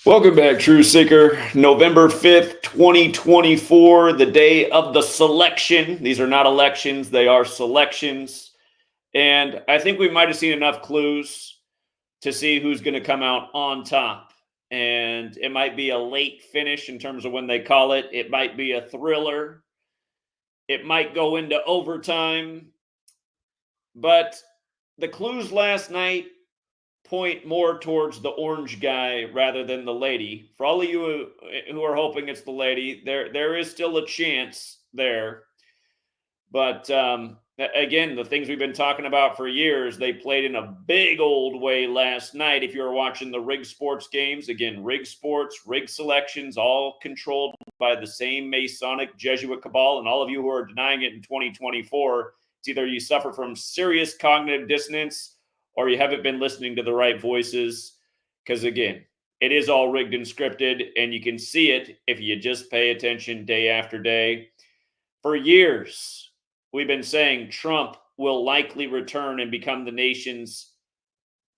Welcome back, True Seeker. November 5th, 2024, the day of the selection. These are not elections, they are selections. And I think we might have seen enough clues to see who's going to come out on top. And it might be a late finish in terms of when they call it. It might be a thriller. It might go into overtime. But the clues last night point more towards the orange guy rather than the lady. For all of you who are hoping it's the lady, there is still a chance there. But again, the things we've been talking about for years, they played in a big old way last night. If you were watching the rig sports games, again, rig sports, rig selections, all controlled by the same Masonic Jesuit cabal. And all of you who are denying it in 2024, it's either you suffer from serious cognitive dissonance or you haven't been listening to the right voices. Because again, it is all rigged and scripted, and you can see it if you just pay attention day after day. For years, we've been saying Trump will likely return and become the nation's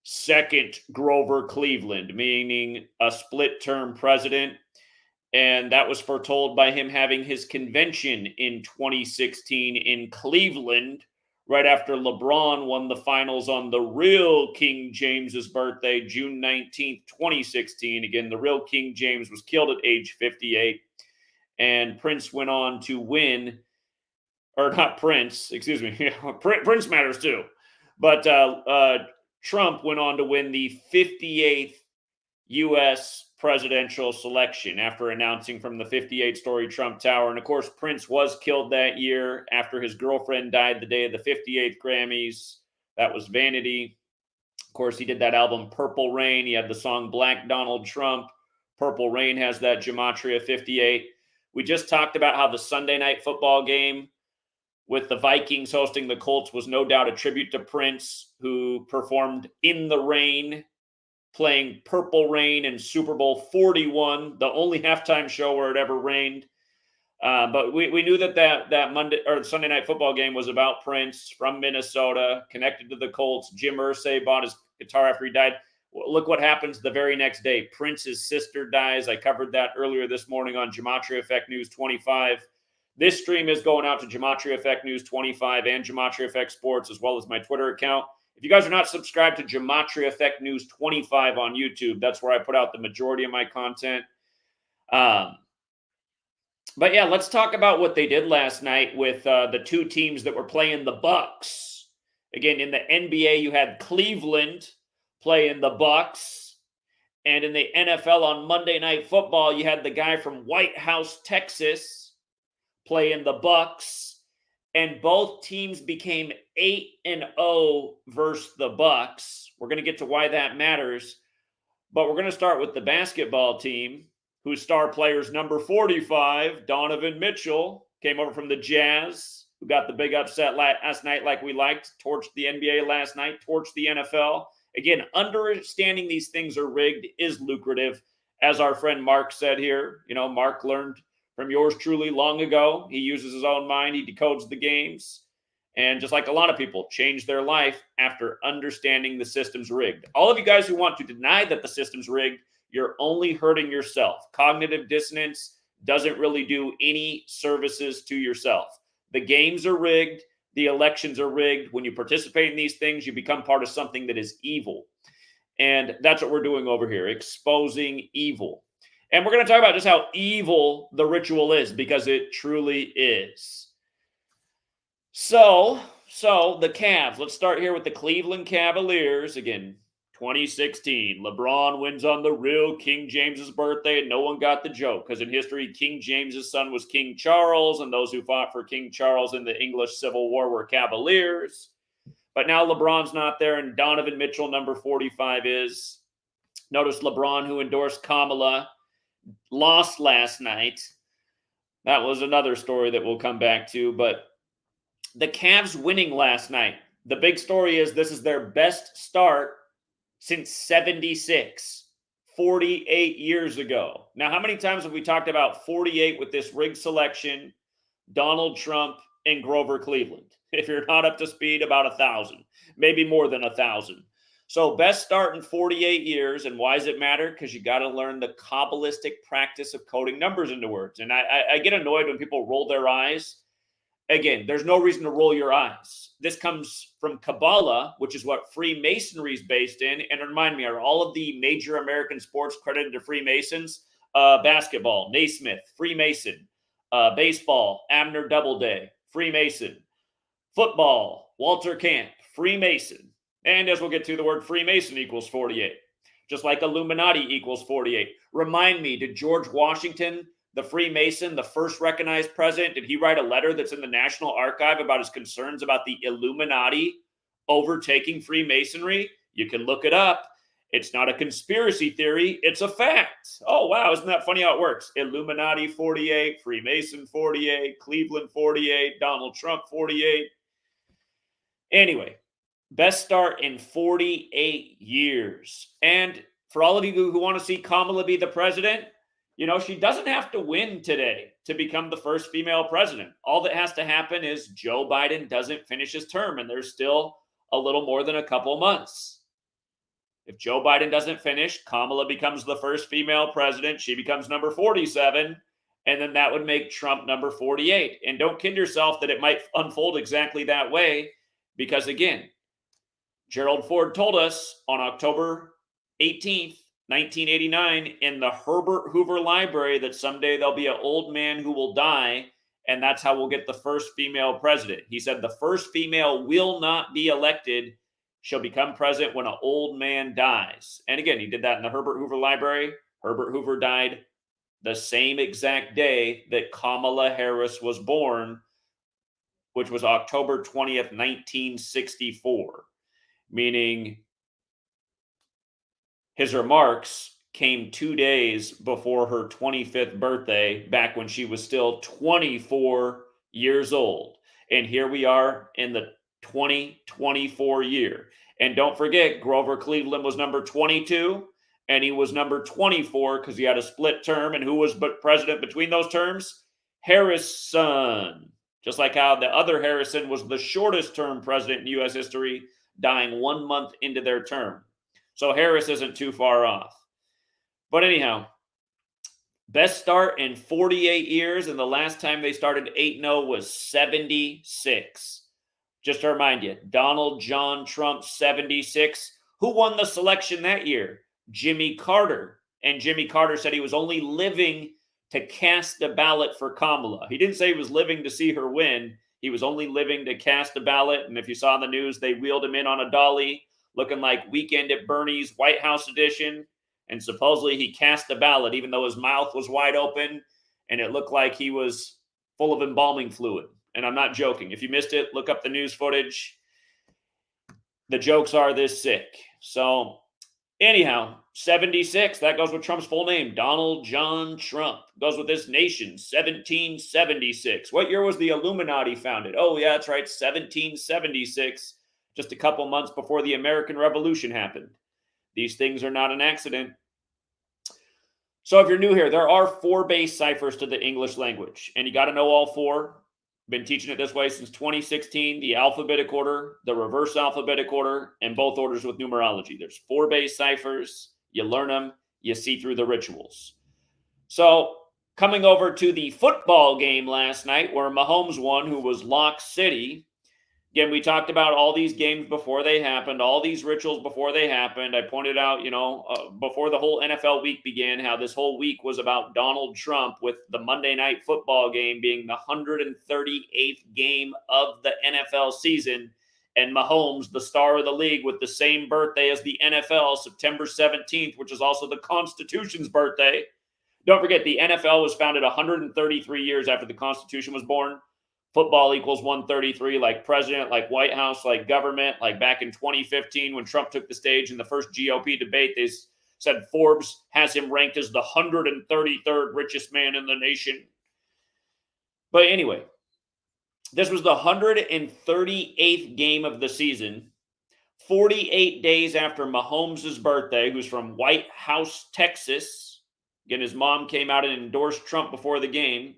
second Grover Cleveland, meaning a split-term president. And that was foretold by him having his convention in 2016 in Cleveland, right after LeBron won the finals on the real King James's birthday, June 19th, 2016. Again, the real King James was killed at age 58. And Prince went on to win, or not Prince, excuse me. Prince matters too. But Trump went on to win the 58th U.S. presidential selection after announcing from the 58-story Trump Tower. And of course, Prince was killed that year after his girlfriend died the day of the 58th Grammys. That was Vanity. Of course, he did that album Purple Rain. He had the song Black Donald Trump. Purple Rain has that Gematria 58. We just talked about how the Sunday night football game with the Vikings hosting the Colts was no doubt a tribute to Prince, who performed In the Rain, playing Purple Rain in Super Bowl 41, the only halftime show where it ever rained. But we knew that Monday or Sunday night football game was about Prince from Minnesota, connected to the Colts. Jim Irsay bought his guitar after he died. Look what happens the very next day. Prince's sister dies. I covered that earlier this morning on Gematria Effect News 25. This stream is going out to Gematria Effect News 25 and Gematria Effect Sports, as well as my Twitter account. If you guys are not subscribed to Gematria Effect News 25 on YouTube, that's where I put out the majority of my content. But yeah, let's talk about what they did last night with the two teams that were playing the Bucs. Again, in the NBA, you had Cleveland playing the Bucs. And in the NFL on Monday Night Football, you had the guy from White House, Texas, playing the Bucs. And both teams became 8-0 versus the Bucs. We're going to get to why that matters. But we're going to start with the basketball team, whose star players number 45, Donovan Mitchell, came over from the Jazz, who got the big upset last night like we liked, torched the NBA last night, torched the NFL. Again, understanding these things are rigged is lucrative. As our friend Mark said here, Mark learned from yours truly long ago. He uses his own mind. He decodes the games. And just like a lot of people, change their life after understanding the system's rigged. All of you guys who want to deny that the system's rigged, you're only hurting yourself. Cognitive dissonance doesn't really do any services to yourself. The games are rigged. The elections are rigged. When you participate in these things, you become part of something that is evil. And that's what we're doing over here, exposing evil. And we're going to talk about just how evil the ritual is, because it truly is. So the Cavs, let's start here with the Cleveland Cavaliers. Again, 2016, LeBron wins on the real King James's birthday, and no one got the joke, because in history, King James's son was King Charles, and those who fought for King Charles in the English Civil War were Cavaliers. But now LeBron's not there, and Donovan Mitchell, number 45, is. Notice LeBron, who endorsed Kamala, lost last night. That was another story that we'll come back to. But the Cavs winning last night, the big story is this is their best start since 76, 48 years ago. Now, how many times have we talked about 48 with this rigged selection, Donald Trump, and Grover Cleveland? If you're not up to speed, about 1,000, maybe more than 1,000. So best start in 48 years. And why does it matter? Because you got to learn the Kabbalistic practice of coding numbers into words. And I get annoyed when people roll their eyes. Again, there's no reason to roll your eyes. This comes from Kabbalah, which is what Freemasonry is based in. And remind me, are all of the major American sports credited to Freemasons? Basketball, Naismith, Freemason. Baseball, Abner Doubleday, Freemason. Football, Walter Camp, Freemason. And as we'll get to, the word Freemason equals 48. Just like Illuminati equals 48. Remind me, did George Washington, the Freemason, the first recognized president, did he write a letter that's in the National Archive about his concerns about the Illuminati overtaking Freemasonry? You can look it up. It's not a conspiracy theory. It's a fact. Oh, wow. Isn't that funny how it works? Illuminati 48, Freemason 48, Cleveland 48, Donald Trump 48. Anyway, best start in 48 years. And for all of you who want to see Kamala be the president, you know, she doesn't have to win today to become the first female president. All that has to happen is Joe Biden doesn't finish his term, and there's still a little more than a couple months. If Joe Biden doesn't finish, Kamala becomes the first female president. She becomes number 47, and then that would make Trump number 48. And don't kid yourself that it might unfold exactly that way, because again, Gerald Ford told us on October 18th, 1989, in the Herbert Hoover Library that someday there'll be an old man who will die, and that's how we'll get the first female president. He said the first female will not be elected. She'll become president when an old man dies. And again, he did that in the Herbert Hoover Library. Herbert Hoover died the same exact day that Kamala Harris was born, which was October 20th, 1964, meaning his remarks came 2 days before her 25th birthday, back when she was still 24 years old. And here we are in the 2024 year. And don't forget, Grover Cleveland was number 22, and he was number 24 because he had a split term. And who was president between those terms? Harrison. Just like how the other Harrison was the shortest term president in U.S. history, dying 1 month into their term. So Harris isn't too far off. But anyhow, best start in 48 years, and the last time they started 8-0 was 76. Just to remind you, Donald John Trump, 76. Who won the selection that year? Jimmy Carter. And Jimmy Carter said he was only living to cast a ballot for Kamala. He didn't say he was living to see her win. He was only living to cast a ballot. And if you saw in the news, they wheeled him in on a dolly, looking like Weekend at Bernie's White House edition. And supposedly he cast a ballot, even though his mouth was wide open and it looked like he was full of embalming fluid. And I'm not joking. If you missed it, look up the news footage. The jokes are this sick. So anyhow, 76, that goes with Trump's full name, Donald John Trump. Goes with this nation, 1776. What year was the Illuminati founded? Oh, yeah, that's right, 1776, just a couple months before the American Revolution happened. These things are not an accident. So if you're new here, there are 4 base ciphers to the English language, and you got to know all 4. Been teaching it this way since 2016, the alphabetic order, the reverse alphabetic order, and both orders with numerology. There's 4 base ciphers. You learn them. You see through the rituals. So coming over to the football game last night where Mahomes won, who was Lock City. Again, we talked about all these games before they happened, all these rituals before they happened. I pointed out, before the whole NFL week began, how this whole week was about Donald Trump, with the Monday night football game being the 138th game of the NFL season, and Mahomes, the star of the league, with the same birthday as the NFL, September 17th, which is also the Constitution's birthday. Don't forget, the NFL was founded 133 years after the Constitution was born. Football equals 133, like president, like White House, like government. Like back in 2015 when Trump took the stage in the first GOP debate, they said Forbes has him ranked as the 133rd richest man in the nation. But anyway, this was the 138th game of the season, 48 days after Mahomes' birthday, who's from White House, Texas. Again, his mom came out and endorsed Trump before the game.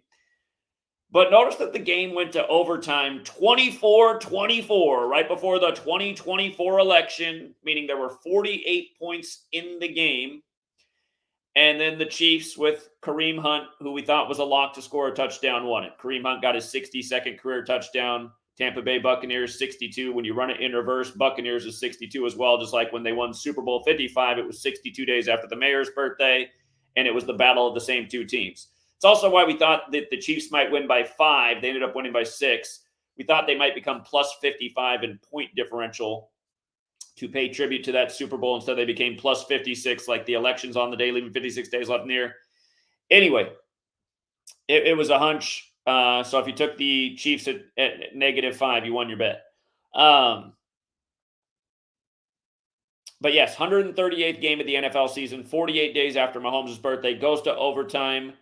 But notice that the game went to overtime 24-24 right before the 2024 election, meaning there were 48 points in the game. And then the Chiefs with Kareem Hunt, who we thought was a lock to score a touchdown, won it. Kareem Hunt got his 62nd career touchdown. Tampa Bay Buccaneers 62. When you run it in reverse, Buccaneers is 62 as well. Just like when they won Super Bowl 55, it was 62 days after the mayor's birthday, and it was the battle of the same two teams. It's also why we thought that the Chiefs might win by 5. They ended up winning by 6. We thought they might become plus 55 in point differential to pay tribute to that Super Bowl. Instead, they became plus 56, like the elections on the day, leaving 56 days left in the year. Anyway, it was a hunch. So if you took the Chiefs at -5, you won your bet. But yes, 138th game of the NFL season, 48 days after Mahomes' birthday, goes to overtime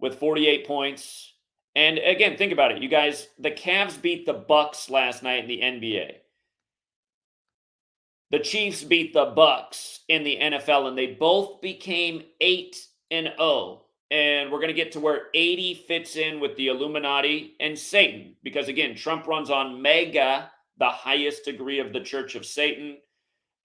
with 48 points. And again, think about it, you guys. The Cavs beat the Bucks last night in the NBA. The Chiefs beat the Bucks in the NFL, and they both became 8-0. And we're going to get to where 80 fits in with the Illuminati and Satan. Because again, Trump runs on mega, the highest degree of the Church of Satan.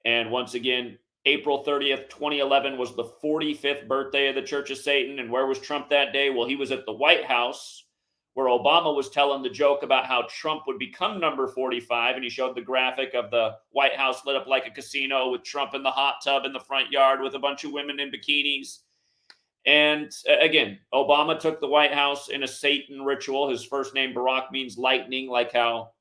And once again, April 30th, 2011 was the 45th birthday of the Church of Satan. And where was Trump that day? Well, he was at the White House, where Obama was telling the joke about how Trump would become number 45. And he showed the graphic of the White House lit up like a casino with Trump in the hot tub in the front yard with a bunch of women in bikinis. And again, Obama took the White House in a Satan ritual. His first name, Barack, means lightning, like how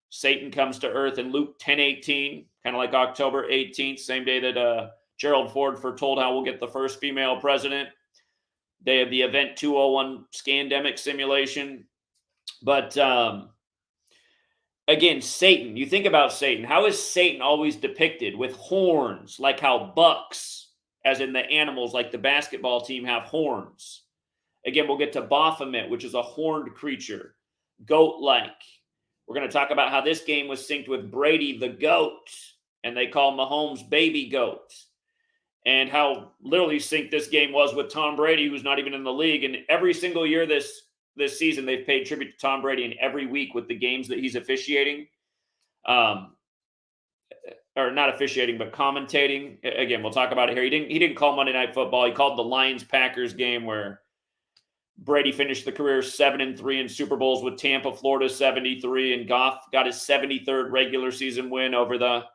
Satan comes to earth in Luke 10:18, kind of like October 18th, same day that Gerald Ford foretold how we'll get the first female president, day of the Event 201 scandemic simulation. But again, Satan, you think about Satan. How is Satan always depicted? With horns, like how bucks, as in the animals, like the basketball team, have horns. Again, we'll get to Baphomet, which is a horned creature, goat-like. We're going to talk about how this game was synced with Brady the goat, and they call Mahomes baby goat, and how literally synced this game was with Tom Brady, who's not even in the league. And every single year this season, they've paid tribute to Tom Brady, and every week with the games that he's officiating. Or not officiating, but commentating. Again, we'll talk about it here. He didn't call Monday Night Football. He called the Lions-Packers game where Brady finished the career 7-3 in Super Bowls with Tampa, Florida 73, and Goff got his 73rd regular season win over the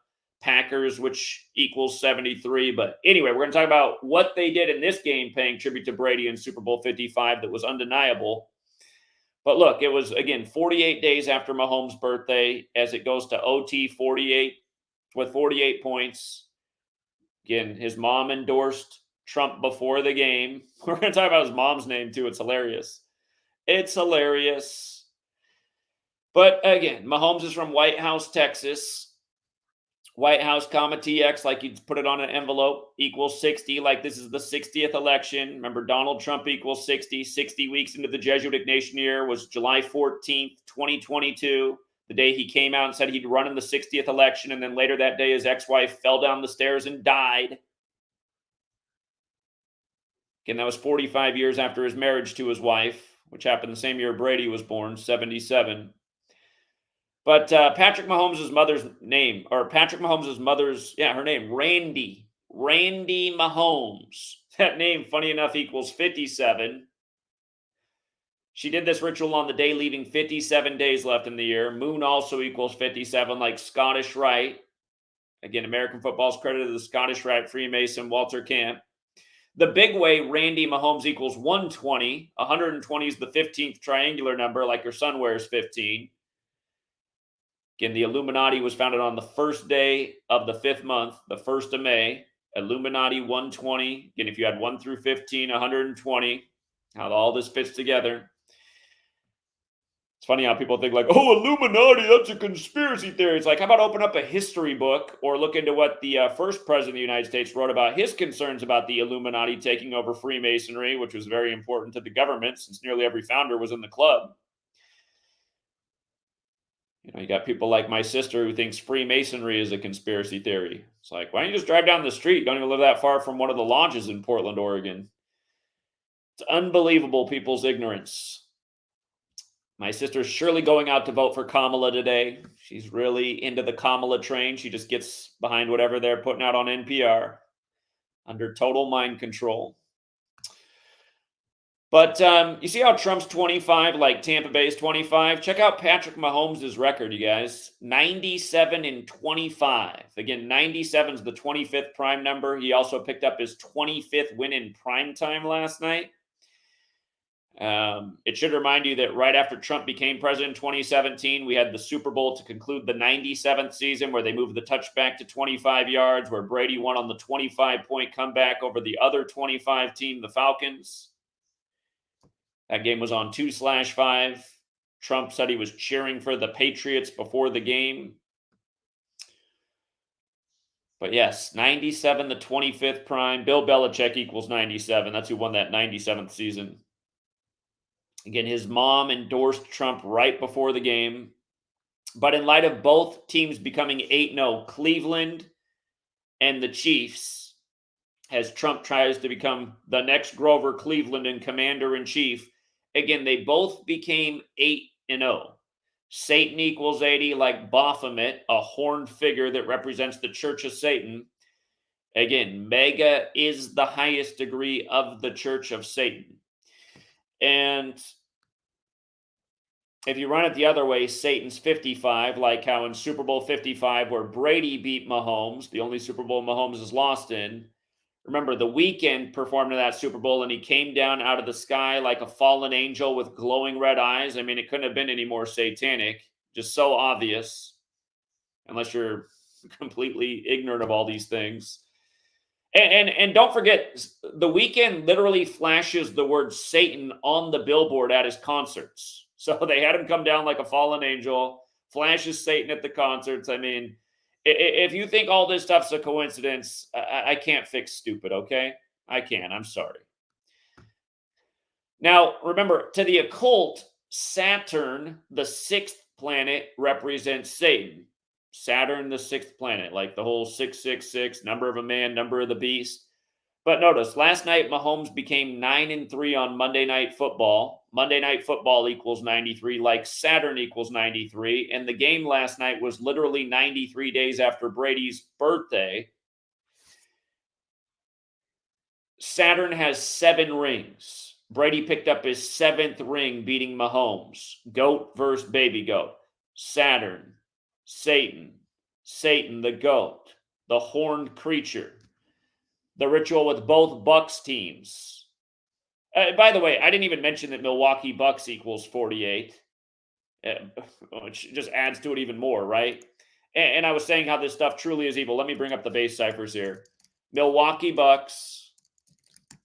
Packers, which equals 73. But anyway, we're going to talk about what they did in this game, paying tribute to Brady in Super Bowl 55 that was undeniable. But look, it was, again, 48 days after Mahomes' birthday as it goes to OT 48 with 48 points. Again, his mom endorsed Trump before the game. We're going to talk about his mom's name, too. It's hilarious. It's hilarious. But again, Mahomes is from White House, Texas. White House, comma, TX, like you'd put it on an envelope, equals 60, like this is the 60th election. Remember, Donald Trump equals 60. 60 weeks into the Jesuitic Nation year was July 14th, 2022. The day he came out and said he'd run in the 60th election, and then later that day, his ex-wife fell down the stairs and died. Again, that was 45 years after his marriage to his wife, which happened the same year Brady was born, 77. But Patrick Mahomes' mother's name, or Patrick Mahomes' mother's, her name, Randy Mahomes. That name, funny enough, equals 57. She did this ritual on the day leaving 57 days left in the year. Moon also equals 57, like Scottish Rite. Again, American football's credited to the Scottish Rite Freemason Walter Camp. The big way, Randy Mahomes equals 120. 120 is the 15th triangular number, like your son wears 15. Again, the Illuminati was founded on the first day of the 5th month, the 1st of May. Illuminati 120. Again, if you had 1 through 15, 120. How all this fits together. It's funny how people think like, oh, Illuminati, that's a conspiracy theory. It's like, how about open up a history book or look into what the first president of the United States wrote about his concerns about the Illuminati taking over Freemasonry, which was very important to the government since nearly every founder was in the club. You got people like my sister who thinks Freemasonry is a conspiracy theory. It's like, why don't you just drive down the street? Don't even live that far from one of the lodges in Portland, Oregon. It's unbelievable, people's ignorance. My sister's surely going out to vote for Kamala today. She's really into the Kamala train. She just gets behind whatever they're putting out on NPR under total mind control. But you see how Trump's 25, like Tampa Bay's 25? Check out Patrick Mahomes' record, you guys. 97-25. Again, 97 is the 25th prime number. He also picked up his 25th win in prime time last night. It should remind you that right after Trump became president in 2017, we had the Super Bowl to conclude the 97th season where they moved the touchback to 25 yards, where Brady won on the 25-point comeback over the other 25 team, the Falcons. That game was on 2/5. Trump said he was cheering for the Patriots before the game. But yes, 97, the 25th prime. Bill Belichick equals 97. That's who won that 97th season. Again, his mom endorsed Trump right before the game. But in light of both teams becoming 8-0, Cleveland and the Chiefs, as Trump tries to become the next Grover Cleveland and commander-in-chief, again, they both became 8-0. Satan equals 80, like Baphomet, a horned figure that represents the Church of Satan. Again, mega is the highest degree of the Church of Satan. And if you run it the other way, Satan's 55, like how in Super Bowl 55, where Brady beat Mahomes, the only Super Bowl Mahomes is lost in. Remember, The Weeknd performed in that Super Bowl, and he came down out of the sky like a fallen angel with glowing red eyes. I mean, it couldn't have been any more satanic. Just so obvious, unless you're completely ignorant of all these things. And don't forget, The Weeknd literally flashes the word Satan on the billboard at his concerts. So they had him come down like a fallen angel, flashes Satan at the concerts. I mean, if you think all this stuff's a coincidence, I can't fix stupid, okay? I can't. I'm sorry. Now, remember, to the occult, Saturn, the sixth planet, represents Satan. Saturn, the sixth planet, like the whole 666, number of a man, number of the beast. But notice, last night, Mahomes became 9-3 on Monday Night Football. Monday Night Football equals 93, like Saturn equals 93. And the game last night was literally 93 days after Brady's birthday. Saturn has 7 rings. Brady picked up his 7th ring, beating Mahomes. Goat versus baby goat. Saturn, Satan, Satan the goat, the horned creature. The ritual with both Bucks teams. By the way, I didn't even mention that Milwaukee Bucks equals 48, which just adds to it even more, right? And I was saying how this stuff truly is evil. Let me bring up the base ciphers here. Milwaukee Bucks,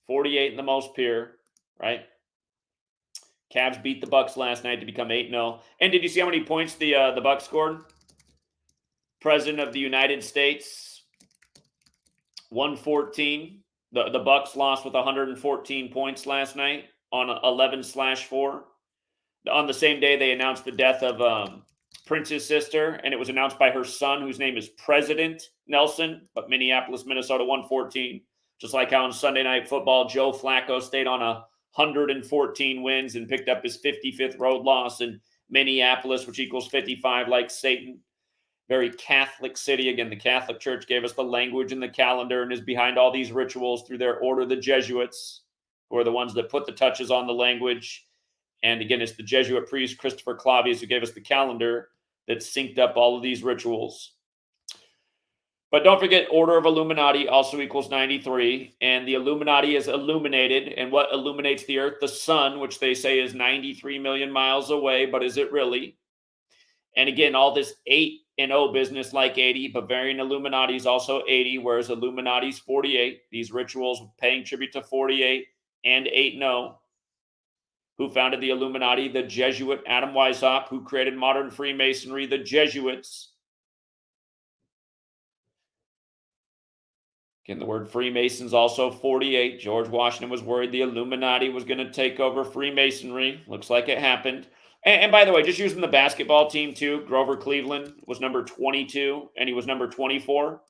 48 in the most pure, right? Cavs beat the Bucks last night to become 8-0. And did you see how many points the Bucks scored? President of the United States, 114. The Bucks lost with 114 points last night on 11/4. On the same day, they announced the death of Prince's sister, and it was announced by her son, whose name is President Nelson. But Minneapolis, Minnesota, 114. Just like how on Sunday Night Football, Joe Flacco stayed on 114 wins and picked up his 55th road loss in Minneapolis, which equals 55, like Satan. Very Catholic city. Again, the Catholic Church gave us the language and the calendar and is behind all these rituals through their order, the Jesuits, who are the ones that put the touches on the language. And again, it's the Jesuit priest, Christopher Clavius, who gave us the calendar that synced up all of these rituals. But don't forget, Order of Illuminati also equals 93. And the Illuminati is illuminated. And what illuminates the earth? The sun, which they say is 93 million miles away. But is it really? And again, all this 8-0 business like 80, Bavarian Illuminati is also 80, whereas Illuminati's 48. These rituals paying tribute to 48 and 8-0. Who founded the Illuminati? The Jesuit Adam Weishaupt, who created modern Freemasonry, the Jesuits. Again, the word Freemasons also 48. George Washington was worried the Illuminati was going to take over Freemasonry. Looks like it happened. And by the way, just using the basketball team too, Grover Cleveland was number 22 and he was number 24.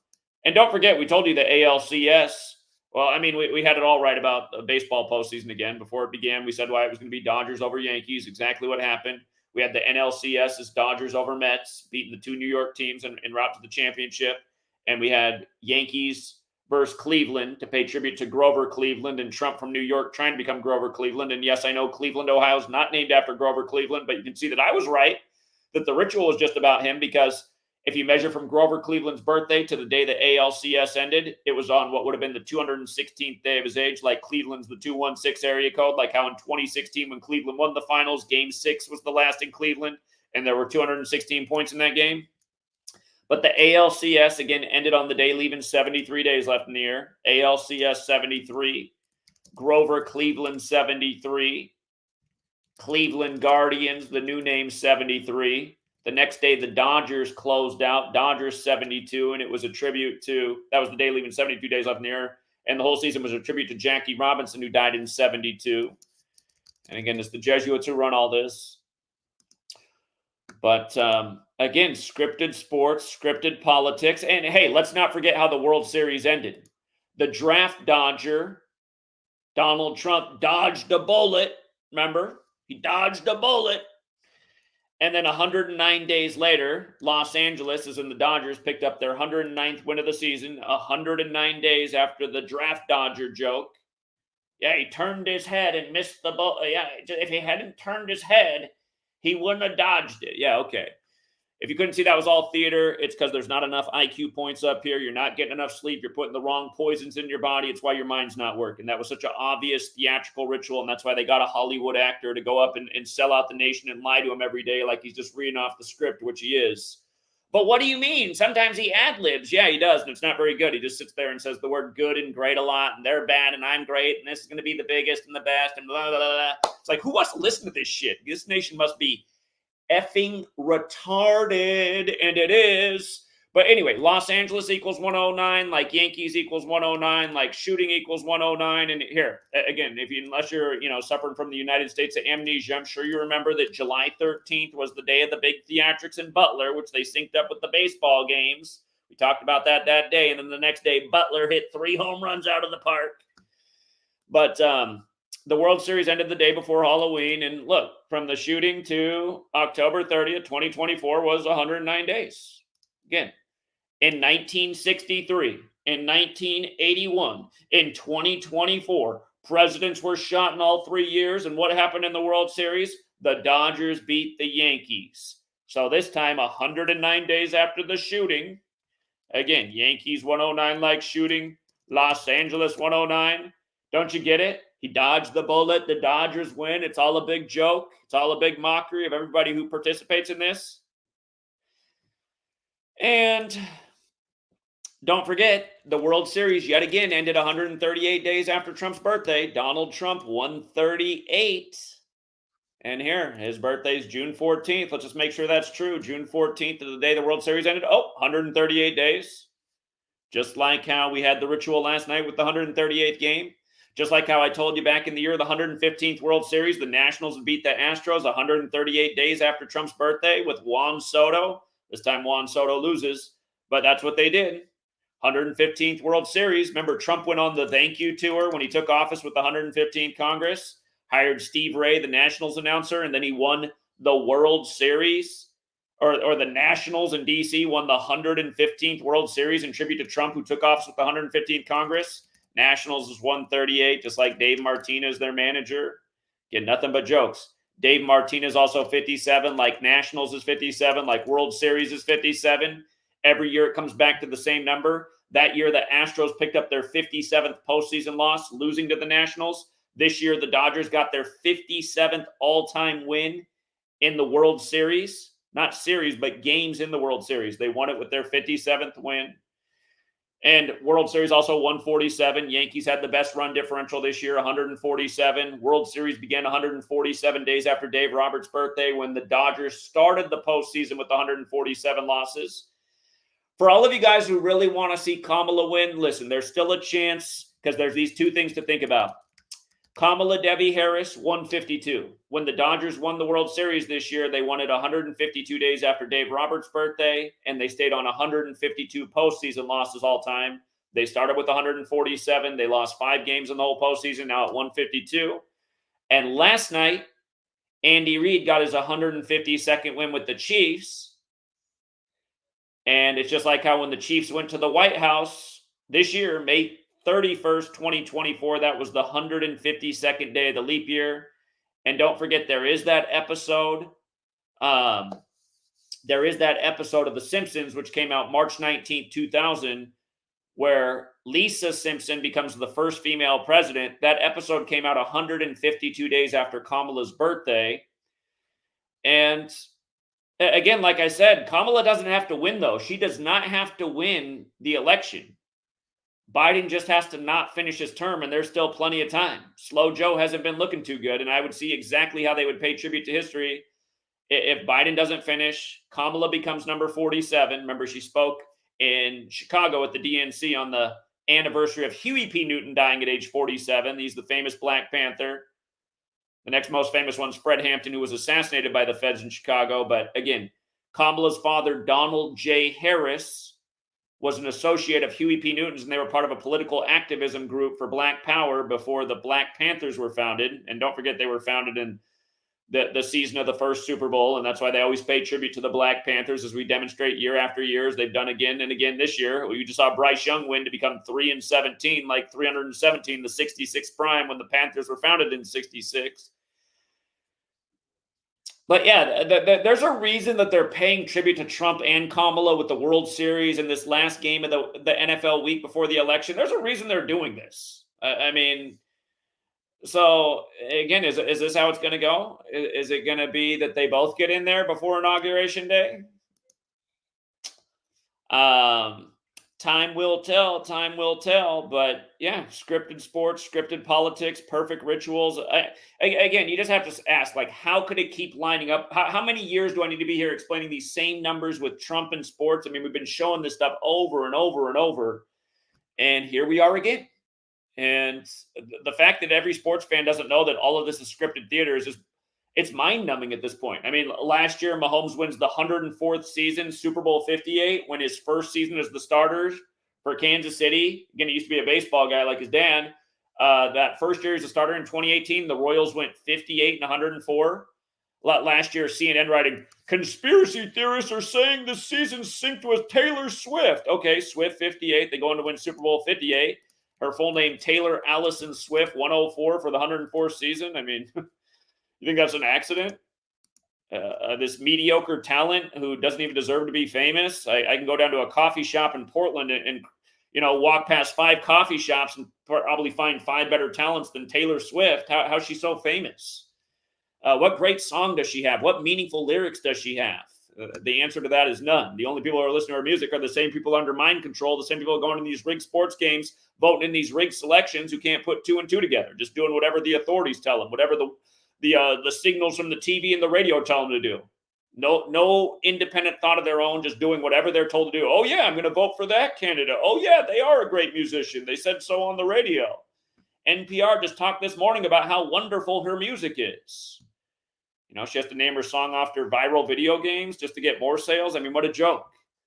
And don't forget, we told you the ALCS Well, I mean, we had it all right about the baseball postseason again. Before it began, we said why it was going to be Dodgers over Yankees. Exactly what happened. We had the NLCS as Dodgers over Mets, beating the two New York teams en route to the championship. And we had Yankees versus Cleveland to pay tribute to Grover Cleveland and Trump from New York trying to become Grover Cleveland. And yes, I know Cleveland, Ohio is not named after Grover Cleveland, but you can see that I was right, that the ritual was just about him, because if you measure from Grover Cleveland's birthday to the day the ALCS ended, it was on what would have been the 216th day of his age, like Cleveland's the 216 area code, like how in 2016 when Cleveland won the finals, Game 6 was the last in Cleveland, and there were 216 points in that game. But the ALCS, again, ended on the day, leaving 73 days left in the year. ALCS 73, Grover Cleveland 73, Cleveland Guardians, the new name 73. The next day, the Dodgers closed out, Dodgers 72, and it was a tribute to, that was the day leaving 72 days left in the year, and the whole season was a tribute to Jackie Robinson, who died in 72. And again, it's the Jesuits who run all this. But again, scripted sports, scripted politics, and hey, let's not forget how the World Series ended. The draft dodger, Donald Trump, dodged a bullet, remember? He dodged a bullet. And then 109 days later, Los Angeles, as in the Dodgers, picked up their 109th win of the season, 109 days after the draft dodger joke. Yeah, he turned his head and missed the ball. Yeah, if he hadn't turned his head, he wouldn't have dodged it. Yeah, okay. If you couldn't see that was all theater, it's because there's not enough IQ points up here. You're not getting enough sleep. You're putting the wrong poisons in your body. It's why your mind's not working. That was such an obvious theatrical ritual, and that's why they got a Hollywood actor to go up and sell out the nation and lie to him every day like he's just reading off the script, which he is. But what do you mean? Sometimes he ad-libs. Yeah, he does, and it's not very good. He just sits there and says the word good and great a lot, and they're bad, and I'm great, and this is going to be the biggest and the best, and blah, blah, blah, blah. It's like, who wants to listen to this shit? This nation must be effing retarded, and it is. But anyway, Los Angeles equals 109, like Yankees equals 109, like shooting equals 109. And here, again, unless you're, suffering from the United States of amnesia, I'm sure you remember that July 13th was the day of the big theatrics in Butler, which they synced up with the baseball games. We talked about that day. And then the next day, Butler hit 3 home runs out of the park. But, the World Series ended the day before Halloween, and look, from the shooting to October 30th, 2024 was 109 days. Again, in 1963, in 1981, in 2024, presidents were shot in all 3 years, and what happened in the World Series? The Dodgers beat the Yankees. So this time, 109 days after the shooting, again, Yankees 109 like shooting, Los Angeles 109. Don't you get it? He dodged the bullet. The Dodgers win. It's all a big joke. It's all a big mockery of everybody who participates in this. And don't forget, the World Series yet again ended 138 days after Trump's birthday. Donald Trump 138. And here, his birthday is June 14th. Let's just make sure that's true. June 14th is the day the World Series ended. 138 days. Just like how we had the ritual last night with the 138th game. Just like how I told you back in the year of the 115th World Series, the Nationals beat the Astros 138 days after Trump's birthday with Juan Soto. This time Juan Soto loses, but that's what they did. 115th World Series. Remember, Trump went on the thank you tour when he took office with the 115th Congress, hired Steve Ray, the Nationals announcer, and then he won the World Series. Or the Nationals in D.C. won the 115th World Series in tribute to Trump, who took office with the 115th Congress. Nationals is 138, just like Dave Martinez, their manager. Get nothing but jokes. Dave Martinez also 57, like Nationals is 57, like World Series is 57. Every year it comes back to the same number. That year the Astros picked up their 57th postseason loss, losing to the Nationals. This year the Dodgers got their 57th all-time win in the World Series. Not series, but games in the World Series. They won it with their 57th win. And World Series also 147. Yankees had the best run differential this year, 147. World Series began 147 days after Dave Roberts' birthday when the Dodgers started the postseason with 147 losses. For all of you guys who really want to see Kamala win, listen, there's still a chance because there's these 2 things to think about. Kamala Debbie Harris, 152. When the Dodgers won the World Series this year, they won it 152 days after Dave Roberts' birthday, and they stayed on 152 postseason losses all time. They started with 147. They lost 5 games in the whole postseason, now at 152. And last night, Andy Reid got his 152nd win with the Chiefs. And it's just like how when the Chiefs went to the White House this year, May 31st, 2024, that was the 152nd day of the leap year. And don't forget, there is that episode. There is that episode of The Simpsons, which came out March 19th, 2000, where Lisa Simpson becomes the first female president. That episode came out 152 days after Kamala's birthday. And again, like I said, Kamala doesn't have to win, though. She does not have to win the election. Biden just has to not finish his term, and there's still plenty of time. Slow Joe hasn't been looking too good, and I would see exactly how they would pay tribute to history if Biden doesn't finish. Kamala becomes number 47. Remember, she spoke in Chicago at the DNC on the anniversary of Huey P. Newton dying at age 47. He's the famous Black Panther. The next most famous one's Fred Hampton, who was assassinated by the feds in Chicago. But again, Kamala's father, Donald J. Harris, was an associate of Huey P. Newton's, and they were part of a political activism group for Black Power before the Black Panthers were founded. And don't forget, they were founded in the season of the first Super Bowl, and that's why they always pay tribute to the Black Panthers, as we demonstrate year after year, as they've done again and again this year. You just saw Bryce Young win to become 3-17, like 317, the 66 prime, when the Panthers were founded in 66. But yeah, there's a reason that they're paying tribute to Trump and Kamala with the World Series in this last game of the NFL week before the election. There's a reason they're doing this. I mean, so again, is this how it's going to go? Is it going to be that they both get in there before Inauguration Day? Time will tell. Time will tell. But yeah, scripted sports, scripted politics, perfect rituals. Again, you just have to ask, like, how could it keep lining up? How many years do I need to be here explaining these same numbers with Trump and sports? I mean, we've been showing this stuff over and over and over, and here we are again. And the fact that every sports fan doesn't know that all of this is scripted theater is just, it's mind-numbing at this point. I mean, last year, Mahomes wins the 104th season, Super Bowl 58, when his first season as the starters for Kansas City. Again, he used to be a baseball guy like his dad. That first year as a starter in 2018, the Royals went 58 and 104. Last year, CNN writing, conspiracy theorists are saying this season synced with Taylor Swift. Okay, Swift 58. They go on to win Super Bowl 58. Her full name, Taylor Allison Swift, 104 for the 104th season. I mean, you think that's an accident? This mediocre talent who doesn't even deserve to be famous. I can go down to a coffee shop in Portland and walk past 5 coffee shops and probably find 5 better talents than Taylor Swift. How's she so famous? What great song does she have? What meaningful lyrics does she have? The answer to that is none. The only people who are listening to her music are the same people under mind control, the same people going to these rigged sports games, voting in these rigged selections, who can't put 2 and 2 together, just doing whatever the authorities tell them, whatever the signals from the TV and the radio tell them to do. No independent thought of their own, just doing whatever they're told to do. Oh yeah, I'm going to vote for that candidate. Oh yeah, they are a great musician. They said so on the radio. NPR just talked this morning about how wonderful her music is. She has to name her song after viral video games just to get more sales. I mean, what a joke.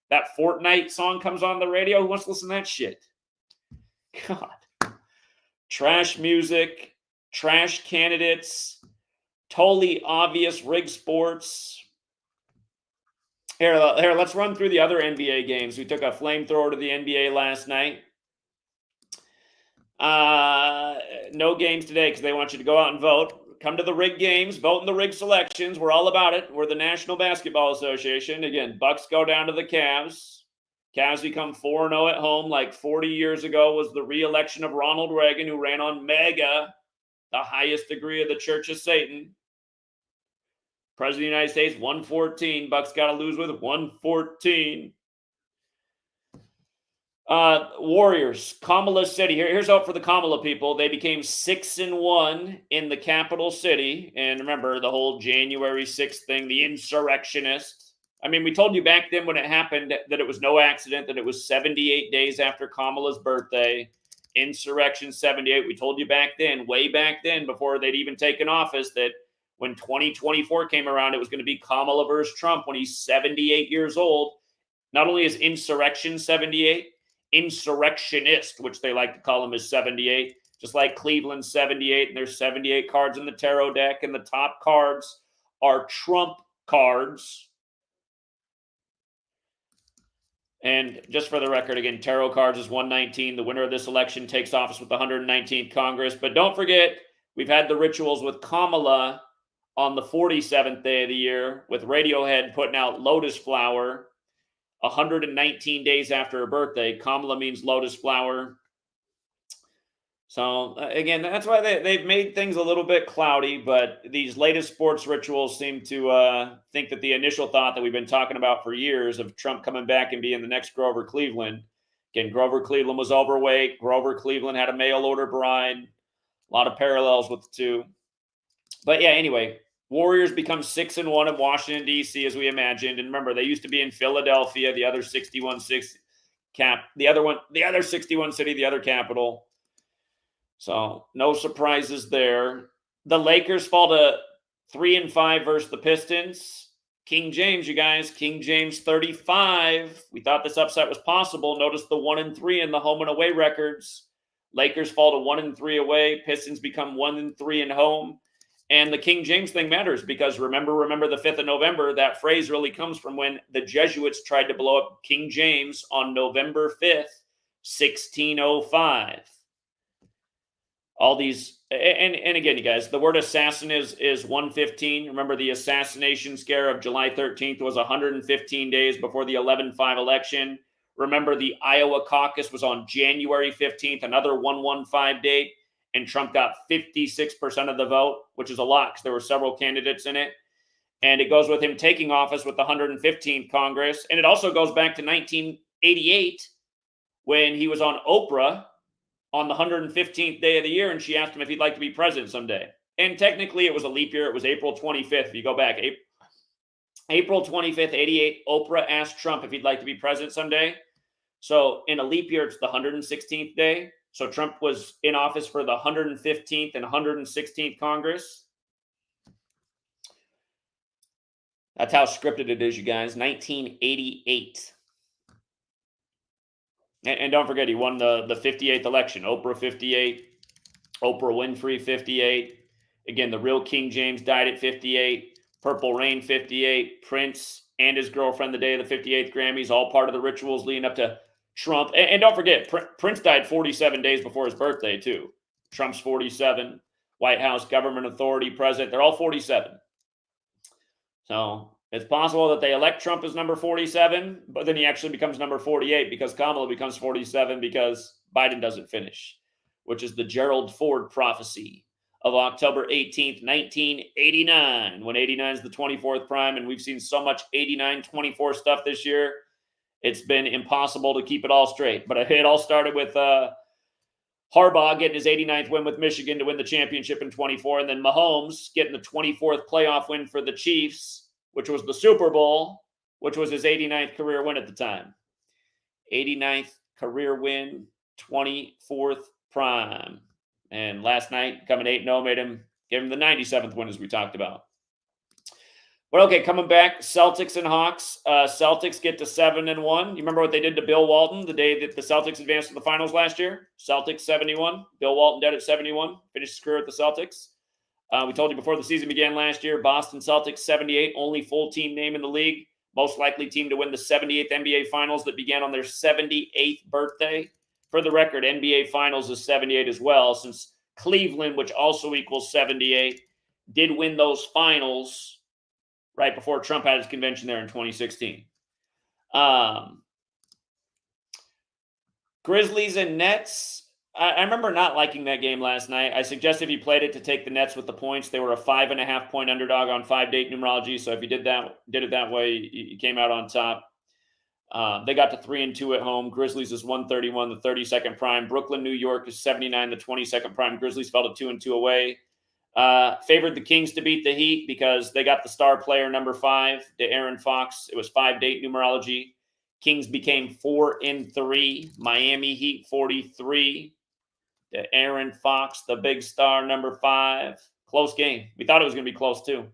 That Fortnite song comes on the radio. Who wants to listen to that shit? God. Trash music, trash candidates, totally obvious rigged sports. Here, let's run through the other NBA games. We took a flamethrower to the NBA last night. No games today because they want you to go out and vote. Come to the rigged games, vote in the rigged selections. We're all about it. We're the National Basketball Association. Again, Bucks go down to the Cavs. Cavs become 4-0 at home, like 40 years ago was the re-election of Ronald Reagan, who ran on MAGA, the highest degree of the Church of Satan. President of the United States, 114. Bucks got to lose with 114. Warriors, Kamala City. Here's hope for the Kamala people. They became 6-1 in the capital city. And remember the whole January 6th thing, the insurrectionists. I mean, we told you back then when it happened that it was no accident, that it was 78 days after Kamala's birthday. Insurrection 78. We told you back then, way back then, before they'd even taken office, that when 2024 came around, it was going to be Kamala versus Trump when he's 78 years old. Not only is insurrection 78, insurrectionist, which they like to call him, is 78. Just like Cleveland's 78, and there's 78 cards in the tarot deck, and the top cards are Trump cards. And just for the record, again, tarot cards is 119. The winner of this election takes office with the 119th Congress. But don't forget, we've had the rituals with Kamala on the 47th day of the year, with Radiohead putting out Lotus Flower 119 days after her birthday. Kamala means lotus flower. So, again, that's why they've made things a little bit cloudy, but these latest sports rituals seem to think that the initial thought that we've been talking about for years of Trump coming back and being the next Grover Cleveland. Again, Grover Cleveland was overweight. Grover Cleveland had a mail-order bride. A lot of parallels with the two. But, yeah, anyway, Warriors become 6-1 in Washington, D.C., as we imagined. And remember, they used to be in Philadelphia, the other 61 city, the other capital. So no surprises there. The Lakers fall to 3-5 versus the Pistons. King James, you guys, King James 35. We thought this upset was possible. Notice the 1-3 in the home and away records. Lakers fall to 1-3 away. Pistons become 1-3 in home. And the King James thing matters because remember the 5th of November. That phrase really comes from when the Jesuits tried to blow up King James on November 5th, 1605. All these, and again, you guys, the word assassin is 115. Remember, the assassination scare of July 13th was 115 days before the 11-5 election. Remember, the Iowa caucus was on January 15th, another 115 date, and Trump got 56% of the vote, which is a lot because there were several candidates in it. And it goes with him taking office with the 115th Congress. And it also goes back to 1988 when he was on Oprah on the 115th day of the year, and she asked him if he'd like to be president someday. And technically, it was a leap year. It was April 25th. If you go back, April 25th, 88, Oprah asked Trump if he'd like to be president someday. So in a leap year, it's the 116th day. So Trump was in office for the 115th and 116th Congress. That's how scripted it is, you guys. 1988. And don't forget, he won the 58th election. Oprah 58, Oprah Winfrey 58. Again, the real King James died at 58. Purple Rain 58. Prince and his girlfriend the day of the 58th Grammys, all part of the rituals leading up to Trump. And don't forget, Prince died 47 days before his birthday, too. Trump's 47. White House, government authority, president, they're all 47. So it's possible that they elect Trump as number 47, but then he actually becomes number 48 because Kamala becomes 47 because Biden doesn't finish, which is the Gerald Ford prophecy of October 18th, 1989, when 89 is the 24th prime. And we've seen so much 89-24 stuff this year. It's been impossible to keep it all straight. But it all started with Harbaugh getting his 89th win with Michigan to win the championship in 24, and then Mahomes getting the 24th playoff win for the Chiefs, which was the Super Bowl, which was his 89th career win at the time. 89th career win, 24th prime. And last night, coming 8-0, gave him the 97th win, as we talked about. But okay, coming back, Celtics and Hawks. Celtics get to 7-1. You remember what they did to Bill Walton the day that the Celtics advanced to the finals last year? Celtics 71. Bill Walton dead at 71. Finished his career at the Celtics. We told you before the season began last year, Boston Celtics 78, only full team name in the league. Most likely team to win the 78th NBA Finals that began on their 78th birthday. For the record, NBA Finals is 78 as well, since Cleveland, which also equals 78, did win those finals right before Trump had his convention there in 2016. Grizzlies and Nets. I remember not liking that game last night. I suggested if you played it to take the Nets with the points. They were a 5.5-point underdog on 5-date numerology. So if you did it that way, you came out on top. They got to 3-2 at home. Grizzlies is 131, the 32nd prime. Brooklyn, New York is 79, the 22nd prime. Grizzlies fell to 2-2 away. Favored the Kings to beat the Heat because they got the star player number 5, De'Aaron Fox. It was 5-date numerology. Kings became 4-3. Miami Heat 43. De'Aaron Fox, the big star, number 5. Close game. We thought it was going to be close too.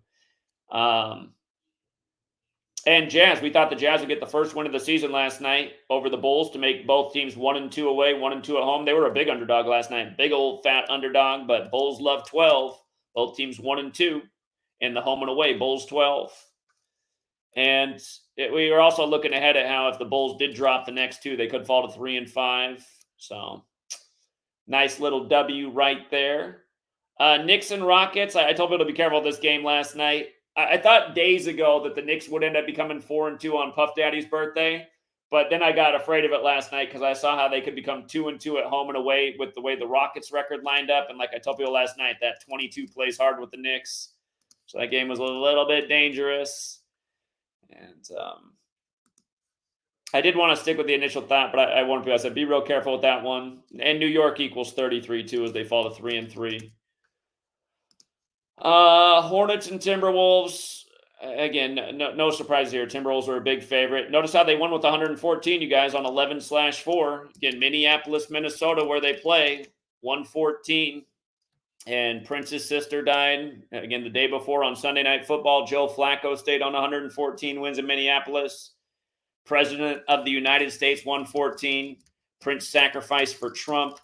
And Jazz, we thought the Jazz would get the first win of the season last night over the Bulls to make both teams 1-2 away, 1-2 at home. They were a big underdog last night, big old fat underdog, but Bulls love 12. Both teams 1-2 in the home and away, Bulls 12. And we were also looking ahead at how if the Bulls did drop the next two, they could fall to 3-5. So nice little W right there. Knicks and Rockets. I told people to be careful of this game last night. I thought days ago that the Knicks would end up becoming 4-2 on Puff Daddy's birthday, but then I got afraid of it last night because I saw how they could become 2-2 at home and away with the way the Rockets record lined up. And like I told people last night, that 22 plays hard with the Knicks. So that game was a little bit dangerous. And I did want to stick with the initial thought, but I warned people. I said, be real careful with that one. And New York equals 33 too as they fall to 3-3. Hornets and Timberwolves. Again, no surprise here. Timberwolves were a big favorite. Notice how they won with 114, you guys, on 11/4. Again, Minneapolis, Minnesota, where they play, 114. And Prince's sister died, again, the day before on Sunday Night Football. Joe Flacco stayed on 114 wins in Minneapolis. President of the United States, 114. Prince sacrificed for Trump.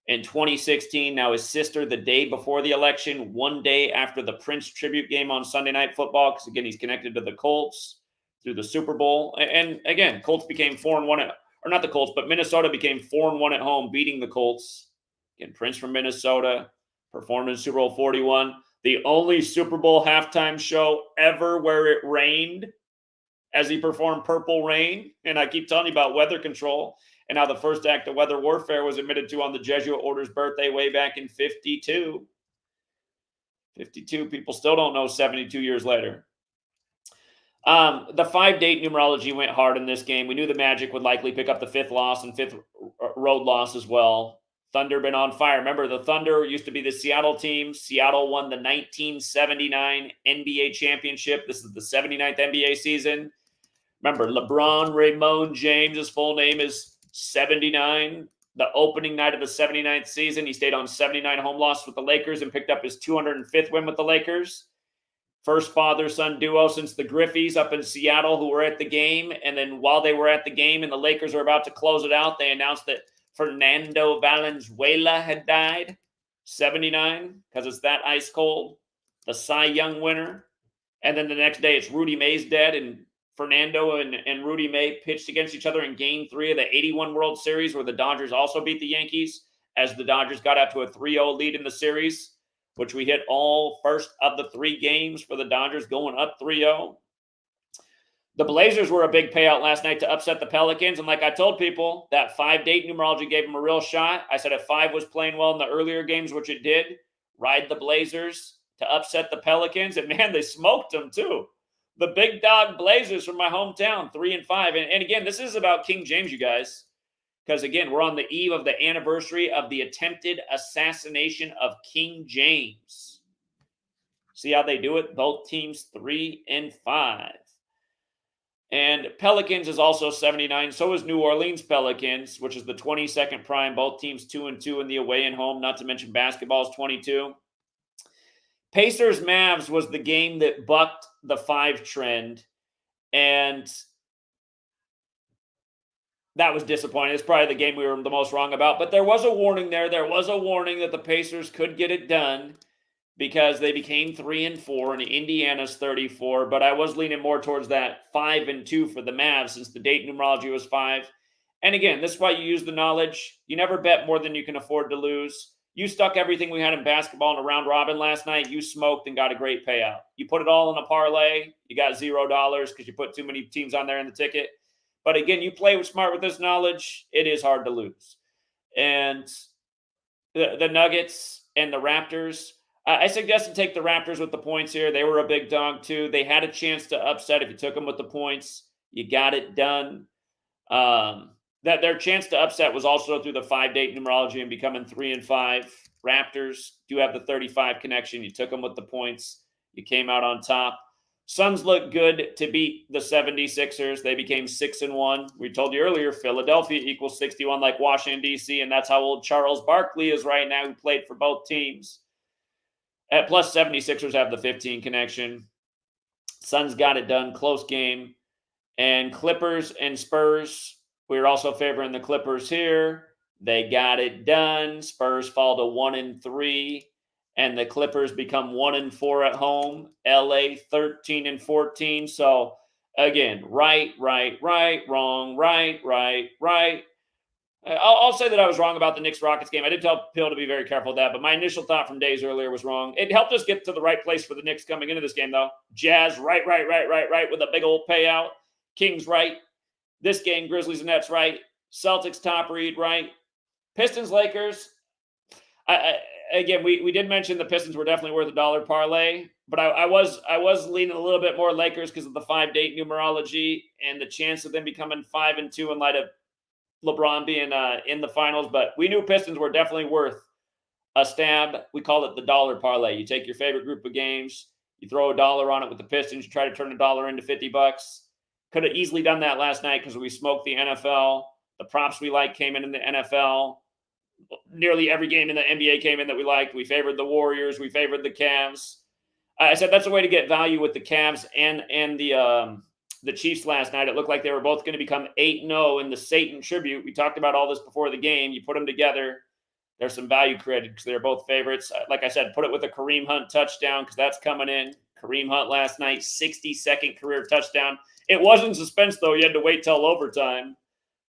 In 2016, now his sister, the day before the election, one day after the Prince tribute game on Sunday Night Football, because again, he's connected to the Colts through the Super Bowl. And again, Colts became 4-1, or not the Colts, but Minnesota became 4-1 at home, beating the Colts. Again, Prince from Minnesota performed in Super Bowl 41, the only Super Bowl halftime show ever where it rained as he performed Purple Rain. And I keep telling you about weather control and how the first act of weather warfare was admitted to on the Jesuit order's birthday way back in 52. 52, people still don't know 72 years later. The 5-date numerology went hard in this game. We knew the Magic would likely pick up the 5th loss and 5th road loss as well. Thunder been on fire. Remember, the Thunder used to be the Seattle team. Seattle won the 1979 NBA championship. This is the 79th NBA season. Remember, LeBron Raymond James, his full name is 79. The opening night of the 79th season, he stayed on 79 home losses with the Lakers and picked up his 205th win with the Lakers. First father-son duo since the Griffies up in Seattle who were at the game. And then while they were at the game and the Lakers were about to close it out, they announced that Fernando Valenzuela had died. 79, because it's that ice cold. The Cy Young winner. And then the next day it's Rudy May's dead, and Fernando and Rudy May pitched against each other in Game 3 of the 81 World Series, where the Dodgers also beat the Yankees, as the Dodgers got out to a 3-0 lead in the series, which we hit all first of the 3 games for the Dodgers going up 3-0. The Blazers were a big payout last night to upset the Pelicans, and like I told people, that 5-date numerology gave them a real shot. I said if 5 was playing well in the earlier games, which it did, ride the Blazers to upset the Pelicans, and man, they smoked them too. The big dog Blazers from my hometown, 3-5. And again, this is about King James, you guys, because again, we're on the eve of the anniversary of the attempted assassination of King James. See how they do it? Both teams 3-5. And Pelicans is also 79. So is New Orleans Pelicans, which is the 22nd prime. Both teams 2-2 in the away and home, not to mention basketball is 22. Pacers Mavs was the game that bucked the 5 trend, and that was disappointing. It's probably the game we were the most wrong about, but there was a warning there. There was a warning that the Pacers could get it done because they became 3-4 and Indiana's 34, but I was leaning more towards that 5-2 for the Mavs since the date numerology was 5. And again, this is why you use the knowledge. You never bet more than you can afford to lose. You stuck everything we had in basketball in a round robin last night. You smoked and got a great payout. You put it all in a parlay. You got $0 because you put too many teams on there in the ticket. But again, you play smart with this knowledge. It is hard to lose. And the Nuggets and the Raptors, I suggest to take the Raptors with the points here. They were a big dog too. They had a chance to upset if you took them with the points. You got it done. That their chance to upset was also through the 5-date numerology and becoming 3-5. Raptors do have the 35 connection. You took them with the points. You came out on top. Suns look good to beat the 76ers. They became 6-1. We told you earlier, Philadelphia equals 61 like Washington, D.C., and that's how old Charles Barkley is right now, who played for both teams. At plus 76ers have the 15 connection. Suns got it done. Close game. And Clippers and Spurs, we were also favoring the Clippers here. They got it done. Spurs fall to 1-3, and the Clippers become 1-4 at home. LA 13-14. So again, right, wrong, right. I'll say that I was wrong about the Knicks-Rockets game. I did tell Pill to be very careful of that, but my initial thought from days earlier was wrong. It helped us get to the right place for the Knicks coming into this game, though. Jazz, right, with a big old payout. Kings, right. This game, Grizzlies and Nets, right. Celtics, top read, right. Pistons, Lakers. Again, we did mention the Pistons were definitely worth $1 parlay, but I was leaning a little bit more Lakers because of the 5-date numerology and the chance of them becoming 5-2 in light of LeBron being in the finals. But we knew Pistons were definitely worth a stab. We call it the dollar parlay. You take your favorite group of games, you throw $1 on it with the Pistons, you try to turn $1 into $50. Could have easily done that last night because we smoked the NFL. The props we liked came in the NFL. Nearly every game in the NBA came in that we liked. We favored the Warriors. We favored the Cavs. I said that's a way to get value with the Cavs and the Chiefs last night. It looked like they were both going to become 8-0 in the Satan tribute. We talked about all this before the game. You put them together, there's some value created because they're both favorites. Like I said, put it with a Kareem Hunt touchdown because that's coming in. Kareem Hunt last night, 62nd career touchdown. It wasn't suspense, though. You had to wait till overtime.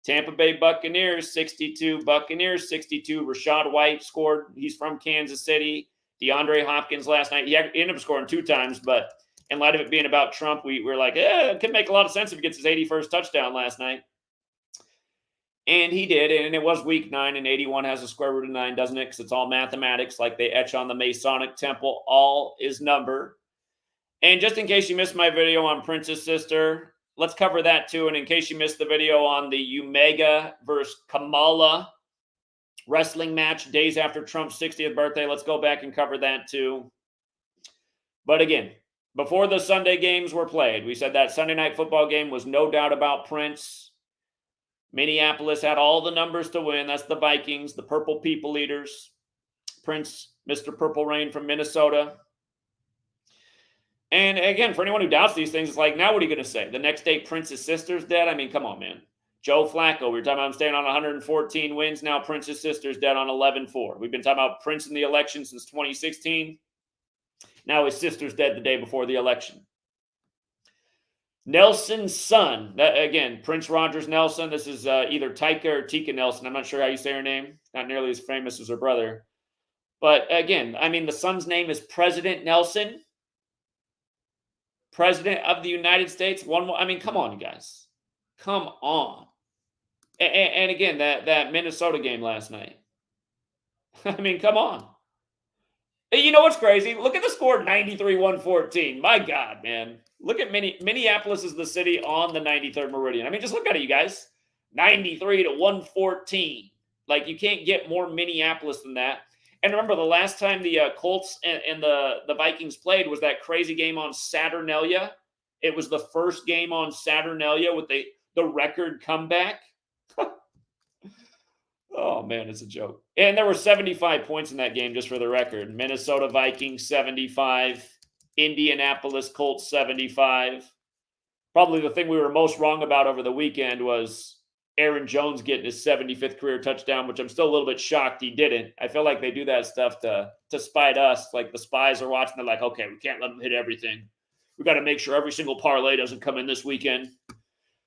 Tampa Bay Buccaneers, 62. Buccaneers, 62. Rashad White scored. He's from Kansas City. DeAndre Hopkins last night. He ended up scoring 2 times, but in light of it being about Trump, we were like, it could make a lot of sense if he gets his 81st touchdown last night. And he did, and it was week 9, and 81 has a square root of 9, doesn't it? Because it's all mathematics, like they etch on the Masonic temple. All is number. And just in case you missed my video on Prince's sister, let's cover that too. And in case you missed the video on the Umaga versus Kamala wrestling match days after Trump's 60th birthday, let's go back and cover that too. But again, before the Sunday games were played, we said that Sunday night football game was no doubt about Prince. Minneapolis had all the numbers to win. That's the Vikings, the Purple People Eaters. Prince, Mr. Purple Rain from Minnesota. And again, for anyone who doubts these things, it's like, now what are you going to say? The next day, Prince's sister's dead? I mean, come on, man. Joe Flacco, we were talking about him staying on 114 wins. Now Prince's sister's dead on 11-4. We've been talking about Prince in the election since 2016. Now his sister's dead the day before the election. Nelson's son, again, Prince Rogers Nelson. This is either Tyka or Tika Nelson. I'm not sure how you say her name. Not nearly as famous as her brother. But again, I mean, the son's name is President Nelson. President of the United States. One more. I mean, come on, you guys. Come on. And again, that Minnesota game last night. I mean, come on. You know what's crazy? Look at the score, 93-114. My God, man. Look at Minneapolis is the city on the 93rd meridian. I mean, just look at it, you guys. 93-114. Like, you can't get more Minneapolis than that. And remember, the last time the Colts and the Vikings played was that crazy game on Saturnalia. It was the first game on Saturnalia with the record comeback. Oh, man, it's a joke. And there were 75 points in that game, just for the record. Minnesota Vikings, 75. Indianapolis Colts, 75. Probably the thing we were most wrong about over the weekend was Aaron Jones getting his 75th career touchdown, which I'm still a little bit shocked he didn't. I feel like they do that stuff to spite us. Like the spies are watching. They're like, okay, we can't let them hit everything. We got to make sure every single parlay doesn't come in this weekend.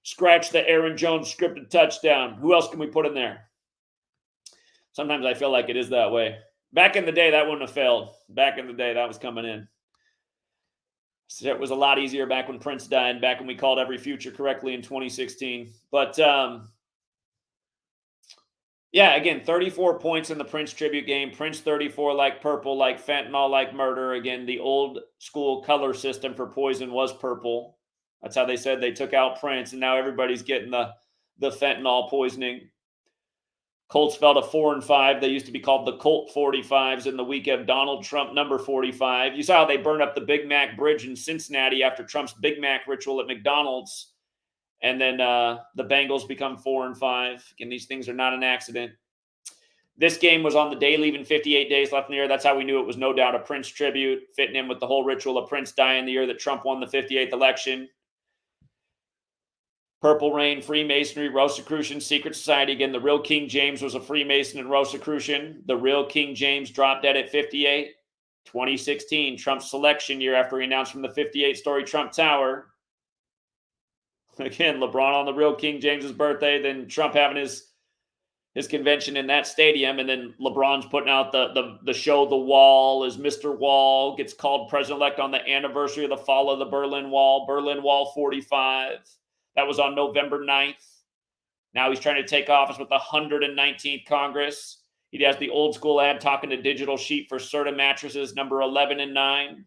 Scratch the Aaron Jones scripted touchdown. Who else can we put in there? Sometimes I feel like it is that way. Back in the day, that wouldn't have failed. Back in the day, that was coming in. So it was a lot easier back when Prince died, back when we called every future correctly in 2016. But, yeah, again, 34 points in the Prince tribute game. Prince 34 like purple, like fentanyl, like murder. Again, the old school color system for poison was purple. That's how they said they took out Prince, and now everybody's getting the fentanyl poisoning. Colts fell to 4-5. They used to be called the Colt 45s in the week of Donald Trump number 45. You saw how they burned up the Big Mac Bridge in Cincinnati after Trump's Big Mac ritual at McDonald's. And then the Bengals become 4-5. Again, these things are not an accident. This game was on the day, leaving 58 days left in the year. That's how we knew it was no doubt a Prince tribute, fitting in with the whole ritual of Prince dying the year that Trump won the 58th election. Purple Rain, Freemasonry, Rosicrucian, Secret Society. Again, the real King James was a Freemason and Rosicrucian. The real King James dropped dead at 58. 2016, Trump's selection year after he announced from the 58-story Trump Tower. Again, LeBron on the real King James's birthday, then Trump having his convention in that stadium, and then LeBron's putting out the show The Wall as Mr. Wall, gets called president-elect on the anniversary of the fall of the Berlin Wall 45. That was on November 9th. Now he's trying to take office with the 119th Congress. He has the old school ad talking to Digital Sheet for Serta mattresses, number 11 and 9.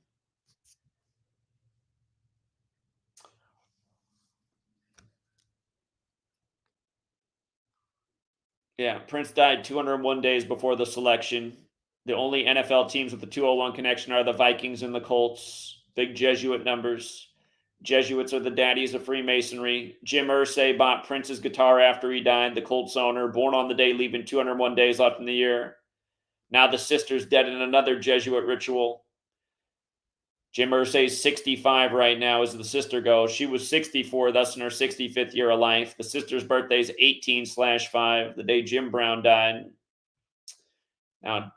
Yeah, Prince died 201 days before the selection. The only NFL teams with the 201 connection are the Vikings and the Colts. Big Jesuit numbers. Jesuits are the daddies of Freemasonry. Jim Irsay bought Prince's guitar after he died, the Colts owner, born on the day, leaving 201 days left in the year. Now the sister's dead in another Jesuit ritual. Jim Irsay's 65 right now as the sister goes. She was 64, thus in her 65th year of life. The sister's birthday is 18/5, the day Jim Brown died. Now,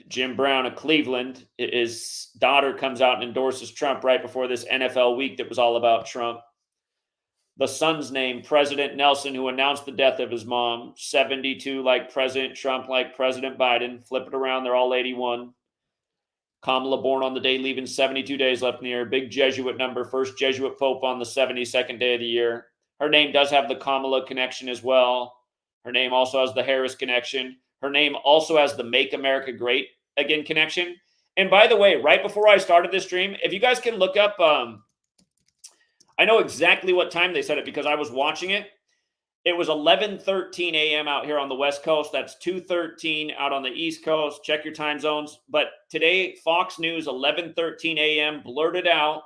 Jim Brown of Cleveland, his daughter comes out and endorses Trump right before this NFL week that was all about Trump. The son's name, President Nelson, who announced the death of his mom, 72 like President Trump, like President Biden. Flip it around, they're all 81. Kamala born on the day, leaving 72 days left in the year. Big Jesuit number, first Jesuit pope on the 72nd day of the year. Her name does have the Kamala connection as well. Her name also has the Harris connection. Her name also has the Make America Great Again connection. And by the way, right before I started this stream, if you guys can look up, I know exactly what time they said it because I was watching it. It was 11:13 a.m. out here on the West Coast. That's 2:13 out on the East Coast. Check your time zones. But today, Fox News, 11:13 a.m., blurted out.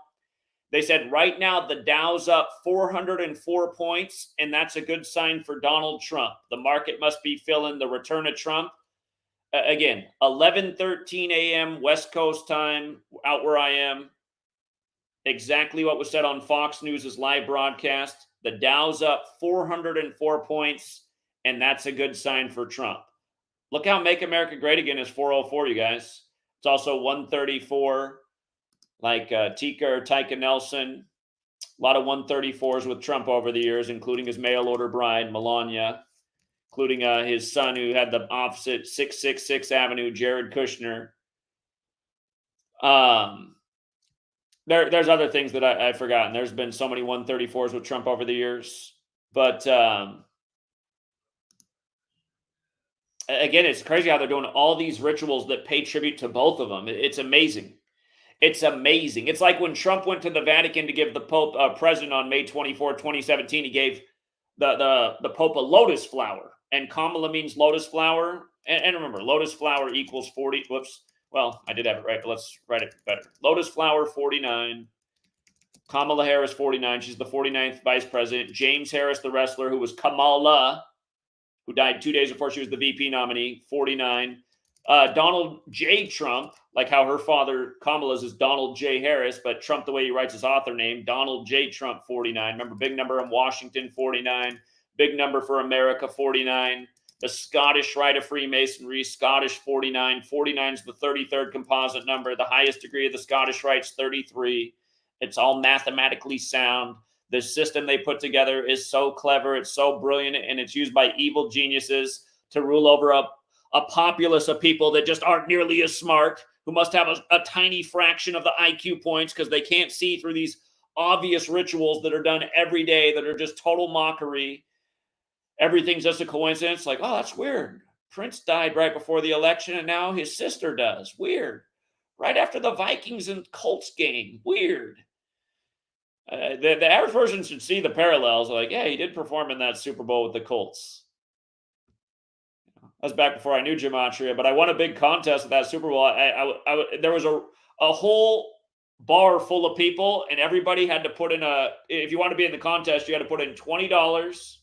They said right now the Dow's up 404 points, and that's a good sign for Donald Trump. The market must be feeling the return of Trump. Again, 11:13 a.m. West Coast time, out where I am. Exactly what was said on Fox News' live broadcast. The Dow's up 404 points, and that's a good sign for Trump. Look how Make America Great Again is 404, you guys. It's also 134, like Tika or Tyka Nelson. A lot of 134s with Trump over the years, including his mail-order bride, Melania, including his son who had the opposite 666 Avenue, Jared Kushner. There's other things that I've forgotten. There's been so many 134s with Trump over the years. But again, it's crazy how they're doing all these rituals that pay tribute to both of them. It's amazing. It's amazing. It's like when Trump went to the Vatican to give the Pope president on May 24, 2017, he gave the Pope a lotus flower. And Kamala means lotus flower. And remember, lotus flower equals 40. Whoops. Well, I did have it right, but let's write it better. Lotus flower, 49. Kamala Harris, 49. She's the 49th vice president. James Harris, the wrestler, who was Kamala, who died 2 days before she was the VP nominee, 49. Donald J. Trump, like how her father, Kamala's, is Donald J. Harris, but Trump, the way he writes his author name, Donald J. Trump, 49. Remember, big number in Washington, 49. Big number for America, 49. The Scottish Rite of Freemasonry, Scottish 49. 49 is the 33rd composite number. The highest degree of the Scottish Rite's 33. It's all mathematically sound. The system they put together is so clever. It's so brilliant, and it's used by evil geniuses to rule over a populace of people that just aren't nearly as smart, who must have a tiny fraction of the IQ points because they can't see through these obvious rituals that are done every day that are just total mockery. Everything's just a coincidence. Like, oh, that's weird. Prince died right before the election, and now his sister does. Weird. Right after the Vikings and Colts game. Weird. The average person should see the parallels. Like, yeah, he did perform in that Super Bowl with the Colts. That was back before I knew Gematria, but I won a big contest at that Super Bowl. There was a whole bar full of people, and everybody had to put in if you want to be in the contest, you had to put in $20.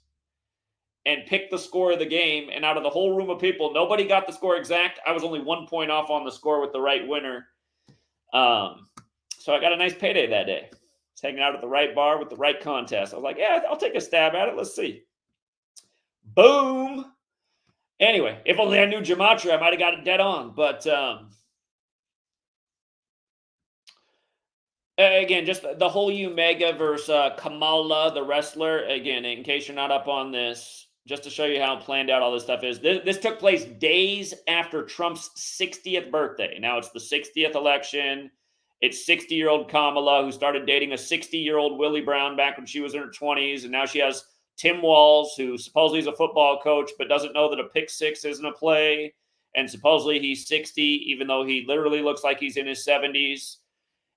and pick the score of the game. And out of the whole room of people, nobody got the score exact. I was only 1 point off on the score with the right winner. So I got a nice payday that day. I was hanging out at the right bar with the right contest. I was like, yeah, I'll take a stab at it. Let's see. Boom. Anyway, if only I knew Gematria, I might have got it dead on. But again, just the whole Umaga versus Kamala, the wrestler. Again, in case you're not up on this, just to show you how planned out all this stuff is. This took place days after Trump's 60th birthday. Now it's the 60th election. It's 60-year-old Kamala, who started dating a 60-year-old Willie Brown back when she was in her 20s. And now she has Tim Walz, who supposedly is a football coach, but doesn't know that a pick six isn't a play. And supposedly he's 60, even though he literally looks like he's in his 70s.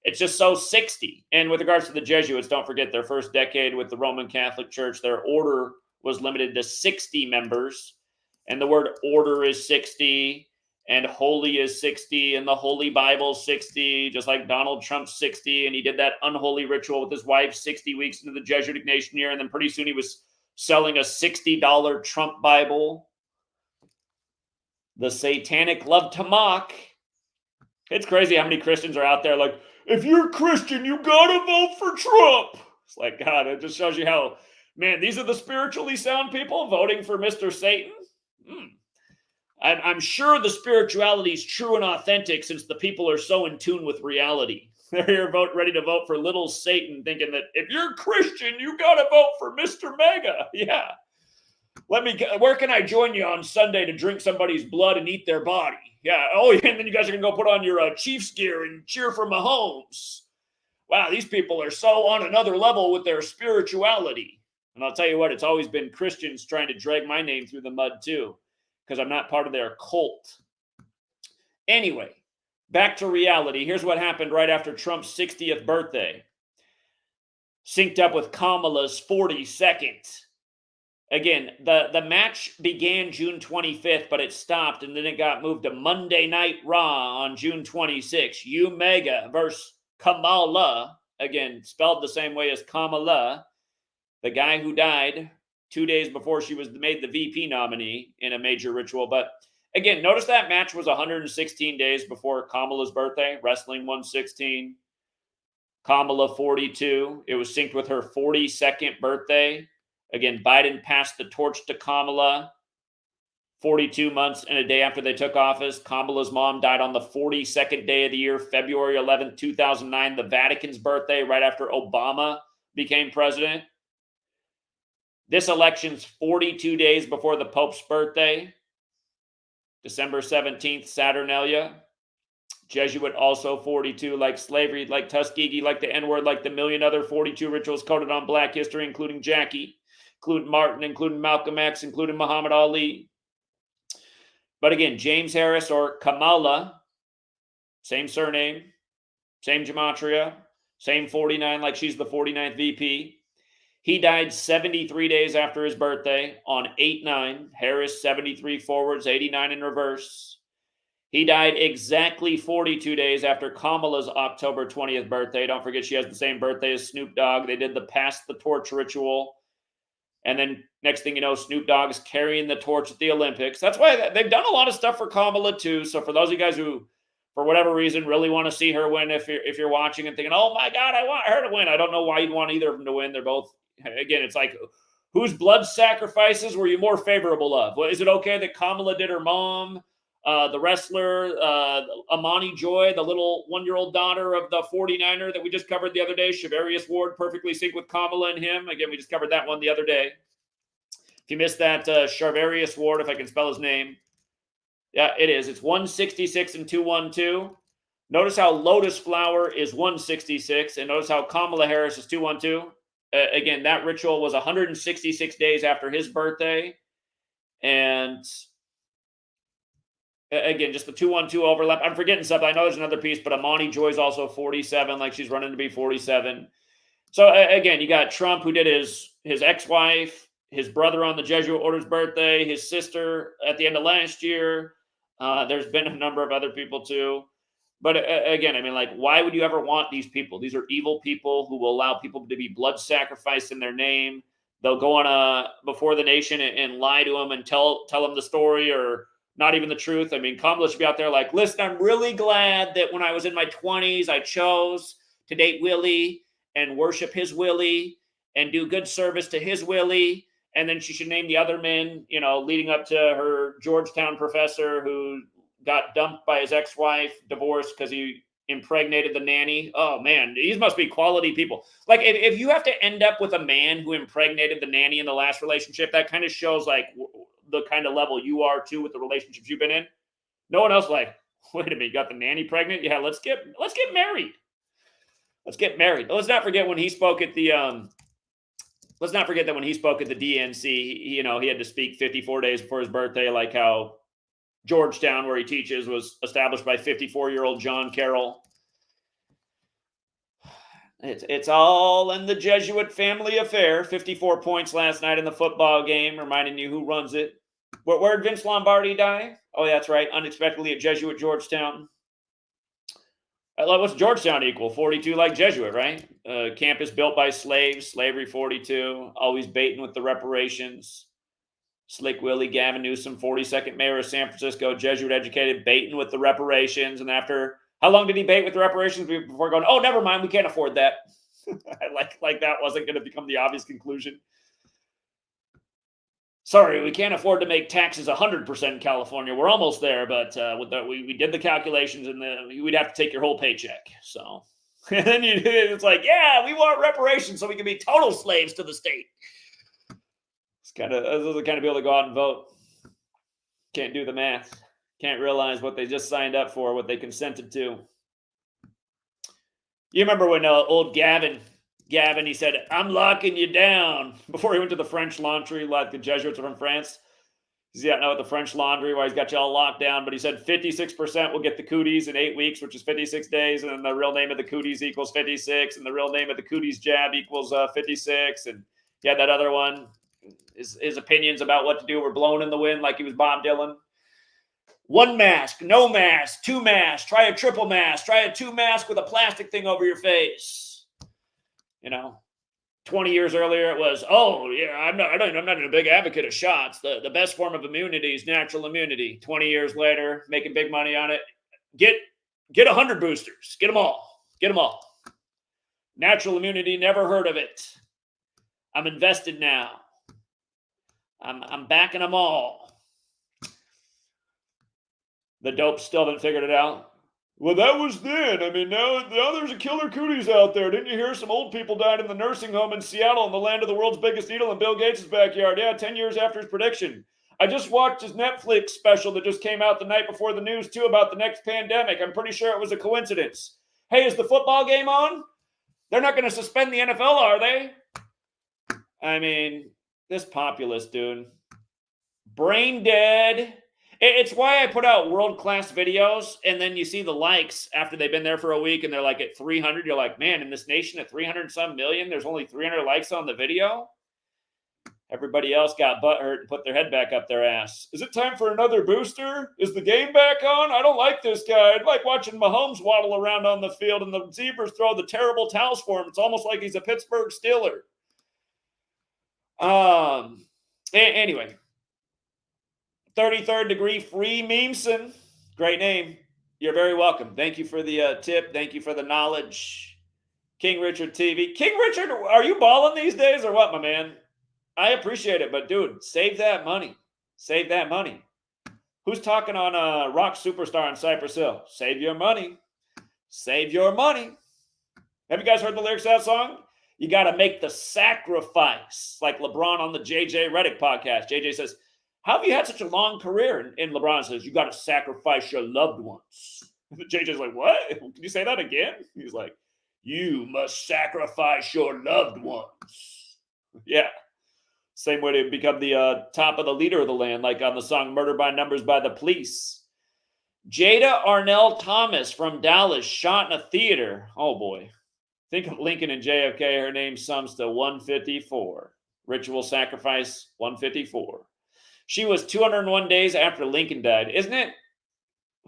It's just so 60. And with regards to the Jesuits, don't forget their first decade with the Roman Catholic Church, their order was limited to 60 members. And the word order is 60, and holy is 60, and the Holy Bible 60, just like Donald Trump's 60. And he did that unholy ritual with his wife 60 weeks into the Jesuit Ignatian year. And then pretty soon he was selling a $60 Trump Bible. The Satanic love to mock. It's crazy how many Christians are out there like, if you're Christian, you gotta vote for Trump. It's like, God, it just shows you how, man, these are the spiritually sound people voting for Mr. Satan. I'm sure the spirituality is true and authentic since the people are so in tune with reality. They're here ready to vote for little Satan, thinking that if you're Christian, you gotta vote for Mr. Mega. Yeah. Where can I join you on Sunday to drink somebody's blood and eat their body? Yeah. Oh, and then you guys are going to go put on your Chiefs gear and cheer for Mahomes. Wow, these people are so on another level with their spirituality. And I'll tell you what, it's always been Christians trying to drag my name through the mud too, because I'm not part of their cult. Anyway, back to reality. Here's what happened right after Trump's 60th birthday. Synced up with Kamala's 42nd. Again, the match began June 25th, but it stopped, and then it got moved to Monday Night Raw on June 26th. Umaga versus Kamala, again, spelled the same way as Kamala, the guy who died 2 days before she was made the VP nominee in a major ritual. But again, notice that match was 116 days before Kamala's birthday, wrestling 116. Kamala 42. It was synced with her 42nd birthday. Again, Biden passed the torch to Kamala 42 months and a day after they took office. Kamala's mom died on the 42nd day of the year, February 11th, 2009, the Vatican's birthday, right after Obama became president. This election's 42 days before the Pope's birthday, December 17th, Saturnalia. Jesuit also 42, like slavery, like Tuskegee, like the N-word, like the million other 42 rituals coded on Black history, including Jackie, including Martin, including Malcolm X, including Muhammad Ali. But again, James Harris or Kamala, same surname, same gematria, same 49, like she's the 49th VP. He died 73 days after his birthday on 8-9. Harris 73 forwards, 89 in reverse. He died exactly 42 days after Kamala's October 20th birthday. Don't forget she has the same birthday as Snoop Dogg. They did the pass the torch ritual. And then next thing you know, Snoop Dogg is carrying the torch at the Olympics. That's why they've done a lot of stuff for Kamala too. So for those of you guys who, for whatever reason, really want to see her win, if you're watching and thinking, oh my God, I want her to win. I don't know why you'd want either of them to win. They're both, again, it's like, whose blood sacrifices were you more favorable of? Well, is it okay that Kamala did her mom, the wrestler, Amani Joy, the little 1-year-old daughter of the 49er that we just covered the other day, Shavarius Ward, perfectly synced with Kamala and him. Again, we just covered that one the other day. If you missed that, Shavarius Ward, if I can spell his name. Yeah, it is. It's 166 and 212. Notice how Lotus Flower is 166, and notice how Kamala Harris is 212. Again, that ritual was 166 days after his birthday. And again, just the 212 overlap. I'm forgetting something. I know there's another piece, but Amani Joy's also 47, like she's running to be 47. So again, you got Trump, who did his ex-wife, his brother on the Jesuit order's birthday, his sister at the end of last year. There's been a number of other people too. But again, I mean, like, why would you ever want these people? These are evil people who will allow people to be blood sacrificed in their name. they'll go on before the nation and lie to them and tell them the story or not even the truth. I mean, Kamala should be out there like, listen, I'm really glad that when I was in my 20s, I chose to date Willie and worship his Willie and do good service to his Willie. And then she should name the other men, leading up to her Georgetown professor who got dumped by his ex-wife, divorced because he impregnated the nanny. Oh man, these must be quality people. Like if you have to end up with a man who impregnated the nanny in the last relationship, that kind of shows like the kind of level you are too with the relationships you've been in. No one else like, wait a minute, you got the nanny pregnant? Yeah, let's get married. Let's get married. Let's not forget when he spoke at the let's not forget that when he spoke at the DNC, he had to speak 54 days before his birthday, like how Georgetown, where he teaches, was established by 54-year-old John Carroll. It's all in the Jesuit family affair. 54 points last night in the football game, reminding you who runs it. Where did Vince Lombardi die? Oh, that's right, unexpectedly at Jesuit Georgetown. What's Georgetown equal? 42 like Jesuit, right? Campus built by slaves, slavery 42, always baiting with the reparations. Slick Willie, Gavin Newsom, 42nd mayor of San Francisco, Jesuit educated, baiting with the reparations. And after, how long did he bait with the reparations before going, oh, never mind, we can't afford that? like that wasn't going to become the obvious conclusion. Sorry, we can't afford to make taxes 100% in California. We're almost there, but we did the calculations, and we'd have to take your whole paycheck. So, and then it's like, yeah, we want reparations so we can be total slaves to the state. It's those are the kind of people that go out and vote. Can't do the math. Can't realize what they just signed up for, what they consented to. You remember when old Gavin, he said, I'm locking you down, before he went to the French Laundry, like the Jesuits are from France. He's out now at the French Laundry where he's got you all locked down, but he said 56% will get the cooties in 8 weeks, which is 56 days, and then the real name of the cooties equals 56, and the real name of the cooties jab equals 56, and he had that other one. His opinions about what to do were blown in the wind like he was Bob Dylan. 1 mask, no mask, 2 masks, try a triple mask, try a 2 mask with a plastic thing over your face. 20 years earlier it was, oh yeah, I'm not a big advocate of shots. The best form of immunity is natural immunity. 20 years later, making big money on it. Get 100 boosters. Get them all. Natural immunity, never heard of it. I'm invested now. I'm backing them all. The dope still haven't figured it out. Well, that was then. I mean, now there's a killer cooties out there. Didn't you hear some old people died in the nursing home in Seattle in the land of the world's biggest needle in Bill Gates' backyard? Yeah, 10 years after his prediction. I just watched his Netflix special that just came out the night before the news, too, about the next pandemic. I'm pretty sure it was a coincidence. Hey, is the football game on? They're not going to suspend the NFL, are they? I mean, this populist, dude. Brain dead. It's why I put out world-class videos, and then you see the likes after they've been there for a week, and they're like at 300. You're like, man, in this nation at 300-some million, there's only 300 likes on the video? Everybody else got butthurt and put their head back up their ass. Is it time for another booster? Is the game back on? I don't like this guy. I'd like watching Mahomes waddle around on the field, and the Zebras throw the terrible towels for him. It's almost like he's a Pittsburgh Steeler. Anyway. 33rd degree free Memeson. Great name. You're very welcome. Thank you for the tip. Thank you for the knowledge. King Richard TV. King Richard, are you balling these days or what, my man? I appreciate it, but dude, save that money. Save that money. Who's talking on Rock Superstar in Cypress Hill? Save your money. Save your money. Have you guys heard the lyrics of that song? You got to make the sacrifice, like LeBron on the JJ Redick podcast. JJ says, how have you had such a long career? And LeBron says, you got to sacrifice your loved ones. JJ's like, what? Can you say that again? He's like, you must sacrifice your loved ones. Yeah. Same way to become the top of the leader of the land, like on the song Murder by Numbers by the Police. Jada Arnell Thomas from Dallas shot in a theater. Oh, boy. Think of Lincoln and JFK. Her name sums to 154. Ritual sacrifice 154. She was 201 days after Lincoln died. Isn't it?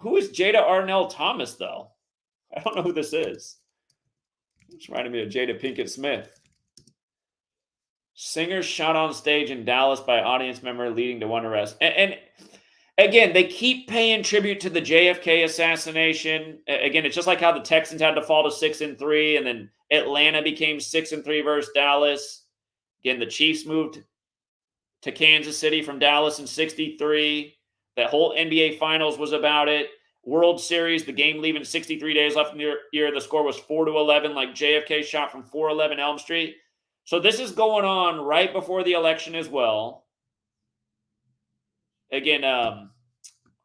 Who is Jada Arnell Thomas, though? I don't know who this is. It's reminding me of Jada Pinkett Smith. Singer shot on stage in Dallas by audience member leading to one arrest. And again, they keep paying tribute to the JFK assassination. Again, it's just like how the Texans had to fall to 6-3, and then Atlanta became 6-3 versus Dallas. Again, the Chiefs moved to Kansas City from Dallas in 63. That whole NBA Finals was about it. World Series, the game leaving 63 days left in the year. The score was 4-11, like JFK shot from 411 Elm Street. So this is going on right before the election as well. Again,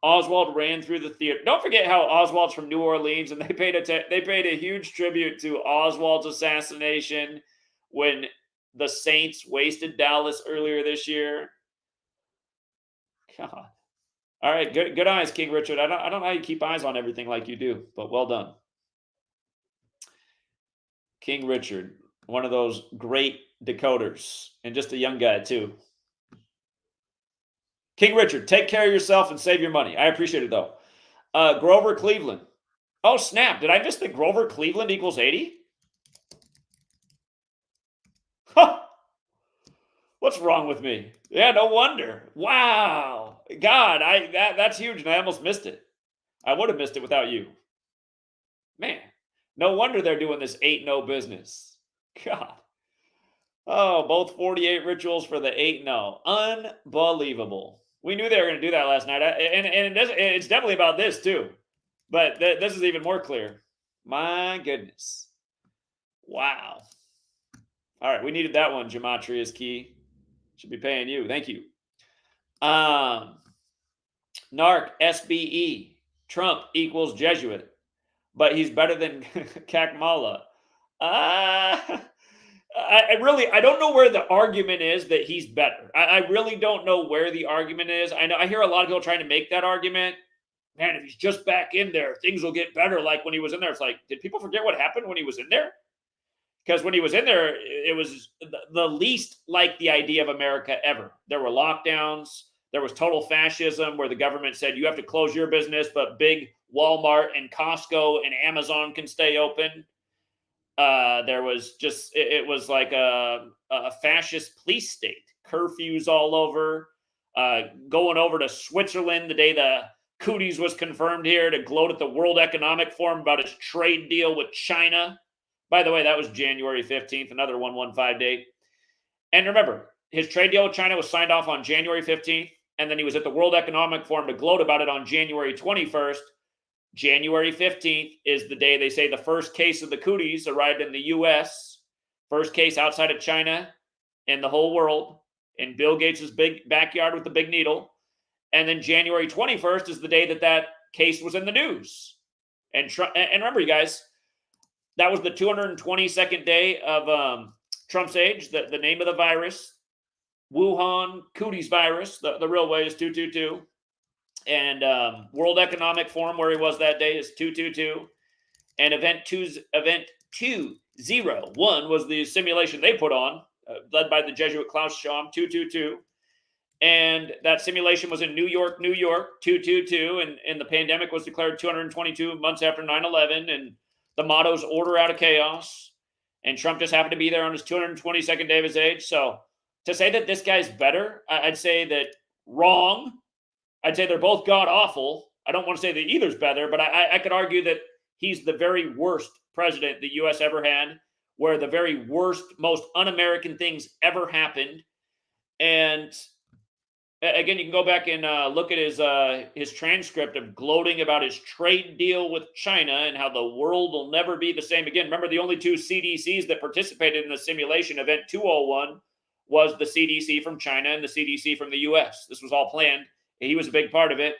Oswald ran through the theater. Don't forget how Oswald's from New Orleans, and they paid a huge tribute to Oswald's assassination when the Saints wasted Dallas earlier this year. God. All right, good eyes, King Richard. I don't know how you keep eyes on everything like you do, but well done. King Richard, one of those great decoders, and just a young guy too. King Richard, take care of yourself and save your money. I appreciate it though. Grover Cleveland. Oh snap! Did I miss that Grover Cleveland equals 80? Huh. What's wrong with me? Yeah, no wonder. Wow. God, that's huge, and I almost missed it. I would have missed it without you. Man, no wonder they're doing this 8-0 business. God. Oh, both 48 rituals for the 8-0. Unbelievable. We knew they were going to do that last night. And it's definitely about this too. But this is even more clear. My goodness. Wow. All right, we needed that one. Gematria is key. Should be paying you. Thank you. Narc SBE. Trump equals Jesuit, but he's better than Kamala. I don't know where the argument is that he's better. I really don't know where the argument is. I hear a lot of people trying to make that argument. Man, if he's just back in there, things will get better. Like when he was in there, it's like, did people forget what happened when he was in there? Because when he was in there, it was the least like the idea of America ever. There were lockdowns. There was total fascism where the government said you have to close your business, but big Walmart and Costco and Amazon can stay open. There was just, it was like a fascist police state. Curfews all over. Going over to Switzerland the day the cooties was confirmed here to gloat at the World Economic Forum about his trade deal with China. By the way, that was January 15th, another 115 date. And remember, his trade deal with China was signed off on January 15th, and then he was at the World Economic Forum to gloat about it on January 21st. January 15th is the day they say the first case of the cooties arrived in the U.S., first case outside of China in the whole world, in Bill Gates' big backyard with the big needle. And then January 21st is the day that case was in the news. And remember, you guys, that was the 222nd day of Trump's age. The name of the virus, Wuhan cooties virus. The real way is 222. And World Economic Forum, where he was that day, is 222. And event 201 was the simulation they put on, led by the Jesuit Klaus Schwab, 222. And that simulation was in New York, 222. And the pandemic was declared 222 months after 9/11. And the motto is order out of chaos. And Trump just happened to be there on his 222nd day of his age. So to say that this guy's better, I'd say that wrong. I'd say they're both god-awful. I don't want to say that either's better, but I could argue that he's the very worst president the U.S. ever had, where the very worst, most un-American things ever happened. And again, you can go back and look at his transcript of gloating about his trade deal with China and how the world will never be the same again. Remember, the only two CDCs that participated in the simulation, event 201, was the CDC from China and the CDC from the U.S. This was all planned. He was a big part of it.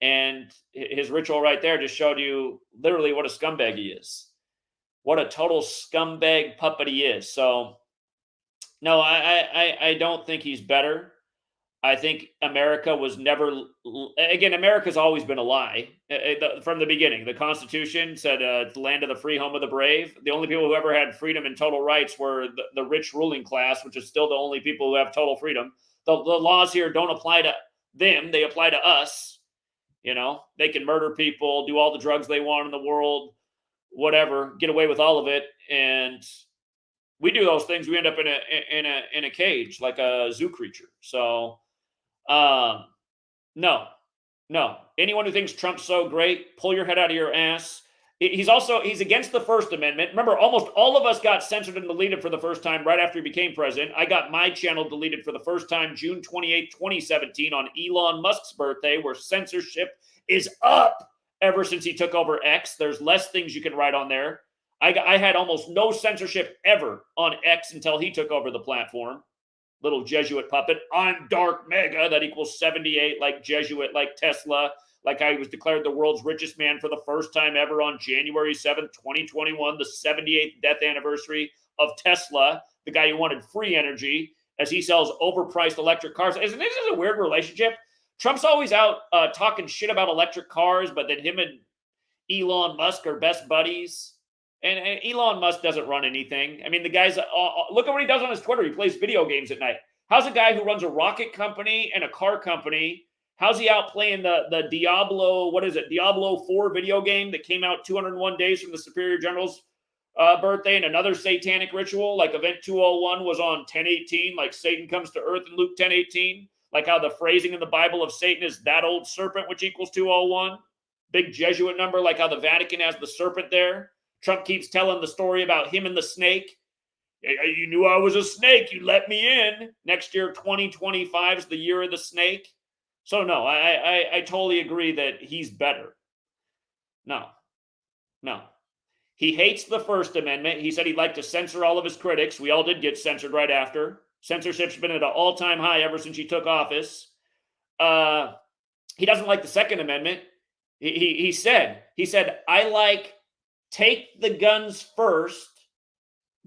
And his ritual right there just showed you literally what a scumbag he is. What a total scumbag puppet he is. So, no, I don't think he's better. I think America was never, again, America's always been a lie from the beginning. The Constitution said it's the land of the free, home of the brave. The only people who ever had freedom and total rights were the rich ruling class, which is still the only people who have total freedom. The laws here don't apply to them. They apply to us. You know, they can murder people, do all the drugs they want in the world, whatever, get away with all of it. And we do those things, we end up in a cage like a zoo creature. So, no, no. Anyone who thinks Trump's so great, pull your head out of your ass. He's against the First Amendment. Remember, almost all of us got censored and deleted for the first time right after he became president. I got my channel deleted for the first time June 28, 2017 on Elon Musk's birthday, where censorship is up ever since he took over X. There's less things you can write on there. I had almost no censorship ever on X until he took over the platform. Little Jesuit puppet. I'm Dark Mega. That equals 78, like Jesuit, like Tesla. Like I was declared the world's richest man for the first time ever on January 7th, 2021, the 78th death anniversary of Tesla, the guy who wanted free energy as he sells overpriced electric cars. Isn't this a weird relationship? Trump's always out talking shit about electric cars, but then him and Elon Musk are best buddies. And Elon Musk doesn't run anything. I mean, the guy's, look at what he does on his Twitter. He plays video games at night. How's a guy who runs a rocket company and a car company, how's he out playing the Diablo, what is it, Diablo 4 video game that came out 201 days from the Superior General's birthday, and another satanic ritual, like Event 201 was on 10/18, like Satan comes to earth in Luke 10/18, like how the phrasing in the Bible of Satan is that old serpent, which equals 201. Big Jesuit number, like how the Vatican has the serpent there. Trump keeps telling the story about him and the snake. You knew I was a snake. You let me in. Next year, 2025 is the year of the snake. So no, I totally agree that he's better. No. He hates the First Amendment. He said he'd like to censor all of his critics. We all did get censored right after. Censorship's been at an all-time high ever since he took office. He doesn't like the Second Amendment. He said, I like take the guns first,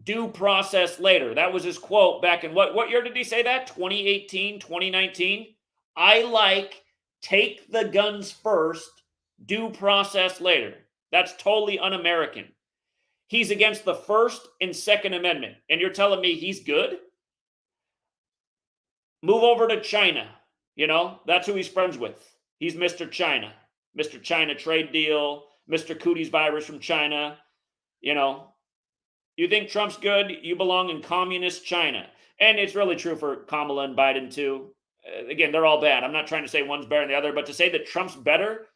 due process later. That was his quote back in what year did he say that? 2018, 2019? I like take the guns first, due process later. That's totally un-American. He's against the First and Second Amendment. And you're telling me he's good? Move over to China. You know, that's who he's friends with. He's Mr. China. Mr. China trade deal. Mr. Cooties virus from China. You know, you think Trump's good? You belong in communist China. And it's really true for Kamala and Biden too. Again, they're all bad. I'm not trying to say one's better than the other, but to say that Trump's better,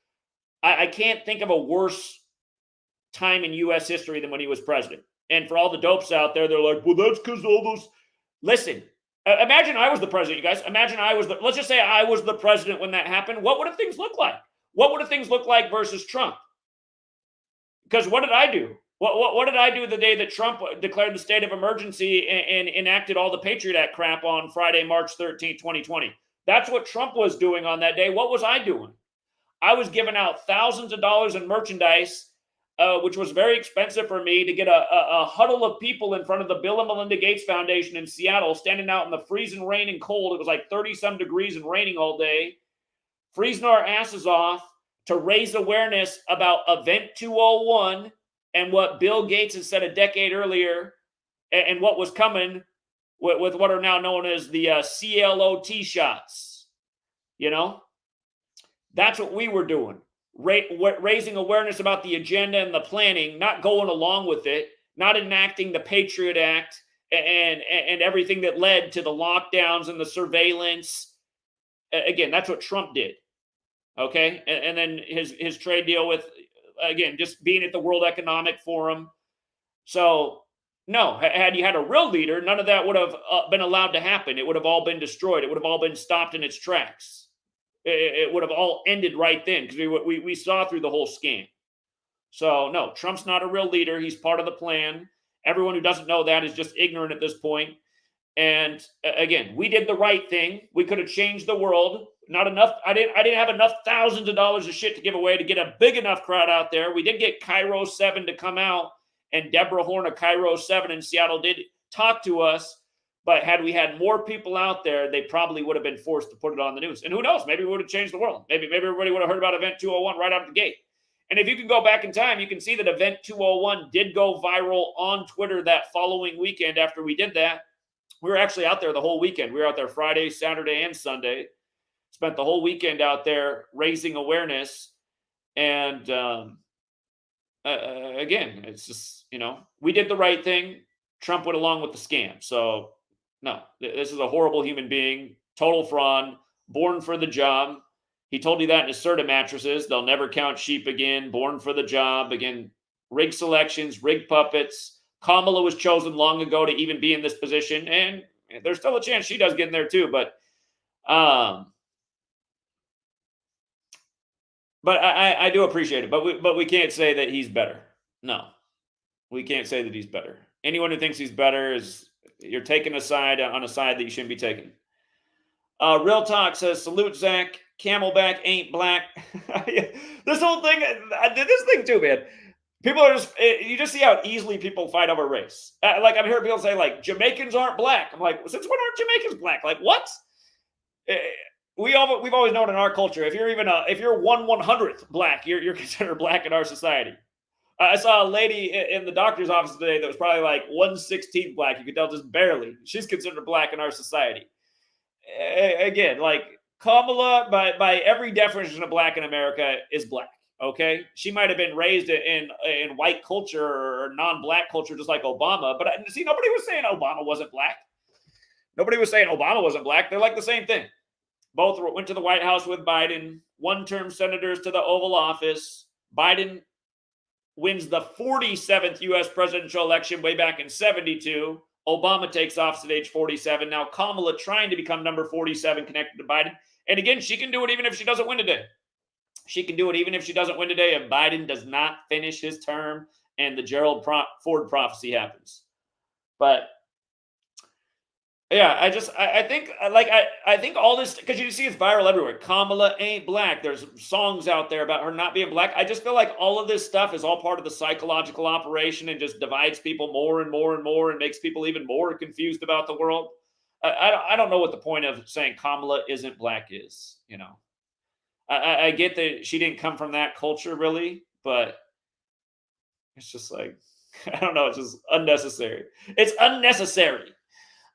I can't think of a worse time in U.S. history than when he was president. And for all the dopes out there, they're like, well, that's because all those... Listen, imagine I was the president, you guys. Imagine let's just say I was the president when that happened. What would have things look like? What would have things look like versus Trump? Because what did I do? What did I do the day that Trump declared the state of emergency and enacted all the Patriot Act crap on Friday, March 13th, 2020? That's what Trump was doing on that day. What was I doing? I was giving out thousands of dollars in merchandise, which was very expensive for me, to get a huddle of people in front of the Bill and Melinda Gates Foundation in Seattle, standing out in the freezing rain and cold. It was like 30-some degrees and raining all day, freezing our asses off to raise awareness about Event 201 and what Bill Gates had said a decade earlier, and what was coming with what are now known as the CLOT shots. You know, that's what we were doing, raising awareness about the agenda and the planning, not going along with it, not enacting the Patriot Act and everything that led to the lockdowns and the surveillance. Again, that's what Trump did. Okay, and then his trade deal with, again, just being at the World Economic Forum. So, no, had you had a real leader, none of that would have been allowed to happen. It would have all been destroyed. It would have all been stopped in its tracks. It would have all ended right then, because we saw through the whole scam. So, no, Trump's not a real leader. He's part of the plan. Everyone who doesn't know that is just ignorant at this point. And again, we did the right thing. We could have changed the world. Not enough. I didn't have enough thousands of dollars of shit to give away to get a big enough crowd out there. We did get Cairo 7 to come out, and Deborah Horn of Cairo 7 in Seattle did talk to us. But had we had more people out there, they probably would have been forced to put it on the news. And who knows? Maybe we would have changed the world. Maybe everybody would have heard about Event 201 right out of the gate. And if you can go back in time, you can see that Event 201 did go viral on Twitter that following weekend after we did that. We were actually out there the whole weekend. We were out there Friday, Saturday, and Sunday. Spent the whole weekend out there raising awareness. And again, it's just, you know, we did the right thing. Trump went along with the scam. So no, this is a horrible human being, total fraud, born for the job. He told you that in his Serta mattresses. They'll never count sheep again, born for the job. Again, rigged selections, rigged puppets. Kamala was chosen long ago to even be in this position, and there's still a chance she does get in there too. But I do appreciate it. But we can't say that he's better. No, we can't say that he's better. Anyone who thinks he's better is you're taking a side on a side that you shouldn't be taking. Real Talk says, salute Zach. Camelback ain't black. This whole thing, I did this thing too, man. People are just, you just see how easily people fight over race. Like I'm hearing people say like, Jamaicans aren't black. I'm like, since when aren't Jamaicans black? Like what? We've always known in our culture, if you're 1/100th black, you're considered black in our society. I saw a lady in the doctor's office today that was probably like 1/16th black. You could tell just barely. She's considered black in our society. Again, like Kamala, by every definition of black in America, is black. Okay, she might have been raised in white culture or non-black culture, just like Obama. But see, nobody was saying Obama wasn't black. Nobody was saying Obama wasn't black. They're like the same thing. Both went to the White House with Biden. One-term senators to the Oval Office. Biden wins the 47th U.S. presidential election way back in 72. Obama takes office at age 47. Now Kamala trying to become number 47 connected to Biden. And again, she can do it even if she doesn't win today. She can do it even if she doesn't win today if Biden does not finish his term and the Gerald Ford prophecy happens. But yeah, I think all this, because you see it's viral everywhere. Kamala ain't black. There's songs out there about her not being black. I just feel like all of this stuff is all part of the psychological operation and just divides people more and more and more and makes people even more confused about the world. I don't know what the point of saying Kamala isn't black is. You know, I get that she didn't come from that culture really, but it's just like, I don't know. It's just unnecessary. It's unnecessary.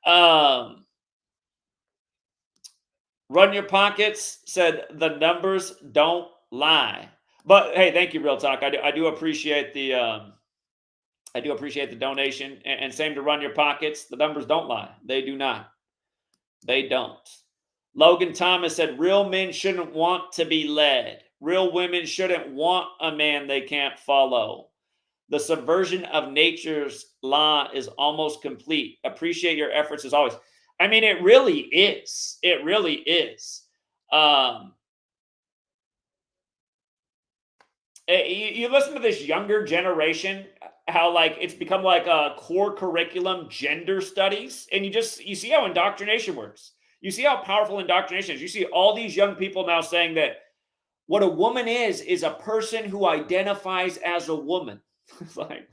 Run Your Pockets said the numbers don't lie. But hey, thank you, Real Talk. I do appreciate the donation, and same to Run Your Pockets. The numbers don't lie. They do not. They don't. Logan Thomas said real men shouldn't want to be led. Real women shouldn't want a man they can't follow. The subversion of nature's law is almost complete. Appreciate your efforts as always. I mean, it really is. It really is. You listen to this younger generation, how like it's become like a core curriculum, gender studies, and you see how indoctrination works. You see how powerful indoctrination is. You see all these young people now saying that what a woman is a person who identifies as a woman. It's like,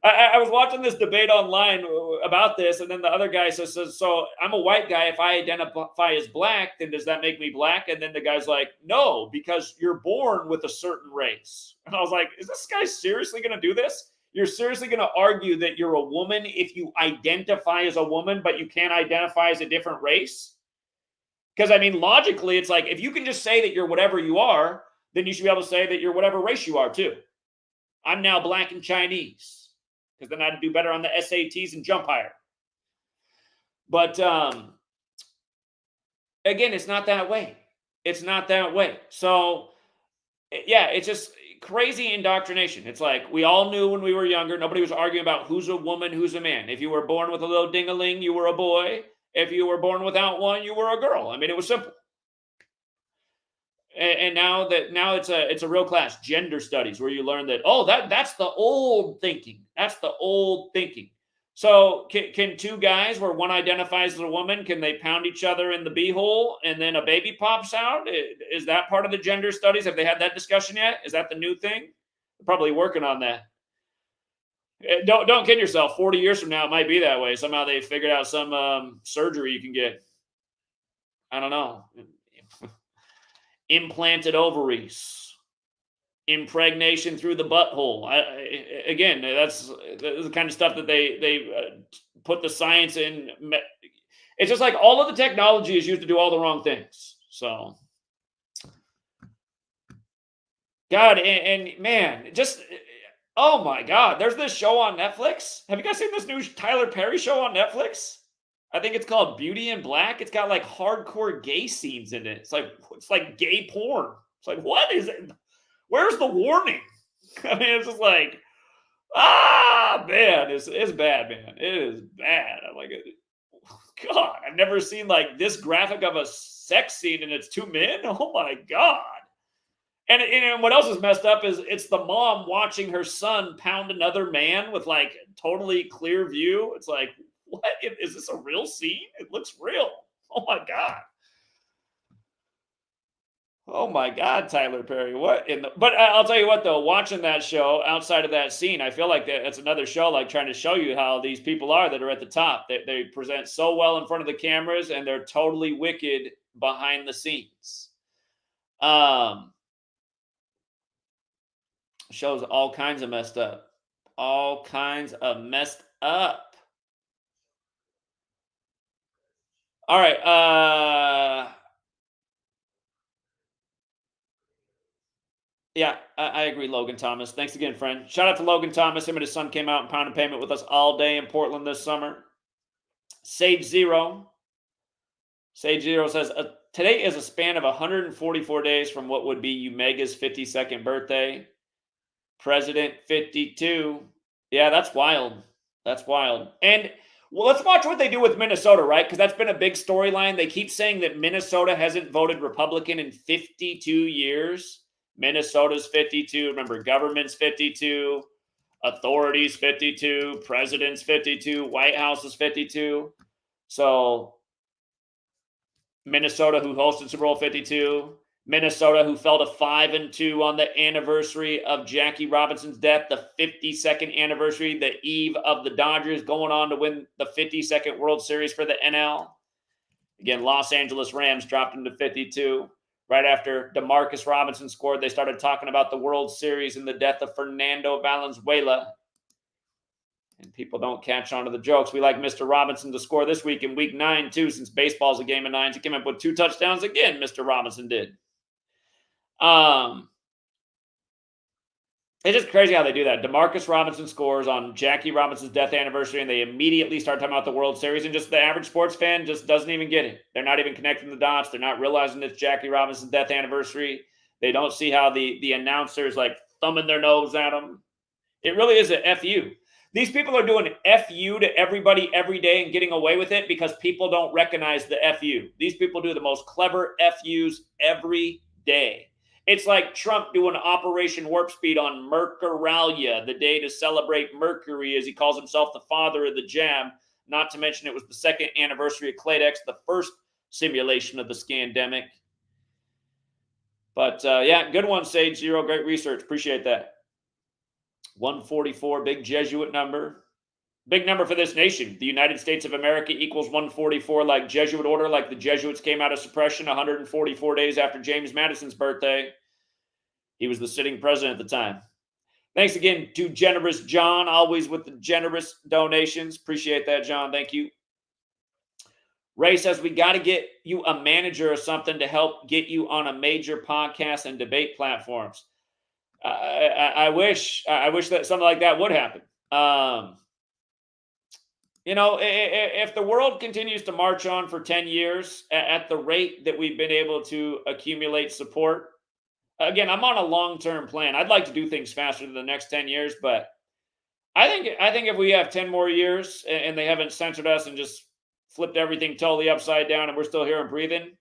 I was watching this debate online about this, and then the other guy says, so I'm a white guy. If I identify as black, then does that make me black? And then the guy's like, no, because you're born with a certain race. And I was like, is this guy seriously going to do this? You're seriously going to argue that you're a woman if you identify as a woman, but you can't identify as a different race? Because, I mean, logically, it's like, if you can just say that you're whatever you are, then you should be able to say that you're whatever race you are, too. I'm now black and Chinese, because then I'd do better on the SATs and jump higher. But, again, it's not that way. It's not that way. So, yeah, it's just crazy indoctrination. It's like we all knew when we were younger. Nobody was arguing about who's a woman, who's a man. If you were born with a little ding-a-ling, you were a boy. If you were born without one, you were a girl. I mean, it was simple. And now it's a real class, gender studies, where you learn that, oh, that's the old thinking. That's the old thinking. So can two guys where one identifies as a woman, can they pound each other in the beehole and then a baby pops out? Is that part of the gender studies? Have they had that discussion yet? Is that the new thing? They're probably working on that. Don't kid yourself. 40 years from now, it might be that way. Somehow they figured out some surgery you can get. I don't know. Implanted ovaries, impregnation through the butthole. Again, that's the kind of stuff that they put the science in. It's just like all of the technology is used to do all the wrong things. So, God, and man, just Oh my God, there's this show on Netflix. Have you guys seen this new Tyler Perry show on Netflix? I think it's called Beauty in Black. It's got like hardcore gay scenes in it. It's like gay porn. It's like, what is it? Where's the warning? I mean, it's just like, man, it's bad, man. It is bad. I'm like, God, I've never seen like this graphic of a sex scene and it's two men. Oh my God. And what else is messed up is it's the mom watching her son pound another man with like totally clear view. It's like, what is this a real scene? It looks real. Oh my God. Oh my God, Tyler Perry. What in the, but I'll tell you what though, watching that show outside of that scene, I feel like it's another show like trying to show you how these people are that are at the top. They present so well in front of the cameras and they're totally wicked behind the scenes. Shows all kinds of messed up. All kinds of messed up. All right. Yeah, I agree, Logan Thomas. Thanks again, friend. Shout out to Logan Thomas. Him and his son came out and pounded payment with us all day in Portland this summer. Sage Zero. Sage Zero says, today is a span of 144 days from what would be Umega's 52nd birthday. President 52. Yeah, that's wild. That's wild. And well, let's watch what they do with Minnesota, right? Because that's been a big storyline. They keep saying that Minnesota hasn't voted Republican in 52 years. Minnesota's 52. Remember, government's 52. Authorities 52. President's 52. White House is 52. So Minnesota, who hosted Super Bowl 52. Minnesota, who fell to 5-2 on the anniversary of Jackie Robinson's death, the 52nd anniversary, the eve of the Dodgers going on to win the 52nd World Series for the NL. Again, Los Angeles Rams dropped them to 52. Right after DeMarcus Robinson scored, they started talking about the World Series and the death of Fernando Valenzuela. And people don't catch on to the jokes. We like Mr. Robinson to score this week in week 9, too, since baseball's a game of 9s. He came up with 2 touchdowns again, Mr. Robinson did. It's just crazy how they do that. DeMarcus Robinson scores on Jackie Robinson's death anniversary, and they immediately start talking about the World Series, and just the average sports fan just doesn't even get it. They're not even connecting the dots. They're not realizing it's Jackie Robinson's death anniversary. They don't see how the announcers like thumbing their nose at them. It really is a FU. These people are doing FU to everybody every day and getting away with it because people don't recognize the FU. These people do the most clever FUs every day. It's like Trump doing Operation Warp Speed on Mercuralia, the day to celebrate Mercury, as he calls himself the father of the jab. Not to mention it was the 2nd anniversary of Cladex, the first simulation of the scandemic. But yeah, good one, Sage Zero. Great research. Appreciate that. 144, big Jesuit number. Big number for this nation. The United States of America equals 144 like Jesuit order, like the Jesuits came out of suppression 144 days after James Madison's birthday. He was the sitting president at the time. Thanks again to Generous John, always with the generous donations. Appreciate that, John. Thank you. Ray says, we got to get you a manager or something to help get you on a major podcast and debate platforms. I wish that something like that would happen. You know, if the world continues to march on for 10 years at the rate that we've been able to accumulate support, again, I'm on a long-term plan. I'd like to do things faster than the next 10 years, but I think if we have 10 more years and they haven't censored us and just flipped everything totally upside down and we're still here and breathing,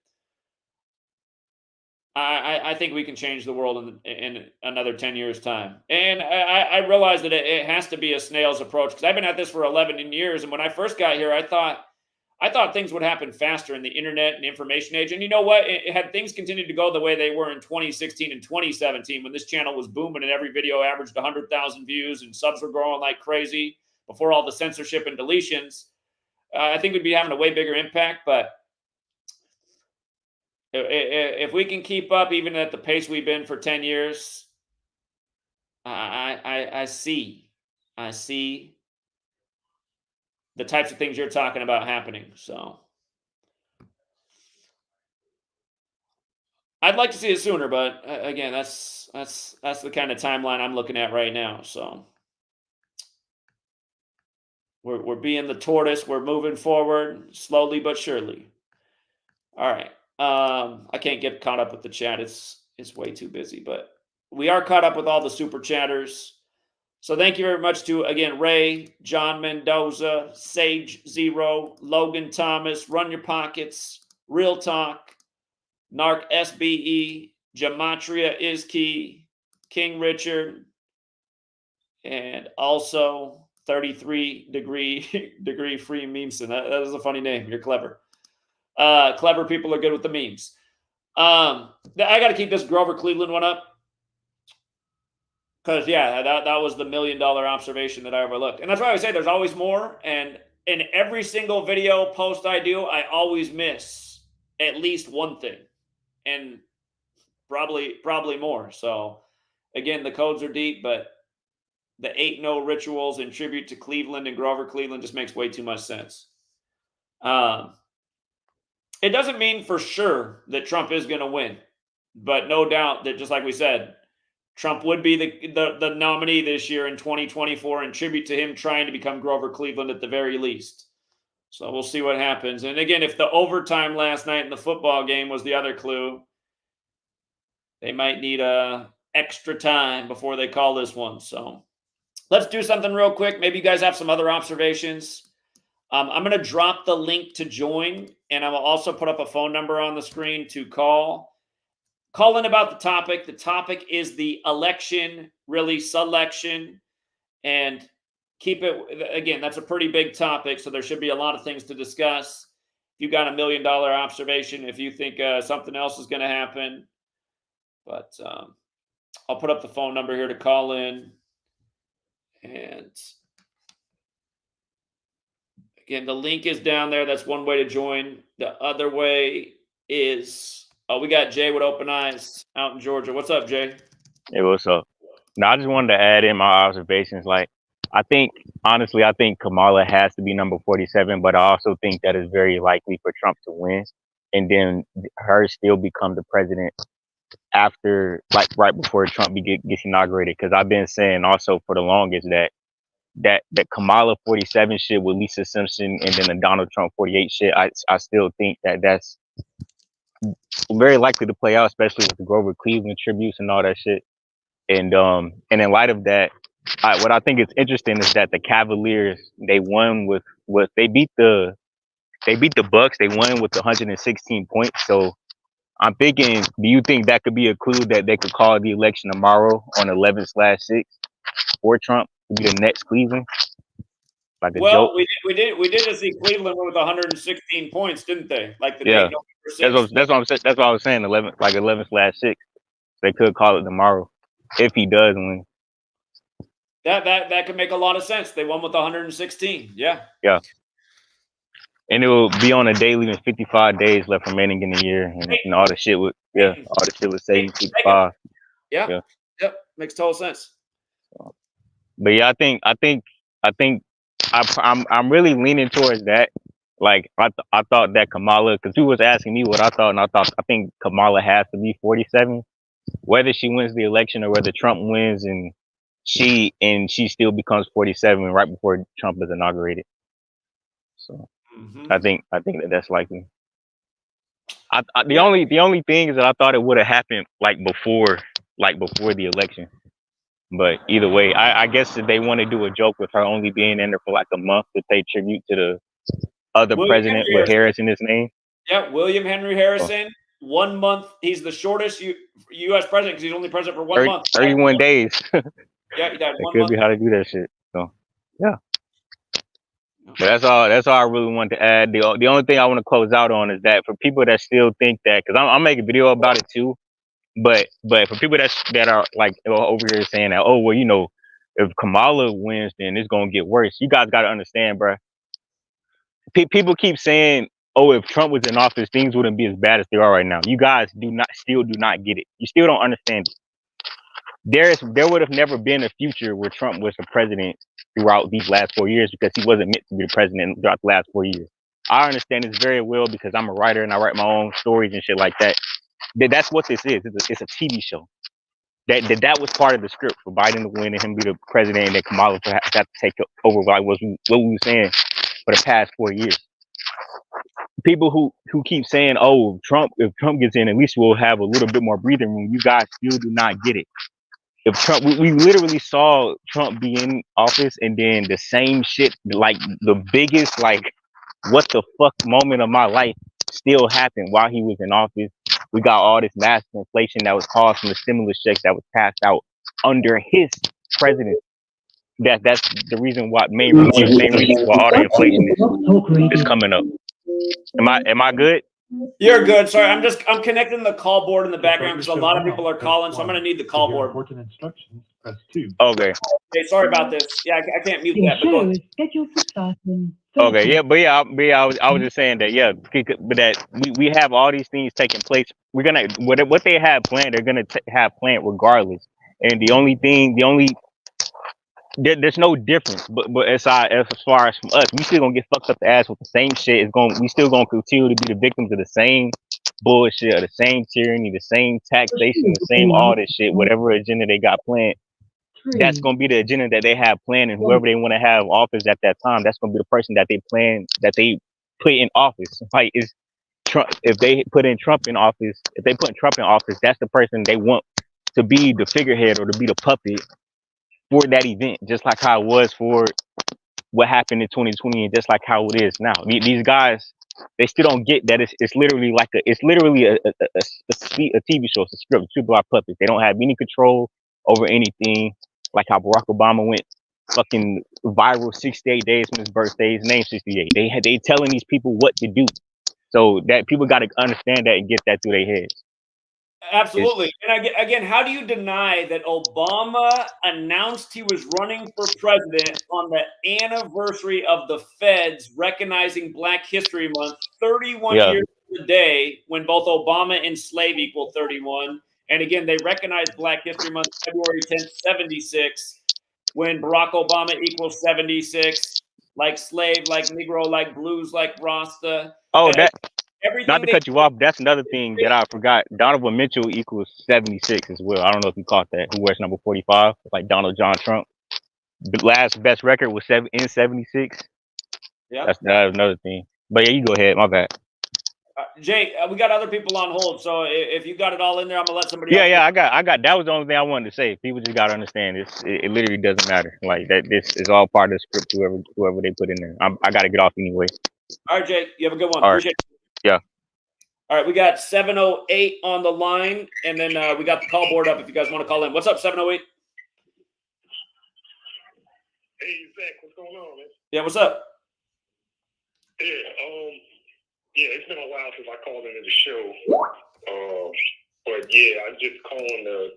I think we can change the world in another 10 years' time. And I realize that it has to be a snail's approach because I've been at this for 11 years. And when I first got here, I thought things would happen faster in the internet and information age. And you know what? It had things continued to go the way they were in 2016 and 2017 when this channel was booming and every video averaged 100,000 views and subs were growing like crazy before all the censorship and deletions. I think we'd be having a way bigger impact, but if we can keep up even at the pace we've been for 10 years, I see the types of things you're talking about happening. So I'd like to see it sooner, but again, that's the kind of timeline I'm looking at right now. So we're being the tortoise. We're moving forward slowly but surely. All right. I can't get caught up with the chat. It's way too busy, but we are caught up with all the super chatters. So thank you very much to, again, Ray, John Mendoza, Sage Zero, Logan Thomas, Run Your Pockets, Real Talk, Narc SBE, Gematria is Key, King Richard, and also 33 degree free memeson. That is a funny name. You're clever. Clever people are good with the memes. I got to keep this Grover Cleveland one up. Because, yeah, that was the $1 million observation that I overlooked. And that's why I say there's always more. And in every single video post I do, I always miss at least one thing. And probably more. So, again, the codes are deep, but the 8-0 rituals in tribute to Cleveland and Grover Cleveland just makes way too much sense. It doesn't mean for sure that Trump is going to win. But no doubt that, just like we said, Trump would be the nominee this year in 2024 in tribute to him trying to become Grover Cleveland at the very least. So we'll see what happens. And again, if the overtime last night in the football game was the other clue, they might need extra time before they call this one. So let's do something real quick. Maybe you guys have some other observations. I'm going to drop the link to join, and I will also put up a phone number on the screen to call. Call in about the topic. The topic is the election, really selection, and keep it, again, that's a pretty big topic, so there should be a lot of things to discuss. If you got $1 million observation, if you think something else is going to happen, but I'll put up the phone number here to call in. And again, the link is down there. That's one way to join. The other way is... Oh, we got Jay with open eyes out in Georgia. What's up, Jay? Hey, what's up? No, I just wanted to add in my observations. Like, honestly, I think Kamala has to be number 47, but I also think that it's very likely for Trump to win and then her still become the president after, like, right before Trump gets inaugurated. Because I've been saying also for the longest that Kamala 47 shit with Lisa Simpson and then the Donald Trump 48 shit, I still think that's very likely to play out, especially with the Grover Cleveland tributes and all that shit. And in light of that, what I think is interesting is that the Cavaliers, they won with they beat the Bucks. They won with 116 points. So I'm thinking, do you think that could be a clue that they could call the election tomorrow on 11/6 for Trump to be the next Cleveland? Like a joke? We did just see Cleveland with 116 points, didn't they? Like the Yeah. day November 6th. That's what I'm saying. That's what I was saying. 11/6. They could call it tomorrow if he does win. That could make a lot of sense. They won with 116. Yeah. Yeah. And it will be on a daily with 55 days left remaining in the year, and all the shit would all the shit would say 55. Yeah. Yep. Makes total sense. But yeah, I think I'm really leaning towards that. Like I thought that Kamala, because people was asking me what I thought, and I think Kamala has to be 47, whether she wins the election or whether Trump wins and she still becomes 47 right before Trump is inaugurated. So I think that's likely. The only thing is that I thought it would have happened like before the election. But either way, I guess that they want to do a joke with her only being in there for like a month to pay tribute to the other president with Harris in his name. Yeah, William Henry Harrison. 1 month. He's the shortest U.S. president because he's only president for 1 month. 31 days. Yeah, he died 1 could month. be how to do that shit. So yeah. But that's all I really want to add. The only thing I want to close out on is that for people that still think that, because I'm making a video about it too, but for people that are like over here saying that, oh well, you know, if Kamala wins, then it's gonna get worse. You guys got to understand, bro. People keep saying, oh, if Trump was in office, things wouldn't be as bad as they are right now. You guys still do not get it. You still don't understand it. There would have never been a future where Trump was the president throughout these last 4 years because he wasn't meant to be the president throughout the last 4 years. I understand this very well because I'm a writer and I write my own stories and shit like that. That's what this is. It's a TV show. That was part of the script for Biden to win and him be the president, and that Kamala to have to take over like what we were saying for the past 4 years. People who keep saying, "Oh, if Trump gets in, at least we'll have a little bit more breathing room." You guys still do not get it. If Trump, we literally saw Trump be in office, and then the same shit, like the biggest, like, what the fuck moment of my life still happened while he was in office. We got all this massive inflation that was caused from the stimulus checks that was passed out under his presidency. That's the reason why main reason why all the inflation is coming up. Am I good? You're good. Sorry, I'm connecting the call board in the background because a lot of people are calling, so I'm going to need the call board. Important instructions. Press 2. Okay. Okay, sorry about this. Yeah, I can't mute that. But go ahead. Okay, yeah, I was just saying that, yeah, but that we have all these things taking place. We're gonna what they have planned, they're gonna have planned regardless. And there's no difference. But as far as from us, we still gonna get fucked up the ass with the same shit. We still gonna continue to be the victims of the same bullshit, of the same tyranny, the same taxation, the same all this shit, whatever agenda they got planned. That's going to be the agenda that they have planned, and whoever they want to have office at that time, that's going to be the person that they plan, that they put in office. Like, is Trump, if they put Trump in office, that's the person they want to be the figurehead or to be the puppet for that event, just like how it was for what happened in 2020, and just like how it is now. These guys, they still don't get that it's literally like a TV show. It's a script. People are puppets. They don't have any control over anything. Like how Barack Obama went fucking viral 68 days from his birthday. His name 68. They telling these people what to do. So that people got to understand that and get that through their heads. Absolutely. And again, how do you deny that Obama announced he was running for president on the anniversary of the feds recognizing Black History Month, 31 years to the day, when both Obama and slave equal 31? And again, they recognized Black History Month February 10th, 76, when Barack Obama equals 76, like slave, like Negro, like blues, like Rasta. Oh, And everything. Not to cut you off, that's another thing that I forgot. Donovan Mitchell equals 76 as well. I don't know if you caught that. Who wears number 45? Like Donald John Trump. The last best record was in 76. Yeah, that's another thing. But yeah, you go ahead. My bad. Jay, we got other people on hold, so if you got it all in there, I'm gonna let somebody else. Yeah, I got. That was the only thing I wanted to say. People just gotta understand this. It literally doesn't matter. Like that. This is all part of the script. Whoever they put in there. I gotta get off anyway. All right, Jay. You have a good one. All Appreciate right. It. Yeah. All right, we got 708 on the line, and then we got the call board up if you guys want to call in. What's up, 708? Hey, Zach, what's going on, man? Yeah, what's up? Yeah, it's been a while since I called into the show. But yeah, I'm just calling to,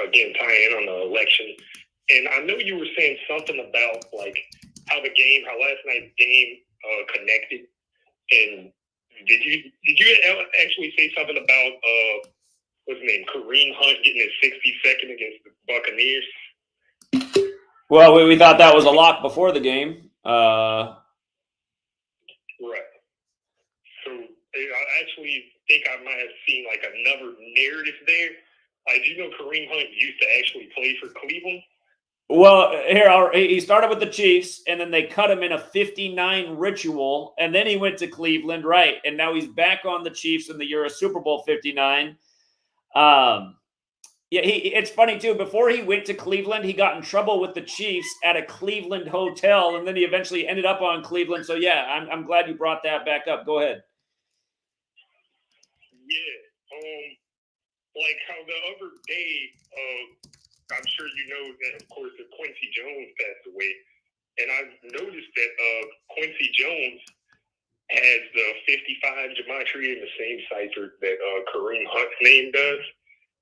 again, tie in on the election. And I know you were saying something about like how last night's game connected. And did you actually say something about what's his name, Kareem Hunt getting his 62nd against the Buccaneers? Well, we thought that was a lock before the game. Right. So I actually think I might have seen like another narrative there. Did you know Kareem Hunt used to actually play for Cleveland? Well, he started with the Chiefs, and then they cut him in a 59 ritual, and then he went to Cleveland, right? And now he's back on the Chiefs in the year of Super Bowl 59. Yeah, it's funny, too. Before he went to Cleveland, he got in trouble with the Chiefs at a Cleveland hotel, and then he eventually ended up on Cleveland. So, yeah, I'm glad you brought that back up. Go ahead. Yeah. Like how the other day, I'm sure you know that, of course, that Quincy Jones passed away. And I've noticed that Quincy Jones has the 55 gematria in the same cipher that Kareem Hunt's name does.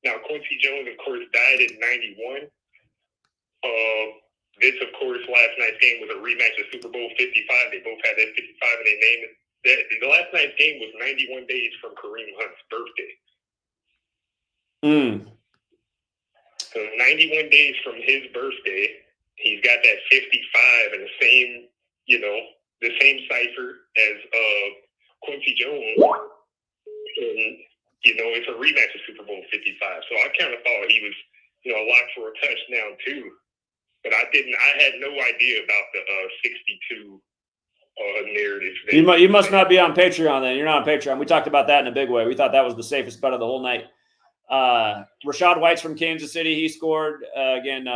Now, Quincy Jones, of course, died at 91. This, of course, last night's game was a rematch of Super Bowl 55. They both had that 55 in their name. The last night's game was 91 days from Kareem Hunt's birthday. So 91 days from his birthday, he's got that 55 and the same, the same cipher as Quincy Jones. And it's a rematch of Super Bowl 55. So I kind of thought he was, locked for a touchdown too. But I had no idea about the 62 narrative. You must not be on Patreon then. You're not on Patreon. We talked about that in a big way. We thought that was the safest bet of the whole night. Rashad White's from Kansas City. He scored again.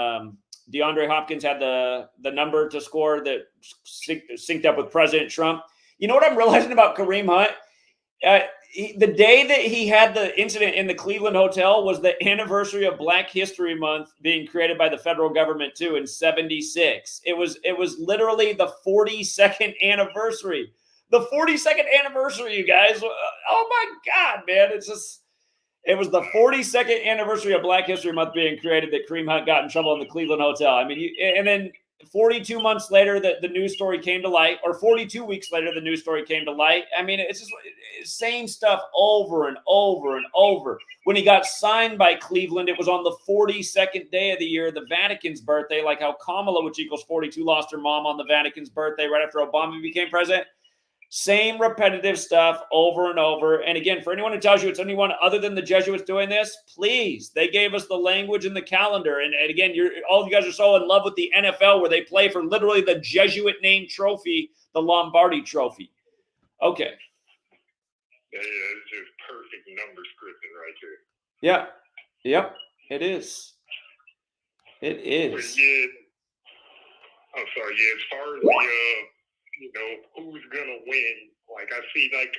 DeAndre Hopkins had the number to score that synced up with President Trump. You know what I'm realizing about Kareem Hunt? The day that he had the incident in the Cleveland hotel was the anniversary of Black History Month being created by the federal government too in '76. It was literally the 42nd anniversary. The 42nd anniversary, you guys. Oh my God, man. It was the 42nd anniversary of Black History Month being created that Kareem Hunt got in trouble in the Cleveland hotel. I mean, and then 42 months later, the news story came to light, or 42 weeks later, the news story came to light. I mean, it's just same stuff over and over and over. When he got signed by Cleveland, it was on the 42nd day of the year, the Vatican's birthday, like how Kamala, which equals 42, lost her mom on the Vatican's birthday right after Obama became president. Same repetitive stuff over and over. And again, for anyone who tells you it's anyone other than the Jesuits doing this, please, they gave us the language and the calendar. And again, all you guys are so in love with the NFL where they play for literally the Jesuit named trophy, the Lombardi trophy. Okay. Yeah, it's just perfect number scripting right there. Yeah. Yep. It is. It is. But yeah, I'm sorry. Yeah, as far as the who's gonna win? Like I see, like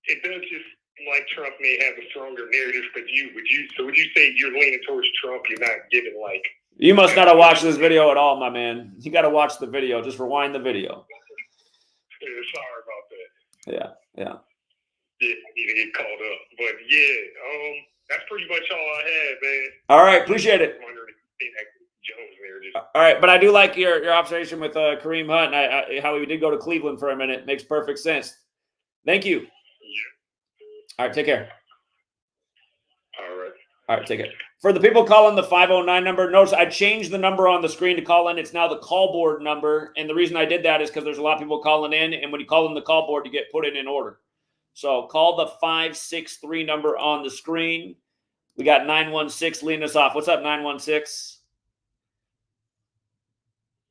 it does just like Trump may have a stronger narrative, but would you say you're leaning towards Trump? You're not giving like. You must not have watched this video at all, my man. You got to watch the video. Just rewind the video. Sorry about that. Yeah. Yeah, need to get called up, but yeah, that's pretty much all I had, man. All right, appreciate it. Jones narrative. All right, but I do like your observation with Kareem Hunt and how he did go to Cleveland for a minute. Makes perfect sense. Thank you. Yeah. All right, take care. All right, take care. For the people calling the 509 number, notice I changed the number on the screen to call in. It's now the call board number, and the reason I did that is because there's a lot of people calling in, and when you call in the call board, you get put in order. So call the 563 number on the screen. We got 916 leading us off. What's up, 916?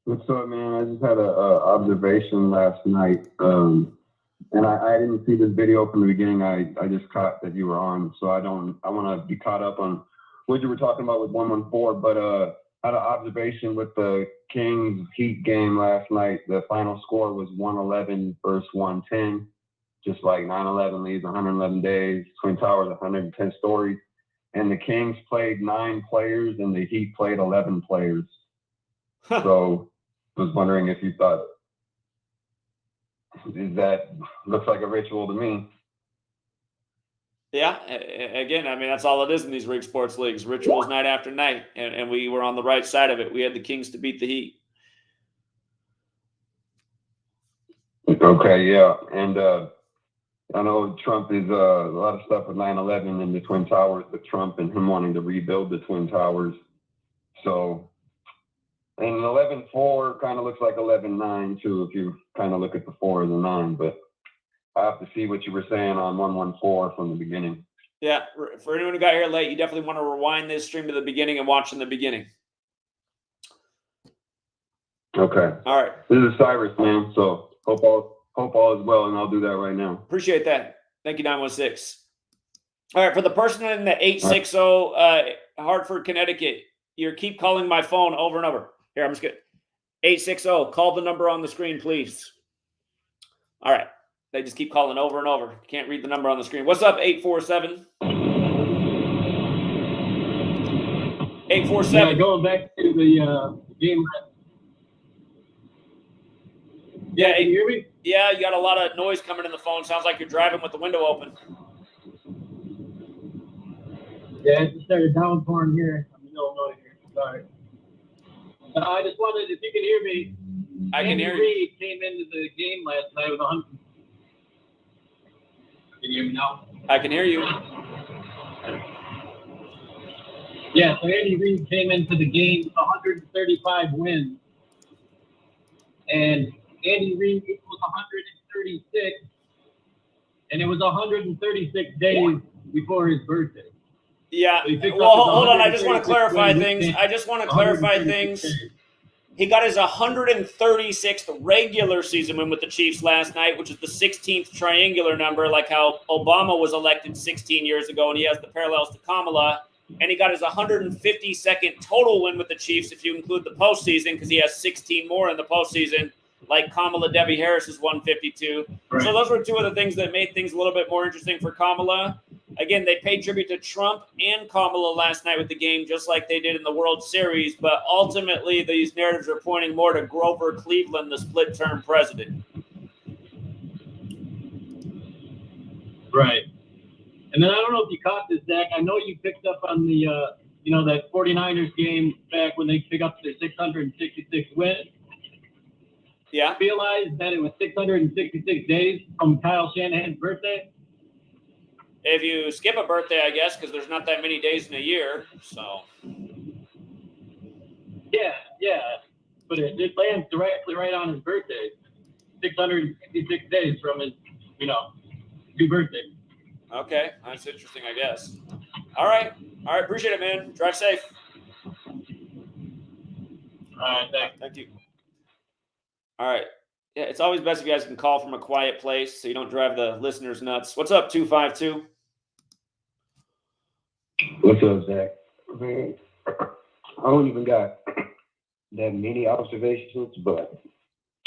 What's up, man? I just had a observation last night, and I didn't see this video from the beginning. I just caught that you were on, so I want to be caught up on what you were talking about with 114. But I had an observation with the Kings Heat game last night. The final score was 111 versus 110, just like 9/11 leaves 111 days. Twin Towers 110 stories, and the Kings played 9 players, and the Heat played 11 players. So I was wondering if you thought, that looks like a ritual to me. Yeah, again, I mean, that's all it is in these rig sports leagues. Rituals night after night, and we were on the right side of it. We had the Kings to beat the Heat. Okay, yeah. And I know Trump is a lot of stuff with 9/11 and the Twin Towers, but Trump and him wanting to rebuild the Twin Towers. So, and 11-4 kind of looks like 11-9 too, if you kind of look at the 4 and the 9. But I have to see what you were saying on 114 from the beginning. Yeah, for anyone who got here late, you definitely want to rewind this stream to the beginning and watch in the beginning. Okay. All right. This is Cyrus, man. So hope all is well, and I'll do that right now. Appreciate that. Thank you, 916. All right, for the person in the 860 Hartford, Connecticut, you keep calling my phone over and over. Here, I'm just kidding. 860, call the number on the screen, please. All right. They just keep calling over and over. Can't read the number on the screen. What's up, 847? 847. Yeah, going back to the game. Yeah, can you hear me? Yeah, you got a lot of noise coming in the phone. Sounds like you're driving with the window open. Yeah, it just started downpouring here. I'm in Illinois here. Sorry. I just wondered if you can hear me. I can hear you. Reed came into the game last night with 100. Can you hear me now? I can hear you. Yeah, so Andy Reid came into the game with 135 wins. And Andy Reid equals 136. And it was 136 days before his birthday. Yeah. So he picked Well, up his hold on. I just want to 136 clarify win things. weekend, I just want to clarify 136 things. days. He got his 136th regular season win with the Chiefs last night, which is the 16th triangular number, like how Obama was elected 16 years ago, and he has the parallels to Kamala. And he got his 152nd total win with the Chiefs, if you include the postseason, because he has 16 more in the postseason, like Kamala Debbie Harris's 152. Right. So those were two of the things that made things a little bit more interesting for Kamala. Again, they paid tribute to Trump and Kamala last night with the game, just like they did in the World Series. But ultimately, these narratives are pointing more to Grover Cleveland, the split-term president. Right. And then I don't know if you caught this, Zach. I know you picked up on the, that 49ers game back when they picked up their 666 win. Yeah. Realized that it was 666 days from Kyle Shanahan's birthday. If you skip a birthday, I guess, because there's not that many days in a year. So. Yeah. But it lands directly right on his birthday. 666 days from his, due birthday. Okay, that's interesting, I guess. All right, appreciate it, man. Drive safe. All right, thanks. Thank you. All right. Yeah, it's always best if you guys can call from a quiet place so you don't drive the listeners nuts. What's up, 252? What's up, Zach? Man, I don't even got that many observations, but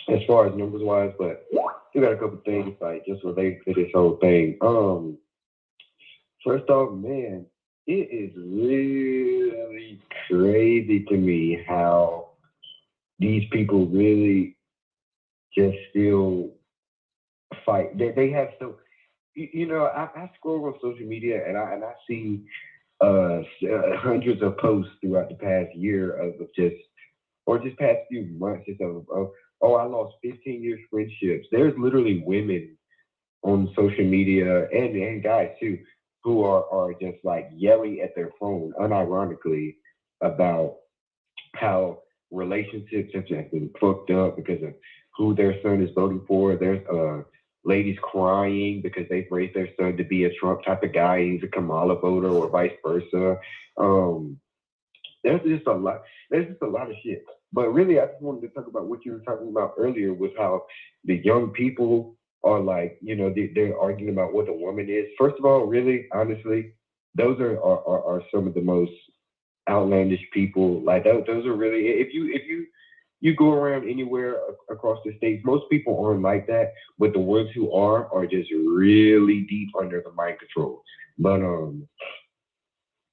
as far as numbers wise, but you got a couple things like just related to this whole thing. First off, man, it is really crazy to me how these people really just still fight. They have so, I scroll on social media and I see hundreds of posts throughout the past year of just past few months just of I lost 15 years friendships. There's literally women on social media and guys too who are just like yelling at their phone unironically about how relationships have just been fucked up because of who their son is voting for. There's ladies crying because they've raised their son to be a Trump type of guy. He's a Kamala voter or vice versa. There's just a lot of shit. But really, I just wanted to talk about what you were talking about earlier was how the young people are like, they're arguing about what a woman is. First of all, really, honestly, those are some of the most outlandish people. Like those are really, if you go around anywhere across the states, most people aren't like that. But the ones who are just really deep under the mind control. But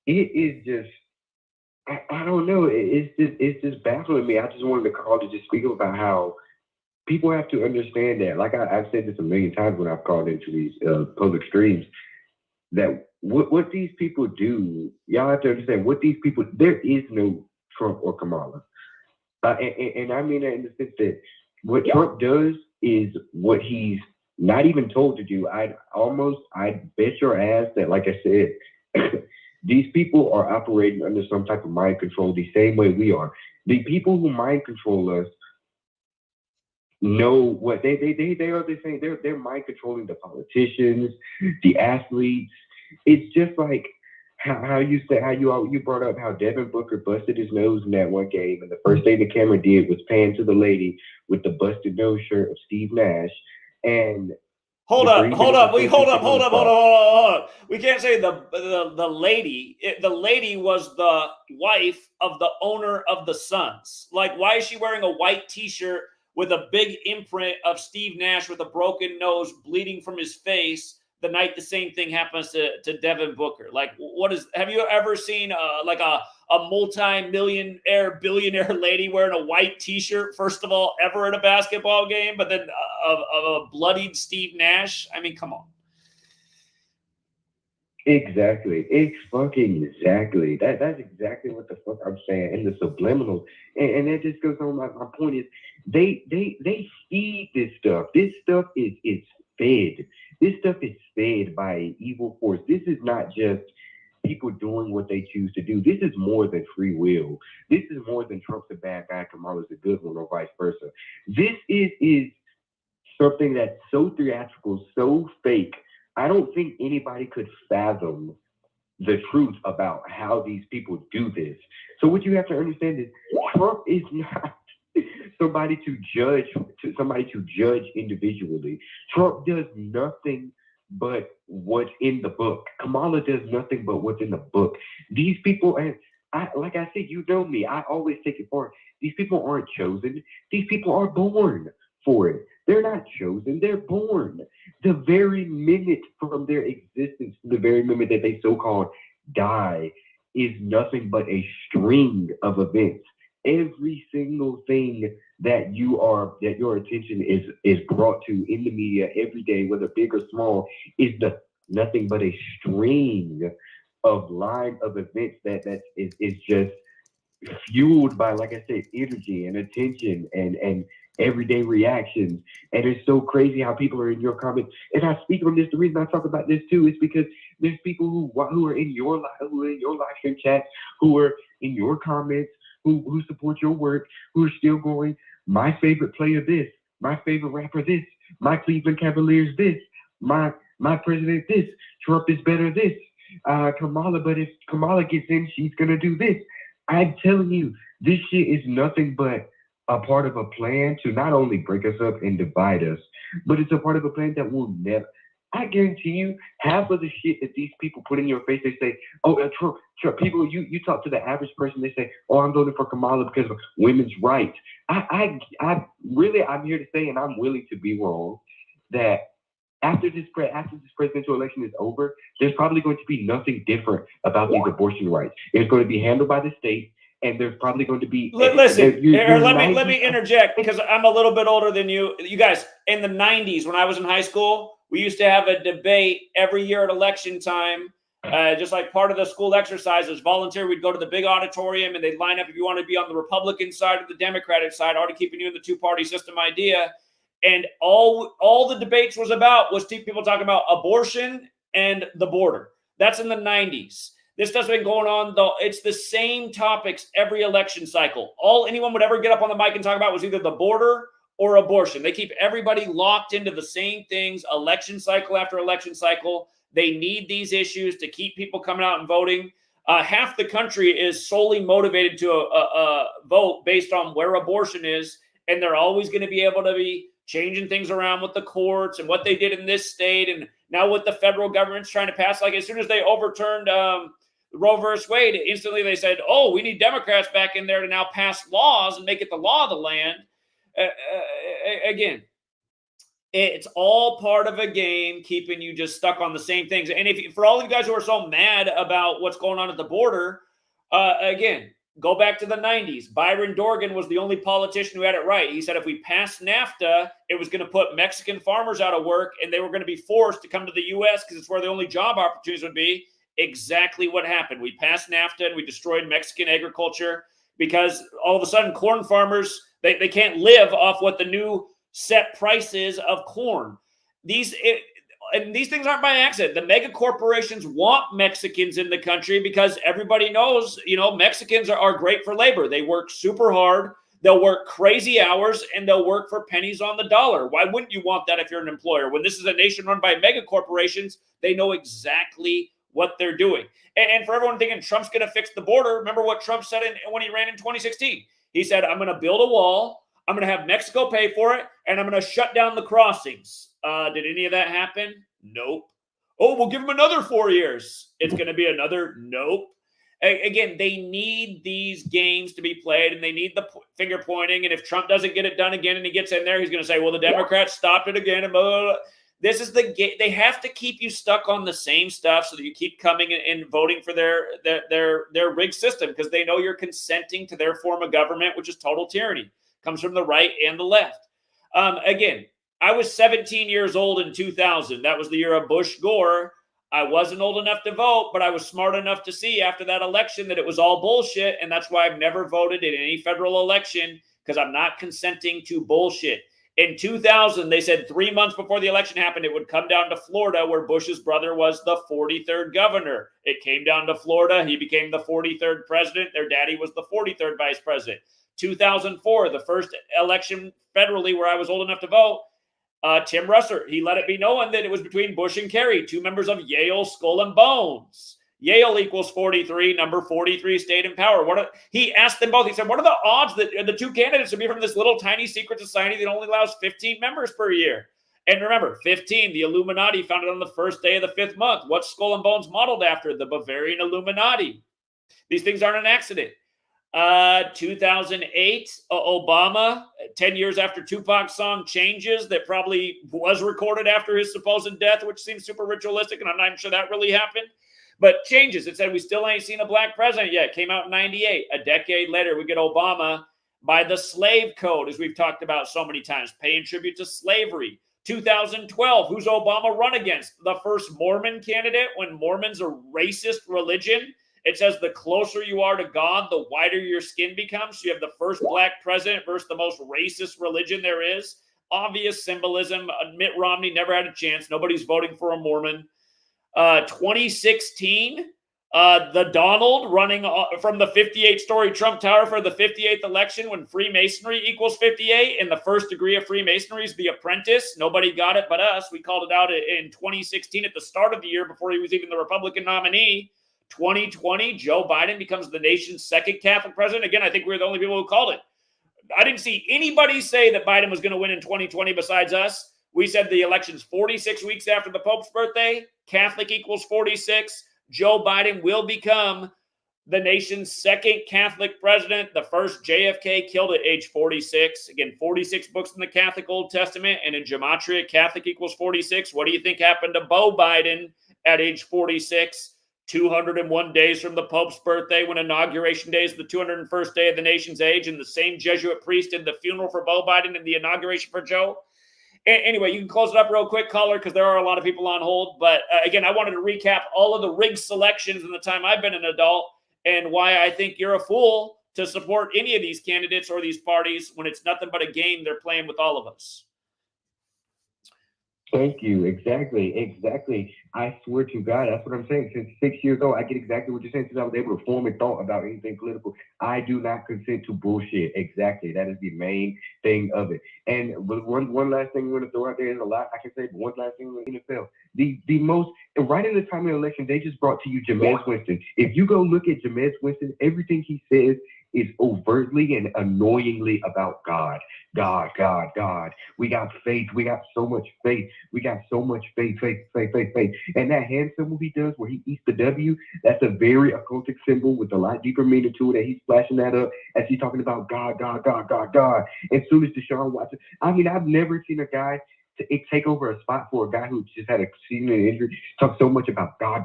it is just, I don't know. It's just baffling me. I just wanted to call to just speak about how people have to understand that. Like I've said this a million times when I've called into these public streams, that what these people do, y'all have to understand what these people. There is no Trump or Kamala, and I mean that in the sense that what Trump does is what he's not even told to do. I'd bet your ass that, like I said. These people are operating under some type of mind control the same way we are. The people who mind control us know what they are the same. They're mind controlling the politicians, the athletes. It's just like how you brought up how Devin Booker busted his nose in that one game, and the first thing the camera did was pan to the lady with the busted nose shirt of Steve Nash. And Hold up. We can't say the lady. The lady was the wife of the owner of the Suns. Like, why is she wearing a white T-shirt with a big imprint of Steve Nash with a broken nose, bleeding from his face, the night the same thing happens to Devin Booker? Like, have you ever seen like a multi-millionaire, billionaire lady wearing a white T-shirt, first of all, ever at a basketball game, but then of a bloodied Steve Nash? I mean, come on. Exactly. It's fucking exactly. That's exactly what the fuck I'm saying. And the subliminal. And that just goes on. My point is they feed this stuff. This stuff is fed. This stuff is fed by an evil force. This is not just people doing what they choose to do. This is more than free will. This is more than Trump's a bad guy, Kamala's a good one, or vice versa. This is something that's so theatrical, so fake, I don't think anybody could fathom the truth about how these people do this. So what you have to understand is Trump is not somebody to judge individually. Trump does nothing but what's in the book. Kamala does nothing but what's in the book. These people, and like I said, you know me, I always take it forward. These people aren't chosen. These people are born for it. They're not chosen, they're born. The very minute from their existence, the very minute that they so-called die, is nothing but a string of events. Every single thing that your attention is brought to in the media every day, whether big or small, is nothing but a string of line of events that is just fueled by, like I said, energy and attention and everyday reactions. And it's so crazy how people are in your comments. And I speak on this. The reason I talk about this too is because there's people who are in your live stream chat, who are in your comments, who support your work, who are still going, my favorite player this, my favorite rapper this, my Cleveland Cavaliers this, my president this, Trump is better this, Kamala, but if Kamala gets in, she's gonna do this. I'm telling you, this shit is nothing but a part of a plan to not only break us up and divide us, but it's a part of a plan that will never. I guarantee you, half of the shit that these people put in your face, they say, "Oh, Trump." People, you talk to the average person, they say, "Oh, I'm voting for Kamala because of women's rights." I'm here to say, and I'm willing to be wrong, that after this presidential election is over, there's probably going to be nothing different about these abortion rights. It's going to be handled by the state, and there's probably going to be. Listen, let me interject because I'm a little bit older than you. You guys, in the 90s, when I was in high school, we used to have a debate every year at election time. Just like part of the school exercises, volunteer, we'd go to the big auditorium and they'd line up if you want to be on the Republican side or the Democratic side, already keeping you in the two-party system idea. And all the debates was people talking about abortion and the border. That's in the 90s. This stuff's been going on, though. It's the same topics every election cycle. All anyone would ever get up on the mic and talk about was either the border or abortion. They keep everybody locked into the same things, election cycle after election cycle. They need these issues to keep people coming out and voting. Half the country is solely motivated to vote based on where abortion is, and they're always going to be able to be changing things around with the courts and what they did in this state, and now what the federal government's trying to pass. Like as soon as they overturned Roe versus Wade, instantly they said, "Oh, we need Democrats back in there to now pass laws and make it the law of the land." Again, it's all part of a game, keeping you just stuck on the same things. And for all of you guys who are so mad about what's going on at the border, again, go back to the 90s. Byron Dorgan was the only politician who had it right. He said if we passed NAFTA, it was going to put Mexican farmers out of work and they were going to be forced to come to the U.S. because it's where the only job opportunities would be. Exactly what happened. We passed NAFTA and we destroyed Mexican agriculture because all of a sudden corn farmers, they can't live off what the new set price is of corn. And these things aren't by accident. The mega corporations want Mexicans in the country because everybody knows, Mexicans are great for labor. They work super hard. They'll work crazy hours and they'll work for pennies on the dollar. Why wouldn't you want that if you're an employer? When this is a nation run by mega corporations, they know exactly what they're doing. And for everyone thinking Trump's going to fix the border, remember what Trump said when he ran in 2016. He said, I'm going to build a wall. I'm going to have Mexico pay for it, and I'm going to shut down the crossings. Did any of that happen? Nope. Oh, we'll give them another 4 years. It's going to be another nope. Again, they need these games to be played, and they need the finger pointing. And if Trump doesn't get it done again and he gets in there, he's going to say, well, the Democrats stopped it again. And blah, blah, blah. This is the game. They have to keep you stuck on the same stuff so that you keep coming and voting for their rigged system because they know you're consenting to their form of government, which is total tyranny. Comes from the right and the left. Again, I was 17 years old in 2000. That was the year of Bush Gore. I wasn't old enough to vote, but I was smart enough to see after that election that it was all bullshit. And that's why I've never voted in any federal election because I'm not consenting to bullshit. In 2000, they said 3 months before the election happened, it would come down to Florida where Bush's brother was the 43rd governor. It came down to Florida. He became the 43rd president. Their daddy was the 43rd vice president. 2004, the first election federally where I was old enough to vote, Tim Russer, he let it be known that it was between Bush and Kerry, two members of Yale Skull and Bones. Yale equals 43, number 43 stayed in power. He asked them both, he said, what are the odds that the two candidates would be from this little tiny secret society that only allows 15 members per year? And remember, 15, the Illuminati founded on the first day of the 5th month. What's Skull and Bones modeled after? The Bavarian Illuminati. These things aren't an accident. 2008, Obama, 10 years after Tupac's song Changes, that probably was recorded after his supposed death, which seems super ritualistic, and I'm not even sure that really happened. But Changes, it said we still ain't seen a black president yet. Came out in 98. A decade later, we get Obama by the slave code, as we've talked about so many times, paying tribute to slavery. 2012, who's Obama run against? The first Mormon candidate, when Mormons are racist religion. It says the closer you are to God, the whiter your skin becomes. So you have the first black president versus the most racist religion there is. Obvious symbolism. Mitt Romney never had a chance. Nobody's voting for a Mormon. 2016, the Donald running from the 58-story Trump Tower for the 58th election when Freemasonry equals 58, and the first degree of Freemasonry is the apprentice. Nobody got it but us. We called it out in 2016 at the start of the year before he was even the Republican nominee. 2020, Joe Biden becomes the nation's second Catholic president. Again, I think we're the only people who called it. I didn't see anybody say that Biden was going to win in 2020 besides us. We said the election's 46 weeks after the Pope's birthday. Catholic equals 46. Joe Biden will become the nation's second Catholic president. The first JFK killed at age 46. Again, 46 books in the Catholic Old Testament, and in Gematria, Catholic equals 46. What do you think happened to Beau Biden at age 46? 201 days from the Pope's birthday, when Inauguration Day is the 201st day of the nation's age, and the same Jesuit priest did the funeral for Beau Biden and the inauguration for Joe. Anyway, you can close it up real quick, caller, because there are a lot of people on hold. But again, I wanted to recap all of the rigged selections in the time I've been an adult and why I think you're a fool to support any of these candidates or these parties when it's nothing but a game they're playing with all of us. Thank you. Exactly. I swear to God, that's what I'm saying. Since 6 years old, I get exactly what you're saying. Since I was able to form a thought about anything political, I do not consent to bullshit. Exactly. That is the main thing of it. And one last thing we're going to throw out there, is a lot I can say, but one last thing in the NFL. The most, right in the time of the election, they just brought to you Jameis Winston. If you go look at Jameis Winston, everything he says is overtly and annoyingly about God. We got faith. We got so much faith. Faith. And that hand symbol he does where he eats the W, that's a very occultic symbol with a lot deeper meaning to it. And he's flashing that up as he's talking about God. As soon as Deshaun Watson, I mean, I've never seen a guy take over a spot for a guy who just had a seasonal injury, talk so much about God.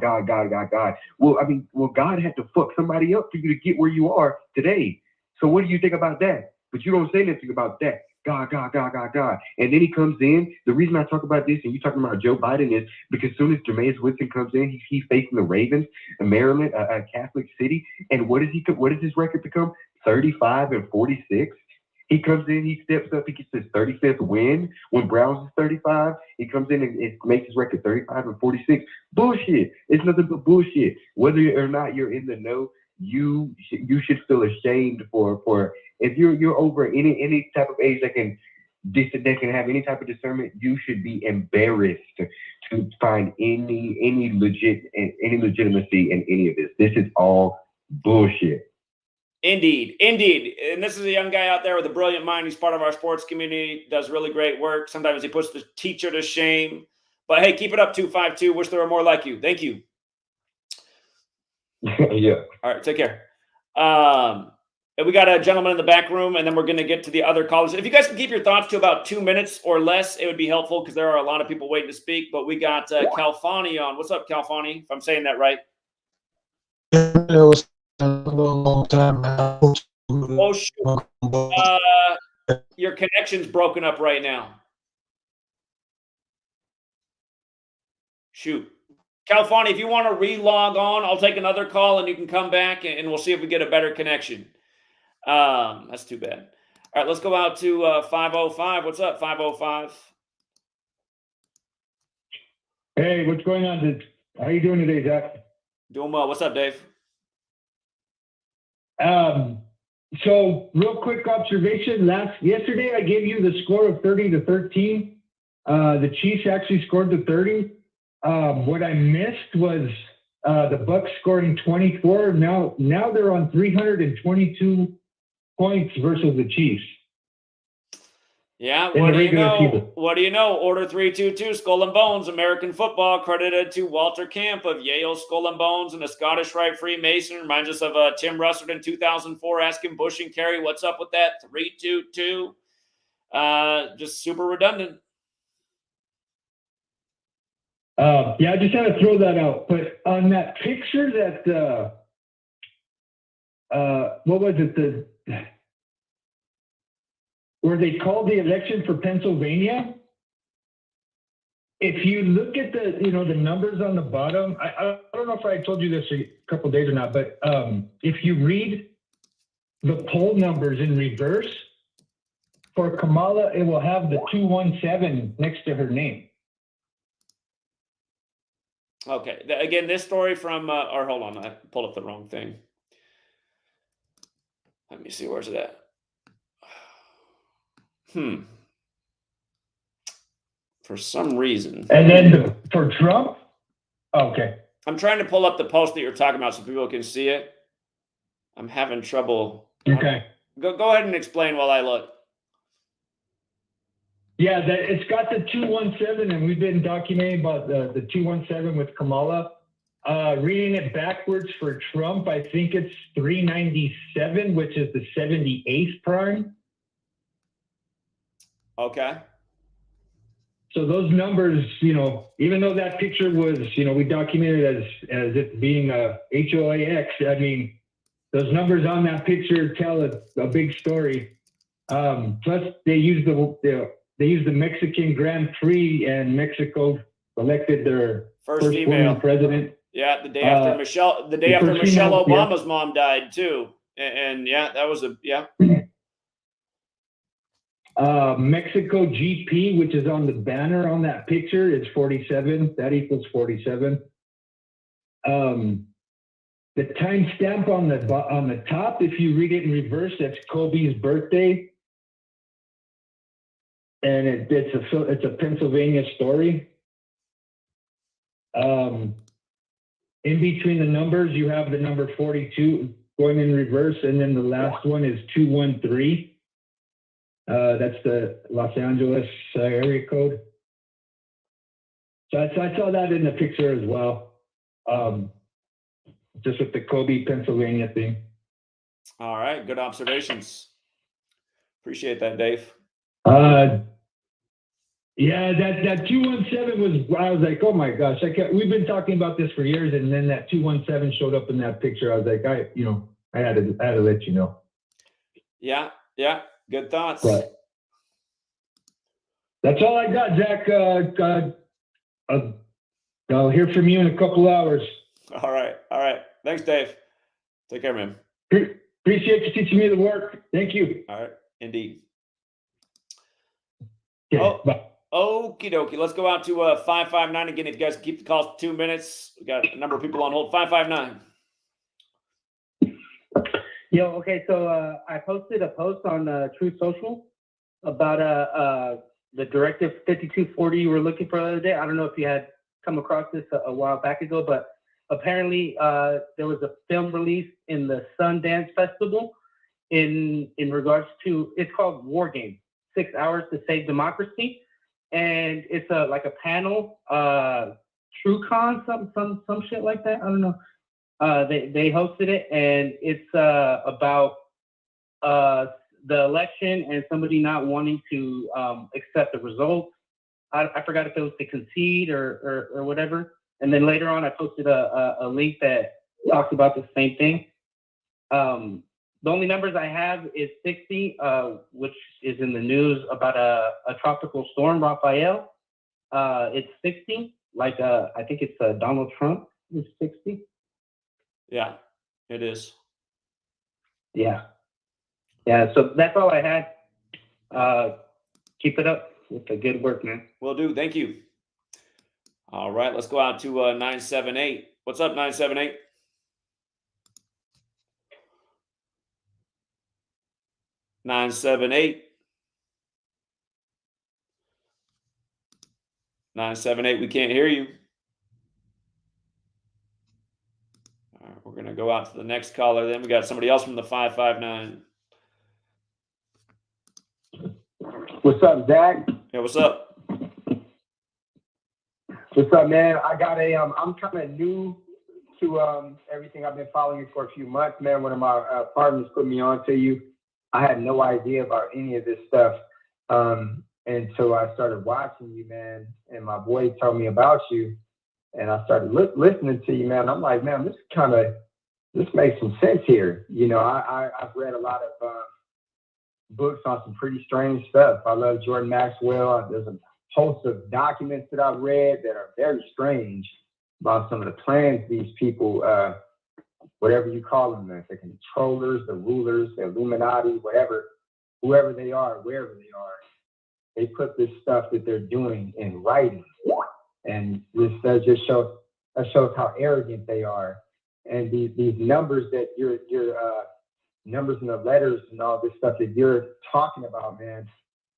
Well, God had to fuck somebody up for you to get where you are today. So what do you think about that? But you don't say anything about that. God. And then he comes in. The reason I talk about this and you talking about Joe Biden is because as soon as Jameis Winston comes in, he's facing the Ravens, Maryland, a Catholic city. And what does his record become? 35-46. He comes in, he steps up, he gets his 35th win. When Browns is 35, he comes in and it makes his record 35-46. Bullshit. It's nothing but bullshit. Whether or not you're in the know, you should feel ashamed for if you're over any type of age that can have any type of discernment, you should be embarrassed to find any legitimacy in any of this. This is all bullshit. Indeed. And this is a young guy out there with a brilliant mind. He's part of our sports community, does really great work. Sometimes he puts the teacher to shame. But hey, keep it up, 252. Wish there were more like you. Thank you. Yeah. All right, take care. And we got a gentleman in the back room, and then we're going to get to the other callers. If you guys can keep your thoughts to about 2 minutes or less, it would be helpful because there are a lot of people waiting to speak. But we got Calfani on. What's up, Calfani? If I'm saying that right. A long time now. Oh, shoot. Your connection's broken up right now. Shoot. Calfani, if you want to re-log on, I'll take another call and you can come back and we'll see if we get a better connection. That's too bad. All right, let's go out to 505. What's up, 505? Hey, what's going on? How you doing today, Zach? Doing well. What's up, Dave? So real quick observation. Yesterday I gave you the score of 30-13 The Chiefs actually scored the 30. What I missed was the Bucs scoring 24. Now they're on 322 points versus the Chiefs. Yeah, In what the do you regular know? season. What do you know? Order 322, Skull and Bones, American football, credited to Walter Camp of Yale Skull and Bones and a Scottish Rite Freemason. Reminds us of Tim Russert in 2004 asking Bush and Kerry, what's up with that? 322. Just super redundant. Yeah, I just had to throw that out. But on that picture that, what was it? Where they called the election for Pennsylvania. If you look at the numbers on the bottom, I don't know if I told you this a couple days or not, but if you read the poll numbers in reverse, for Kamala, it will have the 217 next to her name. Okay. Again, this story from, or hold on, I pulled up the wrong thing. Let me see, where's it at? For some reason. And then for Trump, okay. I'm trying to pull up the post that you're talking about so people can see it. I'm having trouble. Okay. Go ahead and explain while I look. Yeah, it's got the 217, and we've been documenting about the 217 with Kamala. Reading it backwards for Trump, I think it's 397, which is the 78th prime. Okay. So those numbers, even though that picture was, we documented as it being a HOAX, I mean, those numbers on that picture tell a big story. Plus, they use the Mexican Grand Prix, and Mexico elected their first female woman president. Yeah, the day after Michelle Obama's mom died too, and yeah, that was Mexico GP, which is on the banner on that picture, is 47. That equals 47. The timestamp on the top, if you read it in reverse, that's Kobe's birthday, and it's a Pennsylvania story. In between the numbers, you have the number 42 going in reverse, and then the last one is 213. That's the Los Angeles area code. So I saw that in the picture as well. Just with the Kobe, Pennsylvania thing. All right, good observations. Appreciate that, Dave. Yeah, that 217 was, I was like, oh my gosh, we've been talking about this for years, and then that 217 showed up in that picture. I was like, I had to let you know. Yeah, good thoughts. But that's all I got, Zach. I'll hear from you in a couple hours. All right. Thanks, Dave. Take care, man. Appreciate you teaching me the work. Thank you. All right, indeed. Okay, bye. Okie dokie. Let's go out to 559 again. If you guys keep the calls 2 minutes, we got a number of people on hold. 559. Yo, okay, so I posted a post on Truth Social about the Directive 5240 you were looking for the other day. I don't know if you had come across this a while back ago, but apparently there was a film released in the Sundance Festival in regards to, it's called War Game, 6 Hours to Save Democracy. And it's like a panel, TrueCon, some shit like that. I don't know. They hosted it, and it's about the election and somebody not wanting to accept the results. I forgot if it was to concede or whatever. And then later on, I posted a link that talks about the same thing. The only numbers I have is 60, which is in the news about a tropical storm, Rafael. It's 60, like I think it's Donald Trump is 60. Yeah, it is. Yeah. So that's all I had. Keep it up with the good work, man. Will do. Thank you. All right, let's go out to 978. What's up, 978? 978, we can't hear you. All right, we're going to go out to the next caller. Then we got somebody else from the 559. What's up, Zach? Yeah, what's up? What's up, man? I got I'm kind of new to everything. I've been following you for a few months, man. One of my partners put me on to you. I had no idea about any of this stuff until I started watching you, man. And my boy told me about you, and I started listening to you, man. I'm like, man, this makes some sense here. You know, I've read a lot of books on some pretty strange stuff. I love Jordan Maxwell. There's a host of documents that I've read that are very strange about some of the plans these people, whatever you call them, the controllers, the rulers, the Illuminati, whoever they are, wherever they are, they put this stuff that they're doing in writing. And this just shows how arrogant they are. And these numbers that your numbers in the letters and all this stuff that you're talking about, man,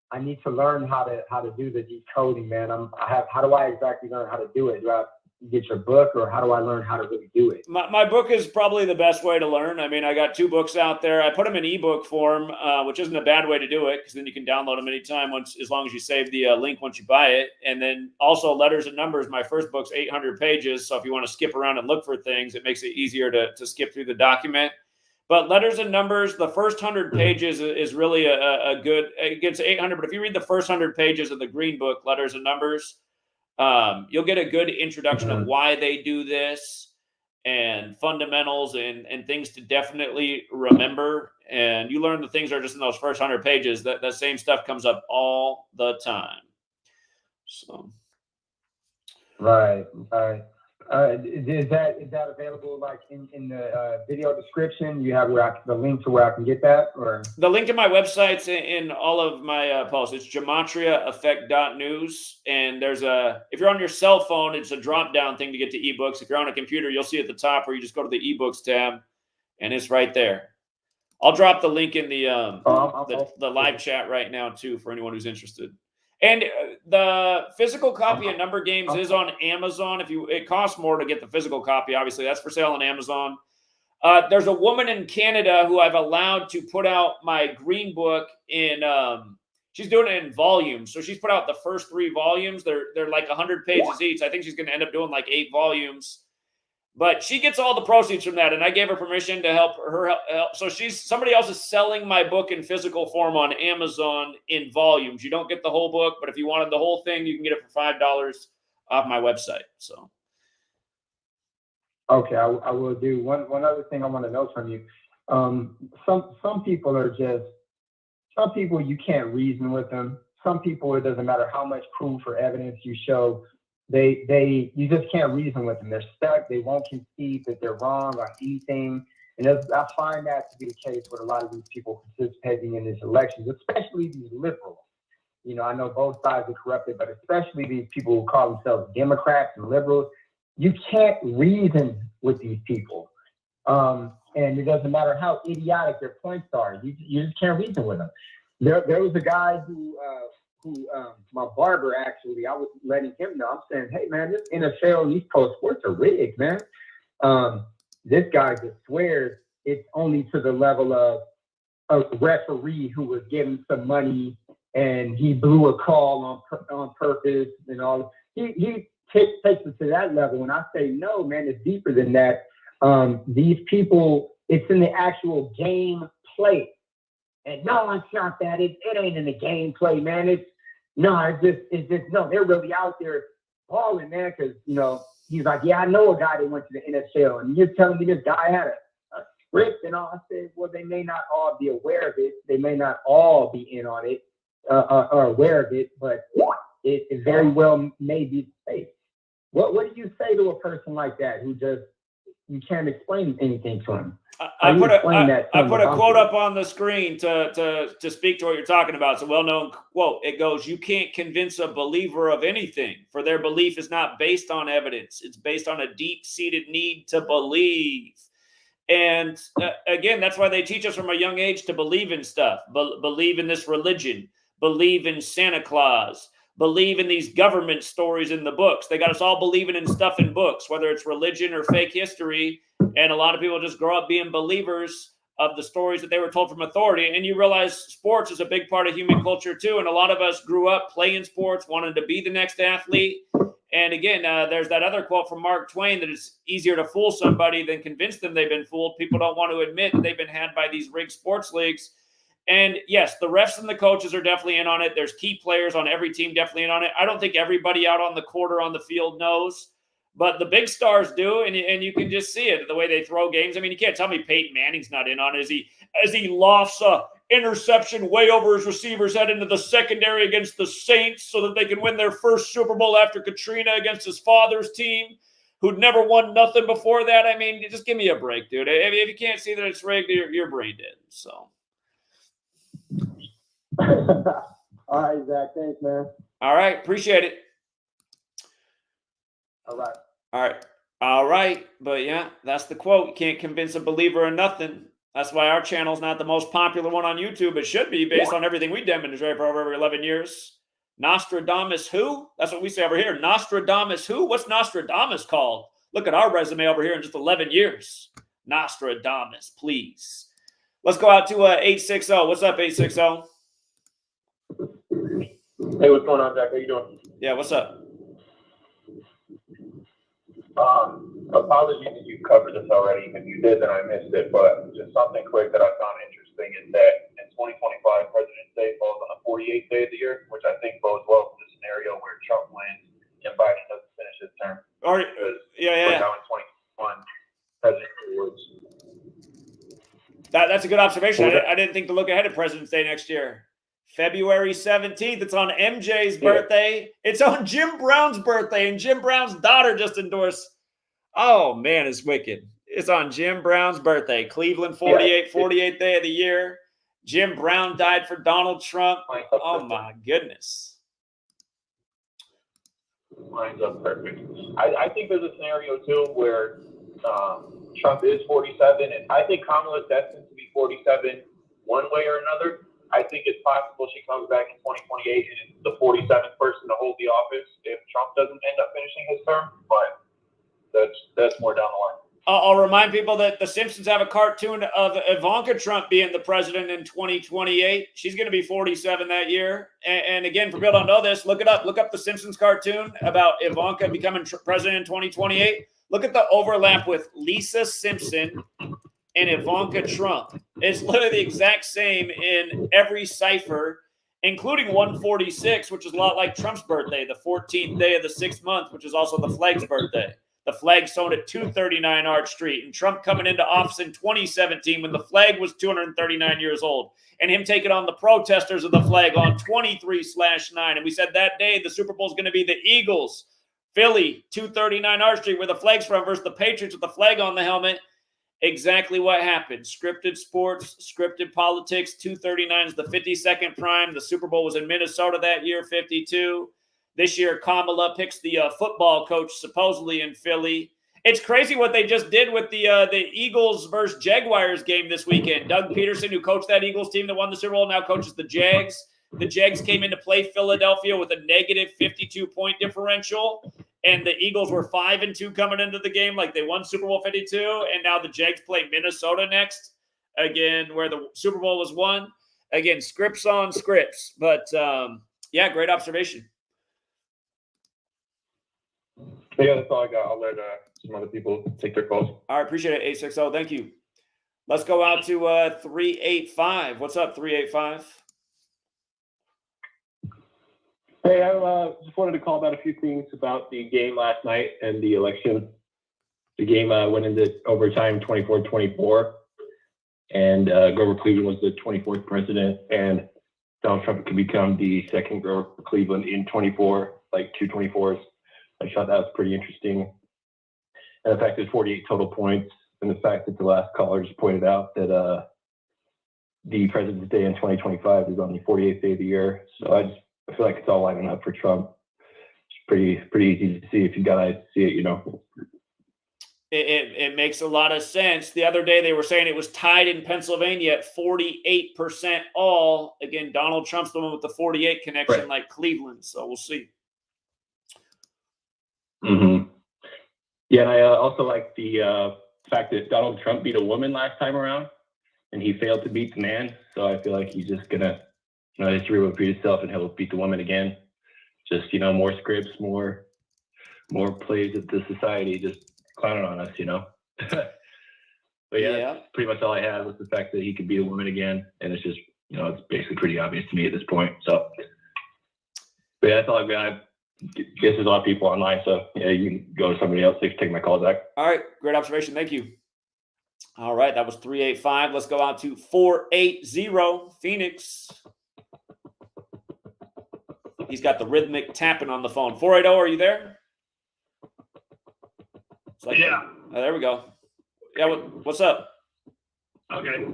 I need to learn how to do the decoding, man. How do I exactly learn how to do it? Do I get your book, or how do I learn how to really do it? My book is probably the best way to learn. I mean, I got 2 books out there. I put them in ebook form, which isn't a bad way to do it, because then you can download them anytime as long as you save the link once you buy it. And then also Letters and Numbers. My first book's 800 pages. So if you want to skip around and look for things, it makes it easier to skip through the document. But Letters and Numbers, the first 100 pages is really a good, it gets 800. But if you read the first 100 pages of the green book, Letters and Numbers, you'll get a good introduction of why they do this and fundamentals and things to definitely remember. And you learn the things that are just in those first 100 pages. That same stuff comes up all the time. So, Right. Is that available like in the video description? You have the link to where I can get that, or the link to my website's in all of my posts. It's GematriaEffect.News, and if you're on your cell phone, it's a drop down thing to get to ebooks. If you're on a computer, you'll see at the top where you just go to the ebooks tab, and it's right there. I'll drop the link in the live chat right now too for anyone who's interested. And the physical copy of Number Games is on Amazon. It costs more to get the physical copy. Obviously, that's for sale on Amazon. There's a woman in Canada who I've allowed to put out my green book in. She's doing it in volumes, so she's put out the first 3 volumes. They're like 100 pages each. I think she's going to end up doing like 8 volumes. But she gets all the proceeds from that, and I gave her permission to help her help. So somebody else is selling my book in physical form on Amazon in volumes. You don't get the whole book, but if you wanted the whole thing, you can get it for $5 off my website. So, okay, I will do. One other thing I want to know from you. Some people you can't reason with them. Some people, it doesn't matter how much proof or evidence you show. You just can't reason with them. They're stuck. They won't concede that they're wrong on anything. And I find that to be the case with a lot of these people participating in these elections, especially these liberals. You know, I know both sides are corrupted, but especially these people who call themselves Democrats and liberals. You can't reason with these people. And it doesn't matter how idiotic their points are. You just can't reason with them. There was a guy who my barber, actually, I was letting him know. I'm saying, hey, man, this NFL, these pro sports are rigged, man. This guy just swears it's only to the level of a referee who was given some money and he blew a call on purpose and all. He takes it to that level. And I say, no, man, it's deeper than that. These people, it's in the actual game play. And no, it's not that. It ain't in the game play, man. It's just no. They're really out there balling, man. Because he's like, yeah, I know a guy that went to the NFL, and you're telling me this guy had a script and all. I said, well, they may not all be aware of it. They may not all be in on it or aware of it, but it very well may be the case. What do you say to a person like that who just you can't explain anything to him? I put a quote up on the screen to speak to what you're talking about. It's a well-known quote. It goes, "You can't convince a believer of anything, for their belief is not based on evidence. It's based on a deep-seated need to believe." And again, that's why they teach us from a young age to believe in stuff, believe in this religion, believe in Santa Claus, believe in these government stories in the books. They got us all believing in stuff in books, whether it's religion or fake history. And a lot of people just grow up being believers of the stories that they were told from authority. And you realize sports is a big part of human culture too. And a lot of us grew up playing sports, wanting to be the next athlete. And again, there's that other quote from Mark Twain that it's easier to fool somebody than convince them they've been fooled. People don't want to admit that they've been had by these rigged sports leagues. And yes, the refs and the coaches are definitely in on it. There's key players on every team definitely in on it. I don't think everybody out on the court or on the field knows, but the big stars do, and you can just see it, the way they throw games. I mean, you can't tell me Peyton Manning's not in on it as he lofts a interception way over his receiver's head into the secondary against the Saints so that they can win their first Super Bowl after Katrina against his father's team, who'd never won nothing before that. I mean, just give me a break, dude. If you can't see that it's rigged, you're brain dead. So. All right, Zach. Thanks, man. All right. Appreciate it. All right. All right. All right. But yeah, that's the quote. You can't convince a believer of nothing. That's why our channel's not the most popular one on YouTube. It should be based on everything we demonstrate for over 11 years. Nostradamus who? That's what we say over here. Nostradamus who? What's Nostradamus called? Look at our resume over here in just 11 years. Nostradamus, please. Let's go out to 860. What's up, 860? Hey, what's going on, Jack? How you doing? Yeah, what's up? Apologies if you covered this already. If you did, then I missed it. But just something quick that I found interesting is that in 2025, President's Day falls on the 48th day of the year, which I think bodes well for the scenario where Trump wins and Biden doesn't finish his term. All right. Yeah. Now in 2021, President's Day was. That's a good observation. I didn't think to look ahead at President's Day next year. February 17th. It's on MJ's birthday. It's on Jim Brown's birthday, and Jim Brown's daughter just endorsed. Oh, man, it's wicked. It's on Jim Brown's birthday. Cleveland, 48th day of the year. Jim Brown died for Donald Trump. Oh, my goodness. Lines up perfect. I think there's a scenario, too, where Trump is 47, and I think Kamala is destined to be 47 one way or another. I think it's possible she comes back in 2028 and is the 47th person to hold the office if Trump doesn't end up finishing his term, but that's more down the line. I'll remind people that the Simpsons have a cartoon of Ivanka Trump being the president in 2028. She's going to be 47 that year. And again, for people who don't know this, look it up. Look up the Simpsons cartoon about Ivanka becoming president in 2028. Look at the overlap with Lisa Simpson and Ivanka Trump. It's literally the exact same in every cipher, including 146, which is a lot like Trump's birthday, the 14th day of the 6th month, which is also the flag's birthday. The flag sewn at 239 Arch Street, and Trump coming into office in 2017 when the flag was 239 years old, and him taking on the protesters of the flag on 23/9. And we said that day the Super Bowl is going to be the Eagles, Philly, 239 Arch Street, where the flag's from, versus the Patriots with the flag on the helmet. Exactly what happened. Scripted sports, scripted politics. 239 is the 52nd prime. The Super Bowl was in Minnesota that year, 52. This year, Kamala picks the football coach supposedly in Philly. It's crazy what they just did with the Eagles versus Jaguars game this weekend. Doug Peterson, who coached that Eagles team that won the Super Bowl, now coaches the Jags. The Jags came into play Philadelphia with a negative 52-point differential. And the Eagles were 5-2 coming into the game, like they won Super Bowl 52. And now the Jags play Minnesota next, again, where the Super Bowl was won. Again, scripts on scripts. But, yeah, great observation. Yeah, that's all I got. I'll let some other people take their calls. All right, appreciate it, 860. Thank you. Let's go out to 385. What's up, 385? Hey, I just wanted to call about a few things about the game last night and the election. The game went into overtime 24-24, and Grover Cleveland was the 24th president, and Donald Trump could become the second Grover Cleveland in 24, like 2 24s. I thought that was pretty interesting. And the fact there's 48 total points, and the fact that the last caller just pointed out that the President's Day in 2025 is on the 48th day of the year. So I feel like it's all lining up for Trump. It's pretty easy to see if you got to see it, you know. It makes a lot of sense. The other day they were saying it was tied in Pennsylvania at 48% all. Again, Donald Trump's the one with the 48 connection, Right. like Cleveland. So we'll see. Mm-hmm. Yeah, and I also like the fact that Donald Trump beat a woman last time around, and he failed to beat the man. So I feel like he's just gonna, history will repeat itself, and he'll beat the woman again. Just more scripts, more plays of the society, just clowning on us, But yeah, that's pretty much all I had was the fact that he could beat a woman again, and it's just, it's basically pretty obvious to me at this point. So, but yeah, that's all I've got. I guess there's a lot of people online, so yeah, you can go to somebody else. Thanks for taking my call, Zach. All right, great observation. Thank you. All right, that was 385. Let's go out to 480, Phoenix. He's got the rhythmic tapping on the phone. 480, are you there? Like, yeah. Oh, there we go. Yeah, what's up? Okay.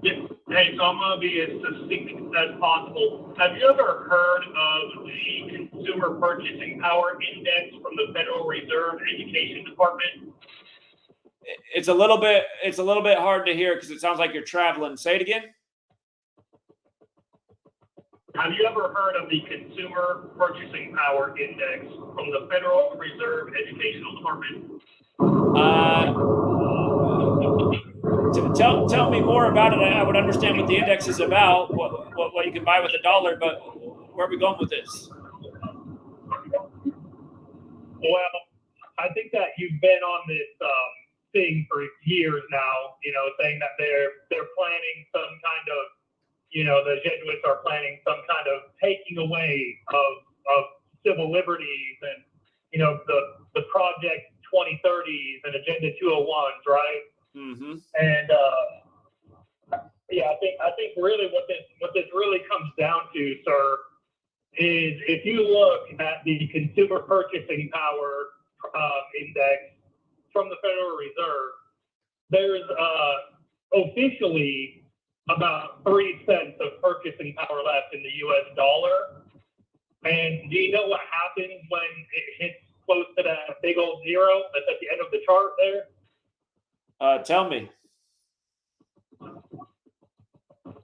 Yeah. Hey, so I'm going to be as succinct as possible. Have you ever heard of the Consumer Purchasing Power Index from the Federal Reserve Education Department? It's a little bit hard to hear because it sounds like you're traveling. Say it again. Have you ever heard of the Consumer Purchasing Power Index from the Federal Reserve Educational Department? Tell me more about it. I would understand what the index is about, what you can buy with $1, but where are we going with this? Well, I think that you've been on this thing for years now, saying that they're planning some kind of, the Jesuits are planning some kind of taking away of civil liberties and, the Project 2030s and Agenda 201s, right? Mm-hmm. And yeah, I think really what this really comes down to, sir, is if you look at the Consumer Purchasing Power Index from the Federal Reserve, there's officially about 3 cents of purchasing power left in the U.S. dollar. And do you know what happens when it hits close to that big old zero that's at the end of the chart there? Tell me.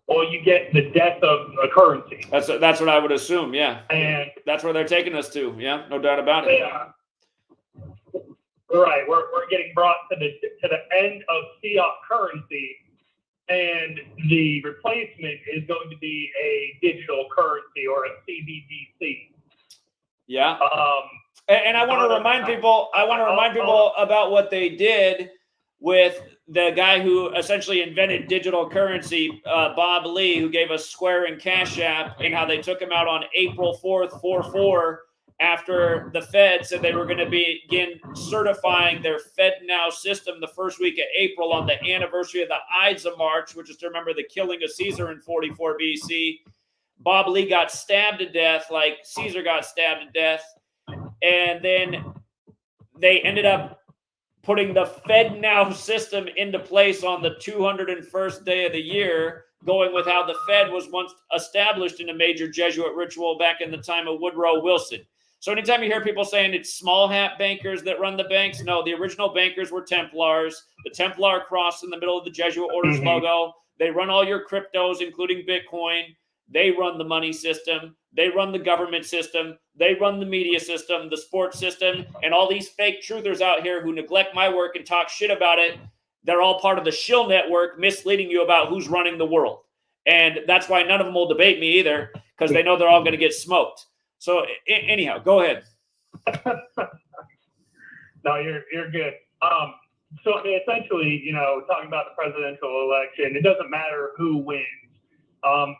Well, you get the death of a currency. That's what I would assume. Yeah, and that's where they're taking us to. Yeah, no doubt about it. Yeah, right. We're getting brought to the end of fiat currency, and the replacement is going to be a digital currency or a CBDC. Yeah. And I want to remind people. About what they did with the guy who essentially invented digital currency, Bob Lee, who gave us Square and CashApp, and how they took him out on April 4th, 4/4, after the Fed said they were going to begin certifying their FedNow system the first week of April on the anniversary of the Ides of March, which is to remember the killing of Caesar in 44 BC. Bob Lee got stabbed to death like Caesar got stabbed to death. And then they ended up putting the FedNow system into place on the 201st day of the year, going with how the Fed was once established in a major Jesuit ritual back in the time of Woodrow Wilson. So anytime you hear people saying it's small hat bankers that run the banks, no, the original bankers were Templars. The Templar cross in the middle of the Jesuit Order's logo. They run all your cryptos, including Bitcoin. They run the money system. They run the government system. They run the media system, the sports system, and all these fake truthers out here who neglect my work and talk shit about it. They're all part of the shill network, misleading you about who's running the world. And that's why none of them will debate me either, because they know they're all going to get smoked. So anyhow, go ahead. No, you're good. So essentially, talking about the presidential election, it doesn't matter who wins.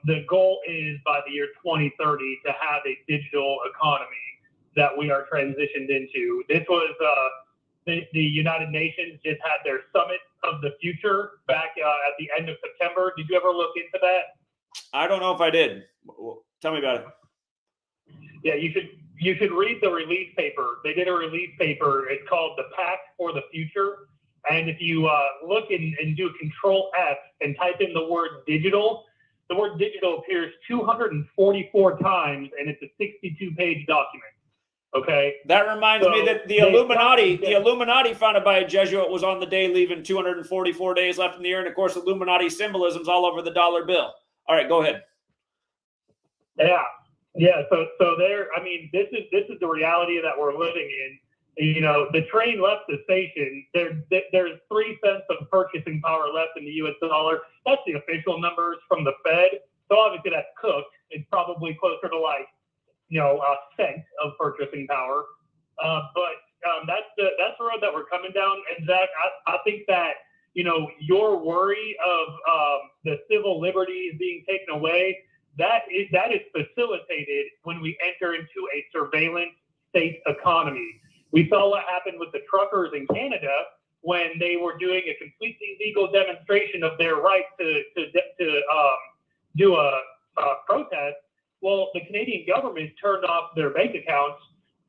The goal is by the year 2030 to have a digital economy that we are transitioned into. This was the United Nations just had their Summit of the Future back at the end of September. Did you ever look into that? I don't know if I did. Tell me about it. Yeah, you should read the release paper. They did a release paper. It's called The Pact for the Future. And if you look and do Control F and type in the word digital, the word digital appears 244 times, and it's a 62-page document. Okay. That reminds me that the Illuminati founded by a Jesuit was on the day leaving 244 days left in the year. And of course, Illuminati symbolism's all over the dollar bill. All right, go ahead. Yeah. So there, I mean, this is the reality that we're living in. You know, the train left the station. There's 3 cents of purchasing power left in the U.S. dollar. That's the official numbers from the Fed. So obviously that's cooked. It's probably closer to like, a cent of purchasing power. But that's the road that we're coming down. And Zach, I think that, your worry of the civil liberties being taken away, that is facilitated when we enter into a surveillance state economy. We saw what happened with the truckers in Canada when they were doing a completely legal demonstration of their right to do a protest. Well, the Canadian government turned off their bank accounts,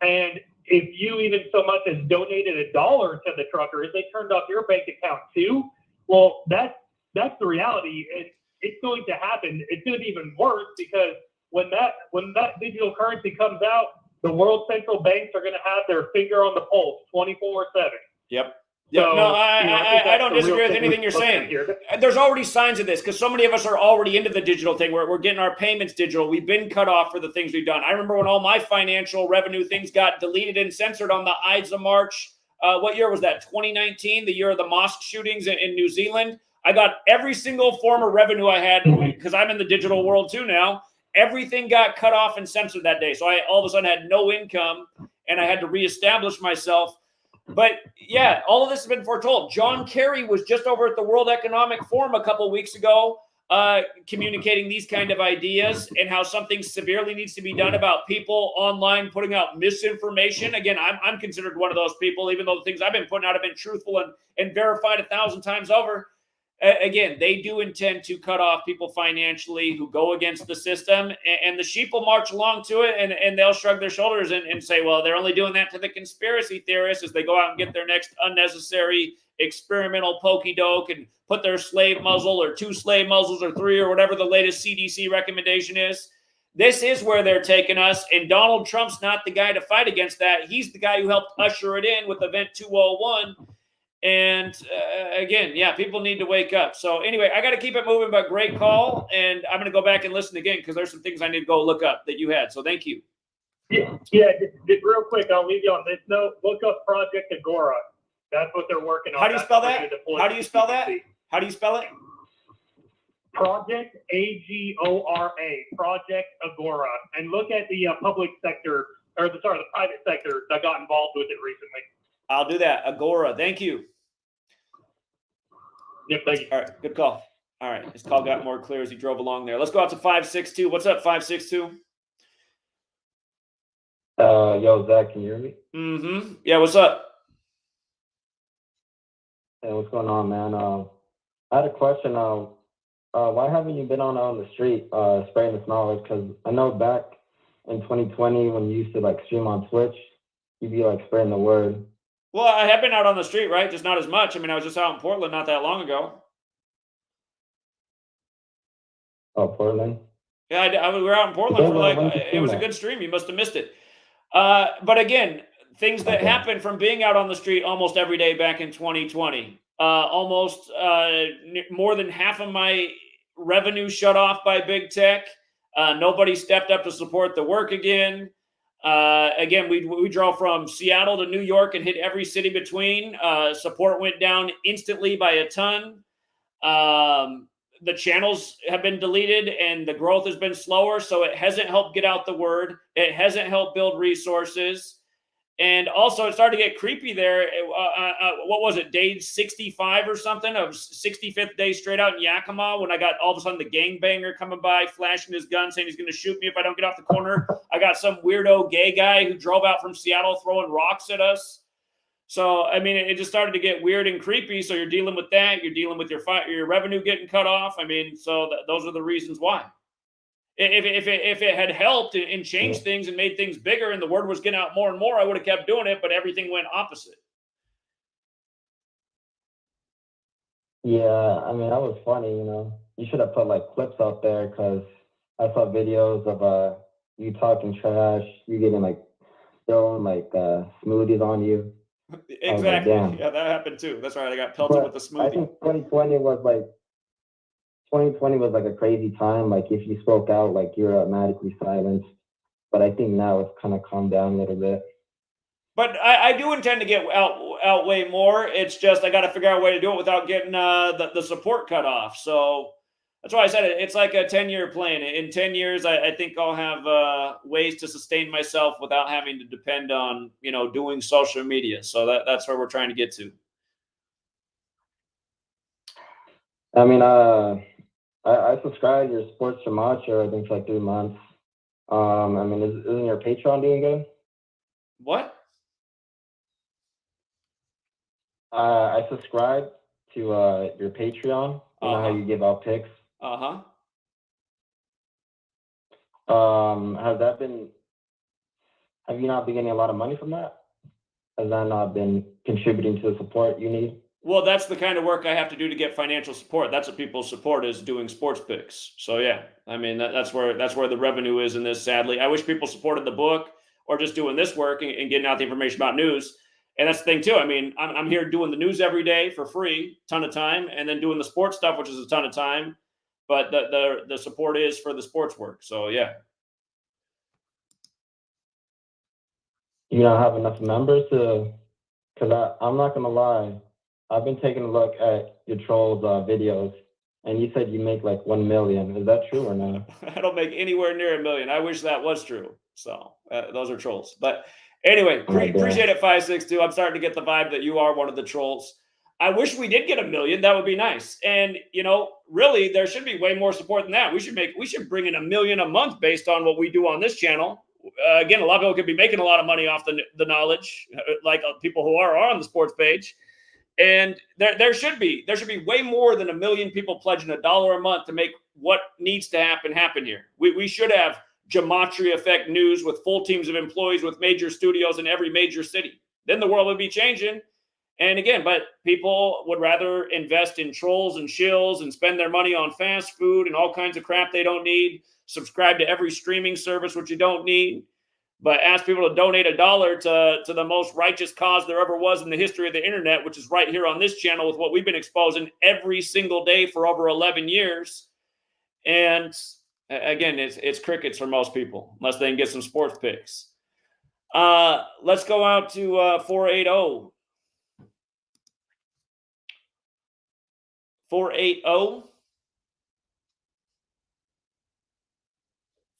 and if you even so much as donated $1 to the truckers, they turned off your bank account too. Well, that's the reality, and it's going to happen. It's going to be even worse because when that digital currency comes out, the world central banks are going to have their finger on the pulse 24/7. Yep. So, no, I don't disagree with anything you're saying. There's already signs of this because so many of us are already into the digital thing. We're getting our payments digital. We've been cut off for the things we've done. I remember when all my financial revenue things got deleted and censored on the Ides of March. What year was that? 2019, the year of the mosque shootings in New Zealand. I got every single form of revenue I had because I'm in the digital world too now. Everything got cut off and censored that day. So I all of a sudden had no income and I had to reestablish myself. But yeah, all of this has been foretold. John Kerry was just over at the World Economic Forum a couple of weeks ago, communicating these kind of ideas and how something severely needs to be done about people online putting out misinformation. Again, I'm considered one of those people, even though the things I've been putting out have been truthful and verified 1,000 times over. Again, they do intend to cut off people financially who go against the system, and the sheep will march along to it, and they'll shrug their shoulders and say, well, they're only doing that to the conspiracy theorists as they go out and get their next unnecessary experimental pokey doke and put their slave muzzle or 2 slave muzzles or 3 or whatever the latest CDC recommendation is. This is where they're taking us, and Donald Trump's not the guy to fight against that. He's the guy who helped usher it in with Event 201. And again, yeah, people need to wake up. So anyway, I got to keep it moving, but great call. And I'm going to go back and listen again because there's some things I need to go look up that you had. So thank you. Yeah, just real quick, I'll leave you on this note. Look up Project Agora. That's what they're working on. How do you spell that? How do you spell that? How do you spell it? Project AGORA. Project Agora. And look at the public sector, or the private sector that got involved with it recently. I'll do that. Agora. Thank you. Yep, thank you. All right, good call. All right, his call got more clear as he drove along there. Let's go out to 562. What's up, 562? Yo, Zach, can you hear me? Mm-hmm. Yeah, what's up? Hey, what's going on, man? I had a question. Why haven't you been on the street spreading this knowledge? Because I know back in 2020 when you used to stream on Twitch, you'd be spreading the word. Well, I have been out on the street, right? Just not as much. I mean, I was just out in Portland not that long ago. Oh, Portland? Yeah, we were out in Portland for it was a good stream. You must have missed it. But again, things that happened from being out on the street almost every day back in 2020. Almost more than half of my revenue shut off by big tech. Nobody stepped up to support the work again. Again, we drove from Seattle to New York and hit every city between. Support went down instantly by a ton. The channels have been deleted and the growth has been slower, so it hasn't helped get out the word. It hasn't helped build resources. And also, it started to get creepy there. What was it, day 65 or something of 65th day straight out in Yakima when I got all of a sudden the gangbanger coming by, flashing his gun, saying he's going to shoot me if I don't get off the corner. I got some weirdo gay guy who drove out from Seattle throwing rocks at us. So, I mean, it just started to get weird and creepy. So you're dealing with that. You're dealing with your revenue getting cut off. I mean, so those are the reasons why. If it had helped and changed things and made things bigger and the word was getting out more and more, I would have kept doing it, but everything went opposite. Yeah, I mean, that was funny, You should have put clips out there because I saw videos of you talking trash, you getting throwing like smoothies on you. Exactly. damn. Yeah, that happened too. That's right. I got pelted with But the I smoothie. think 2020 was like a crazy time. Like if you spoke out, like you're automatically silenced. But I think now it's kind of calmed down a little bit. But I do intend to get out way more. It's just I got to figure out a way to do it without getting the support cut off. So that's why I said it's like a 10-year plan. In 10 years, I think I'll have ways to sustain myself without having to depend on doing social media. So that's where we're trying to get to. I mean, I subscribed to your sports Gematria, I think, for like 3 months. I mean, isn't your Patreon doing good? What? I subscribed to your Patreon. You know how you give out picks. Uh-huh. Have you not been getting a lot of money from that? Has that not been contributing to the support you need? Well, that's the kind of work I have to do to get financial support. That's what people support, is doing sports picks. So yeah, I mean that's where the revenue is in this. Sadly, I wish people supported the book or just doing this work and getting out the information about news. And that's the thing too. I mean, I'm here doing the news every day for free, ton of time, and then doing the sports stuff, which is a ton of time. But the support is for the sports work. So yeah. You don't have enough members to, because I'm not gonna lie, I've been taking a look at your trolls videos, and you said you make like 1 million. Is that true or not? I don't make anywhere near $1 million. I wish that was true. So those are trolls. But anyway, appreciate it, 562. I'm starting to get the vibe that you are one of the trolls. I wish we did get $1 million. That would be nice. And really, there should be way more support than that. We should bring in $1 million a month based on what we do on this channel. Again, a lot of people could be making a lot of money off the knowledge, like people who are on the sports page. And there should be way more than 1 million people pledging $1 a month to make what needs to happen here. We should have GematriaEffectNews with full teams of employees with major studios in every major city. Then the world would be changing. And again, but people would rather invest in trolls and shills and spend their money on fast food and all kinds of crap they don't need. Subscribe to every streaming service, which you don't need. But ask people to donate $1 to the most righteous cause there ever was in the history of the internet, which is right here on this channel with what we've been exposing every single day for over 11 years. And again, it's crickets for most people, unless they can get some sports picks. Let's go out to 480. 480.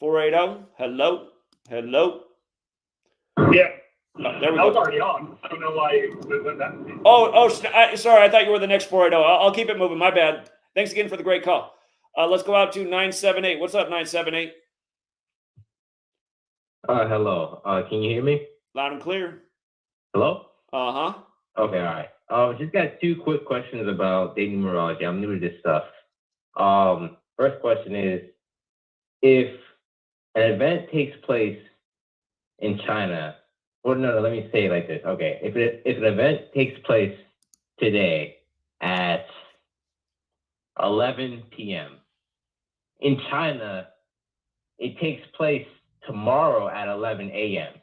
480. Hello. Hello. Yeah. There we I was go. already on. I don't know why it was that. Sorry. I thought you were the next 480. I'll keep it moving. My bad. Thanks again for the great call. Let's go out to 978. What's up, 978? Hello. Can you hear me? Loud and clear. Hello? Uh-huh. Okay, all right. Just got 2 quick questions about dating numerology. I'm new to this stuff. First question is, if an event takes place in China, or no, let me say it like this. Okay, if an event takes place today at 11 p.m. in China, it takes place tomorrow at 11 a.m.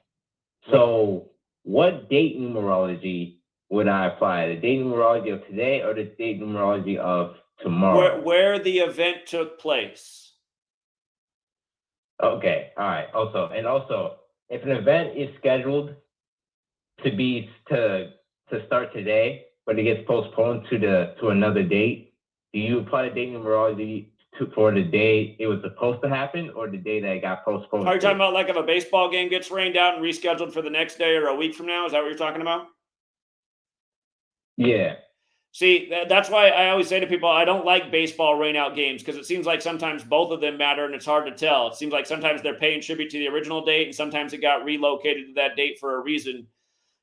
So what date numerology would I apply? The date numerology of today or the date numerology of tomorrow? Where the event took place. Okay, all right. Also, if an event is scheduled to start today, but it gets postponed to another date, do you apply the date numerology for the day it was supposed to happen or the day that it got postponed? Are you talking about like if a baseball game gets rained out and rescheduled for the next day or a week from now? Is that what you're talking about? Yeah. See, that's why I always say to people, I don't like baseball rainout games because it seems like sometimes both of them matter and it's hard to tell. It seems like sometimes they're paying tribute to the original date and sometimes it got relocated to that date for a reason.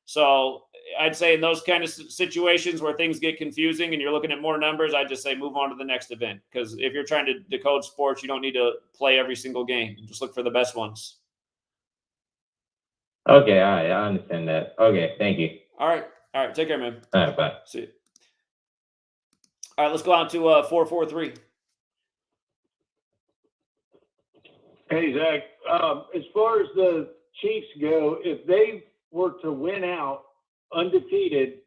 So I'd say in those kind of situations where things get confusing and you're looking at more numbers, I'd just say move on to the next event. Because if you're trying to decode sports, you don't need to play every single game. Just look for the best ones. Okay, all right. I understand that. Okay, thank you. All right. Take care, man. All right, bye. See you. All right, let's go on to 443. Hey, Zach. As far as the Chiefs go, if they were to win out undefeated,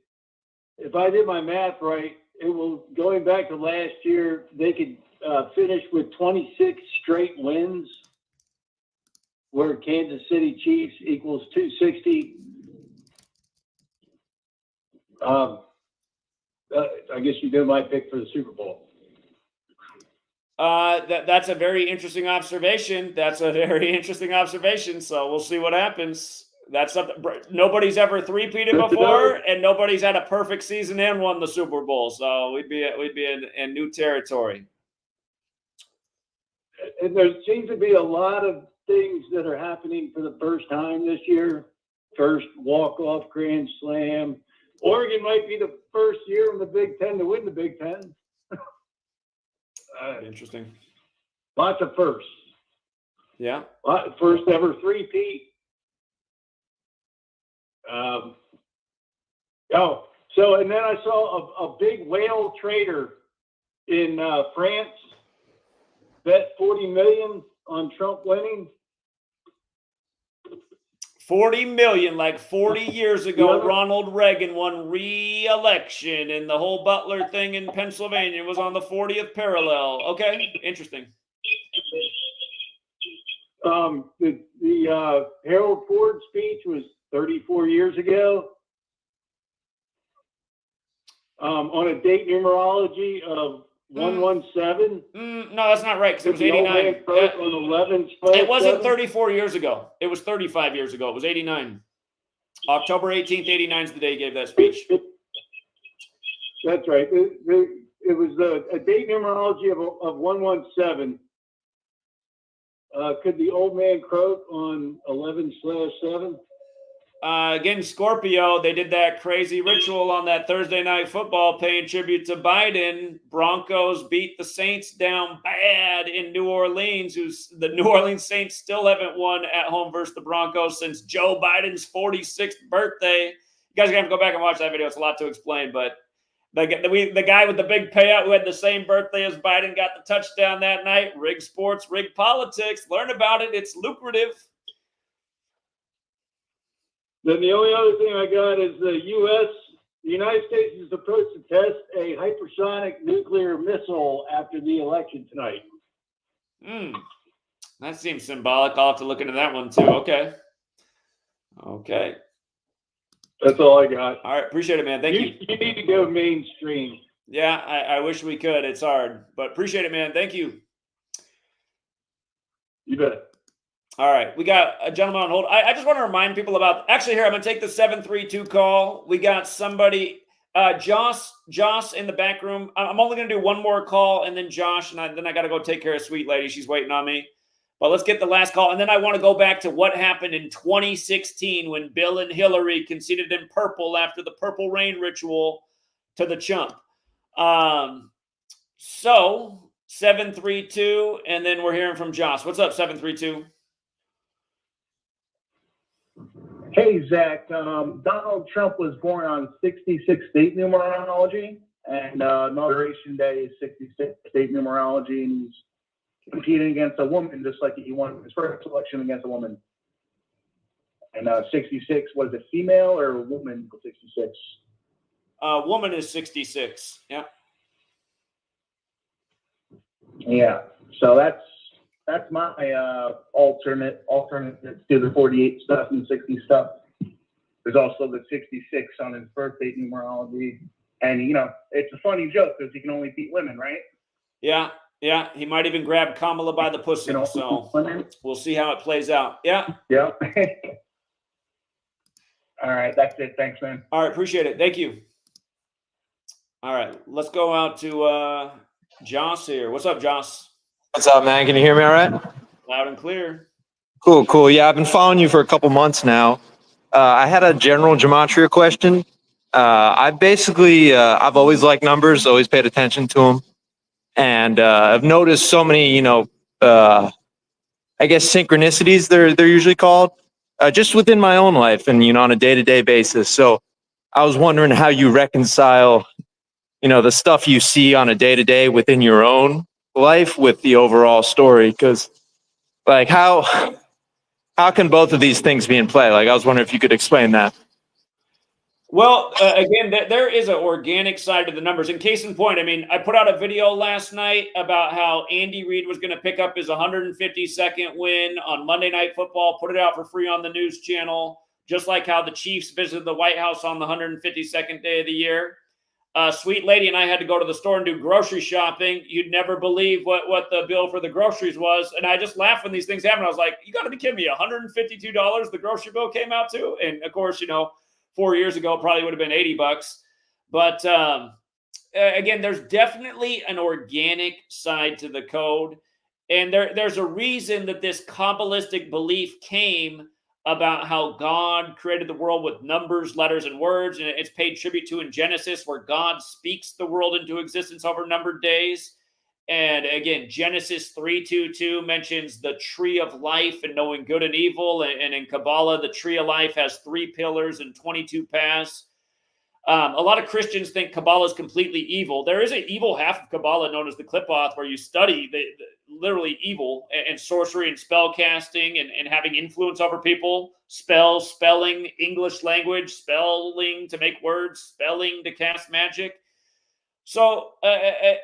if I did my math right, it will, going back to last year, they could finish with 26 straight wins, where Kansas City Chiefs equals 260. I guess you do my pick for the Super Bowl. That's a very interesting observation. So we'll see what happens. That's something nobody's ever three-peated before, and nobody's had a perfect season and won the Super Bowl. So we'd be in new territory. And there seems to be a lot of things that are happening for the first time this year. First walk-off grand slam. Oregon might be the first year in the Big Ten to win the Big Ten. Interesting. Lots of firsts. Yeah. First ever three-peat. And then I saw a big whale trader in France bet 40 million on Trump winning. 40 million, like 40 years ago, Ronald Reagan won re-election, and the whole Butler thing in Pennsylvania was on the 40th parallel. Okay, interesting. The Harold Ford speech was 34 years ago. On a date numerology of 117. No, that's not right, because it was 89. On 11. It wasn't 34 years ago. It was 35 years ago. It was 89. October 18th, 89 is the day he gave that speech. That's right. It was a date numerology of 117. Could the old man croak on 11/7? Again, Scorpio, they did that crazy ritual on that Thursday Night Football paying tribute to Biden. Broncos beat the Saints down bad in New Orleans. The New Orleans Saints still haven't won at home versus the Broncos since Joe Biden's 46th birthday. You guys are going to have to go back and watch that video. It's a lot to explain, but the guy with the big payout who had the same birthday as Biden got the touchdown that night. Rigged sports, rigged politics. Learn about it. It's lucrative. Then the only other thing I got is the United States is supposed to test a hypersonic nuclear missile after the election tonight. That seems symbolic. I'll have to look into that one too. Okay. That's all I got. All right. Appreciate it, man. Thank you. You need to go mainstream. Yeah, I wish we could. It's hard, but appreciate it, man. Thank you. You bet. All right, we got a gentleman on hold. I just want to remind people about, actually here, I'm going to take the 732 call. We got somebody, Josh in the back room. I'm only going to do one more call, and then Josh, and then I got to go take care of Sweet Lady. She's waiting on me. But let's get the last call, and then I want to go back to what happened in 2016 when Bill and Hillary conceded in purple after the Purple Rain ritual to the chump. So, 732, and then we're hearing from Josh. What's up, 732? Hey, Zach. Donald Trump was born on 66 state numerology, and Inauguration Day is 66 state numerology, and he's competing against a woman just like he won his first election against a woman. And 66, was it female or woman for 66? Woman is 66. Yeah. Yeah. So that's my alternate to the 48 stuff and 60 stuff. There's also the 66 on his birthday numerology. And, it's a funny joke because he can only beat women, right? Yeah. Yeah. He might even grab Kamala by the pussy. So we'll see how it plays out. Yeah. Yeah. All right. That's it. Thanks, man. All right. Appreciate it. Thank you. All right. Let's go out to Joss here. What's up, Joss? What's up, man? Can you hear me all right? Loud and clear. Cool. Yeah, I've been following you for a couple months now. I had a general gematria question. I've always liked numbers, always paid attention to them. And I've noticed so many, I guess synchronicities, they're usually called, just within my own life and, on a day-to-day basis. So I was wondering how you reconcile, the stuff you see on a day-to-day within your own life with the overall story. Because, like, how how can both of these things be in play? Like, I was wondering if you could explain that. Well, again, there is an organic side to the numbers. In case in point, I mean, I put out a video last night about how Andy Reid was going to pick up his 152nd win on Monday Night Football, put it out for free on the news channel, just like how the Chiefs visited the White House on the 152nd day of the year. Sweet lady and I had to go to the store and do grocery shopping. You'd never believe what the bill for the groceries was. And I just laughed when these things happened. I was like, you got to be kidding me. $152 the grocery bill came out to? And of course, 4 years ago, probably would have been $80. But again, there's definitely an organic side to the code. And there's a reason that this Kabbalistic belief came about how God created the world with numbers, letters, and words. And it's paid tribute to in Genesis, where God speaks the world into existence over numbered days. And again, Genesis 3:2 mentions the tree of life and knowing good and evil. And in Kabbalah, the tree of life has 3 pillars and 22 paths. A lot of Christians think Kabbalah is completely evil. There is an evil half of Kabbalah known as the Qlippoth, where you study the literally evil and sorcery and spell casting and having influence over people, spells, spelling, English language, spelling to make words, spelling to cast magic. So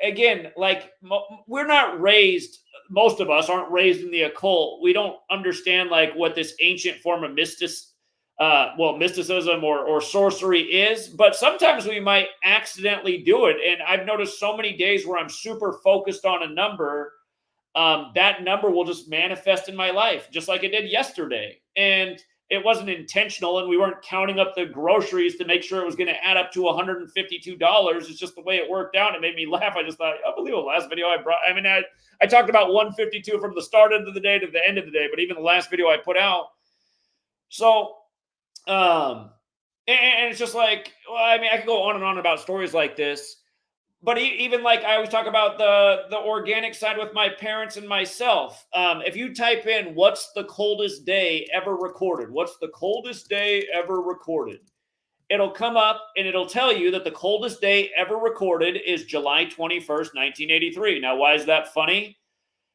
again, like we're not raised, most of us aren't raised in the occult. We don't understand like what this ancient form of mysticism or sorcery is, but sometimes we might accidentally do it. And I've noticed so many days where I'm super focused on a number, that number will just manifest in my life, just like it did yesterday. And it wasn't intentional, and we weren't counting up the groceries to make sure it was going to add up to $152. It's just the way it worked out. It made me laugh. I just thought, unbelievable. Last video I brought, I talked about 152 from the start of the day to the end of the day, but even the last video I put out. So, and it's just like, well, I could go on and on about stories like this, but even like I always talk about the organic side with my parents and myself. If you type in, what's the coldest day ever recorded? What's the coldest day ever recorded? It'll come up and it'll tell you that the coldest day ever recorded is July 21st, 1983. Now, why is that funny?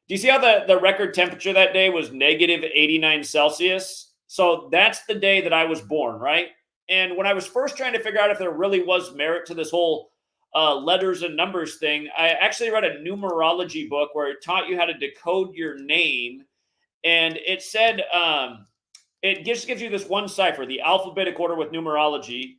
Do you see how the record temperature that day was negative 89 Celsius? So that's the day that I was born, right? And when I was first trying to figure out if there really was merit to this whole letters and numbers thing, I actually read a numerology book where it taught you how to decode your name. And it said, it just gives you this one cipher, the alphabetic order with numerology.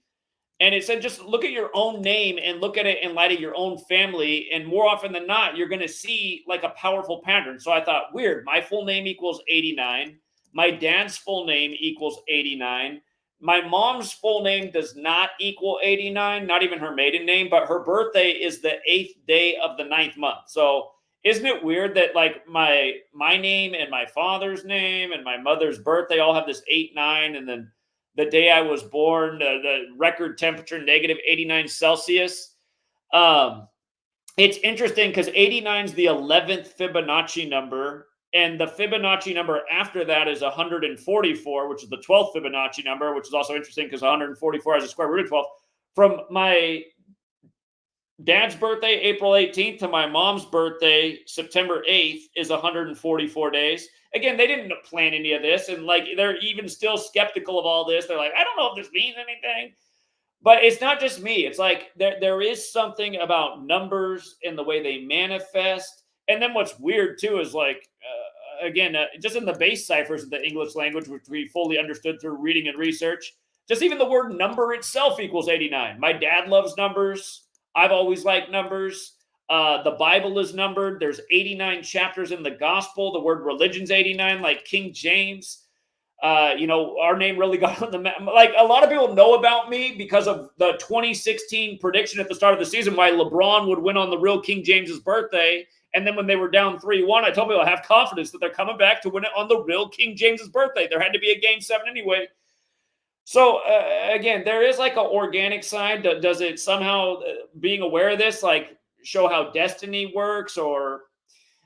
And it said, just look at your own name and look at it in light of your own family. And more often than not, you're going to see like a powerful pattern. So I thought, weird, my full name equals 89. My dad's full name equals 89. My mom's full name does not equal 89, not even her maiden name, but her birthday is the 8th day of the 9th month. So isn't it weird that like my name and my father's name and my mother's birthday all have this 8-9, and then the day I was born, the record temperature negative 89 Celsius. It's interesting because 89 is the 11th Fibonacci number. And the Fibonacci number after that is 144, which is the 12th Fibonacci number, which is also interesting because 144 has a square root of 12. From my dad's birthday, April 18th, to my mom's birthday, September 8th, is 144 days. Again, they didn't plan any of this. And like, they're even still skeptical of all this. They're like, I don't know if this means anything. But it's not just me. It's like there is something about numbers and the way they manifest. And then what's weird too is like, just in the base ciphers of the English language, which we fully understood through reading and research, just even the word number itself equals 89. My dad loves numbers. I've always liked numbers. The Bible is numbered. There's 89 chapters in the gospel. The word religion's 89, like King James. Our name really got on the map. Like a lot of people know about me because of the 2016 prediction at the start of the season, why LeBron would win on the real King James's birthday. And then when they were down 3-1, I told people I have confidence that they're coming back to win it on the real King James's birthday. There had to be a game 7 anyway. So again, there is like an organic side. Does it somehow, being aware of this, like show how destiny works? Or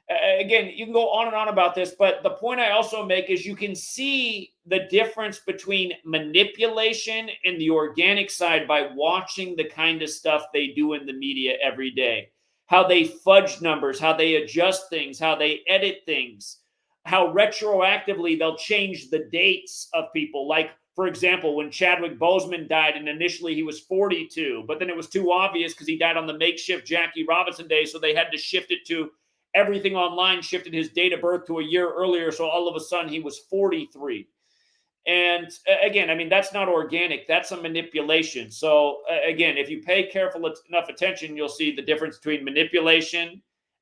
again, you can go on and on about this, but the point I also make is you can see the difference between manipulation and the organic side by watching the kind of stuff they do in the media every day. How they fudge numbers, how they adjust things, how they edit things. how retroactively they'll change the dates of people. Like, for example, when Chadwick Boseman died, and initially he was 42, but then it was too obvious because he died on the makeshift Jackie Robinson Day, so they had to shift it to everything online, shifted his date of birth to a year earlier, so all of a sudden he was 43. And again, I mean, that's not organic. That's a manipulation. So again, if you pay careful enough attention, you'll see the difference between manipulation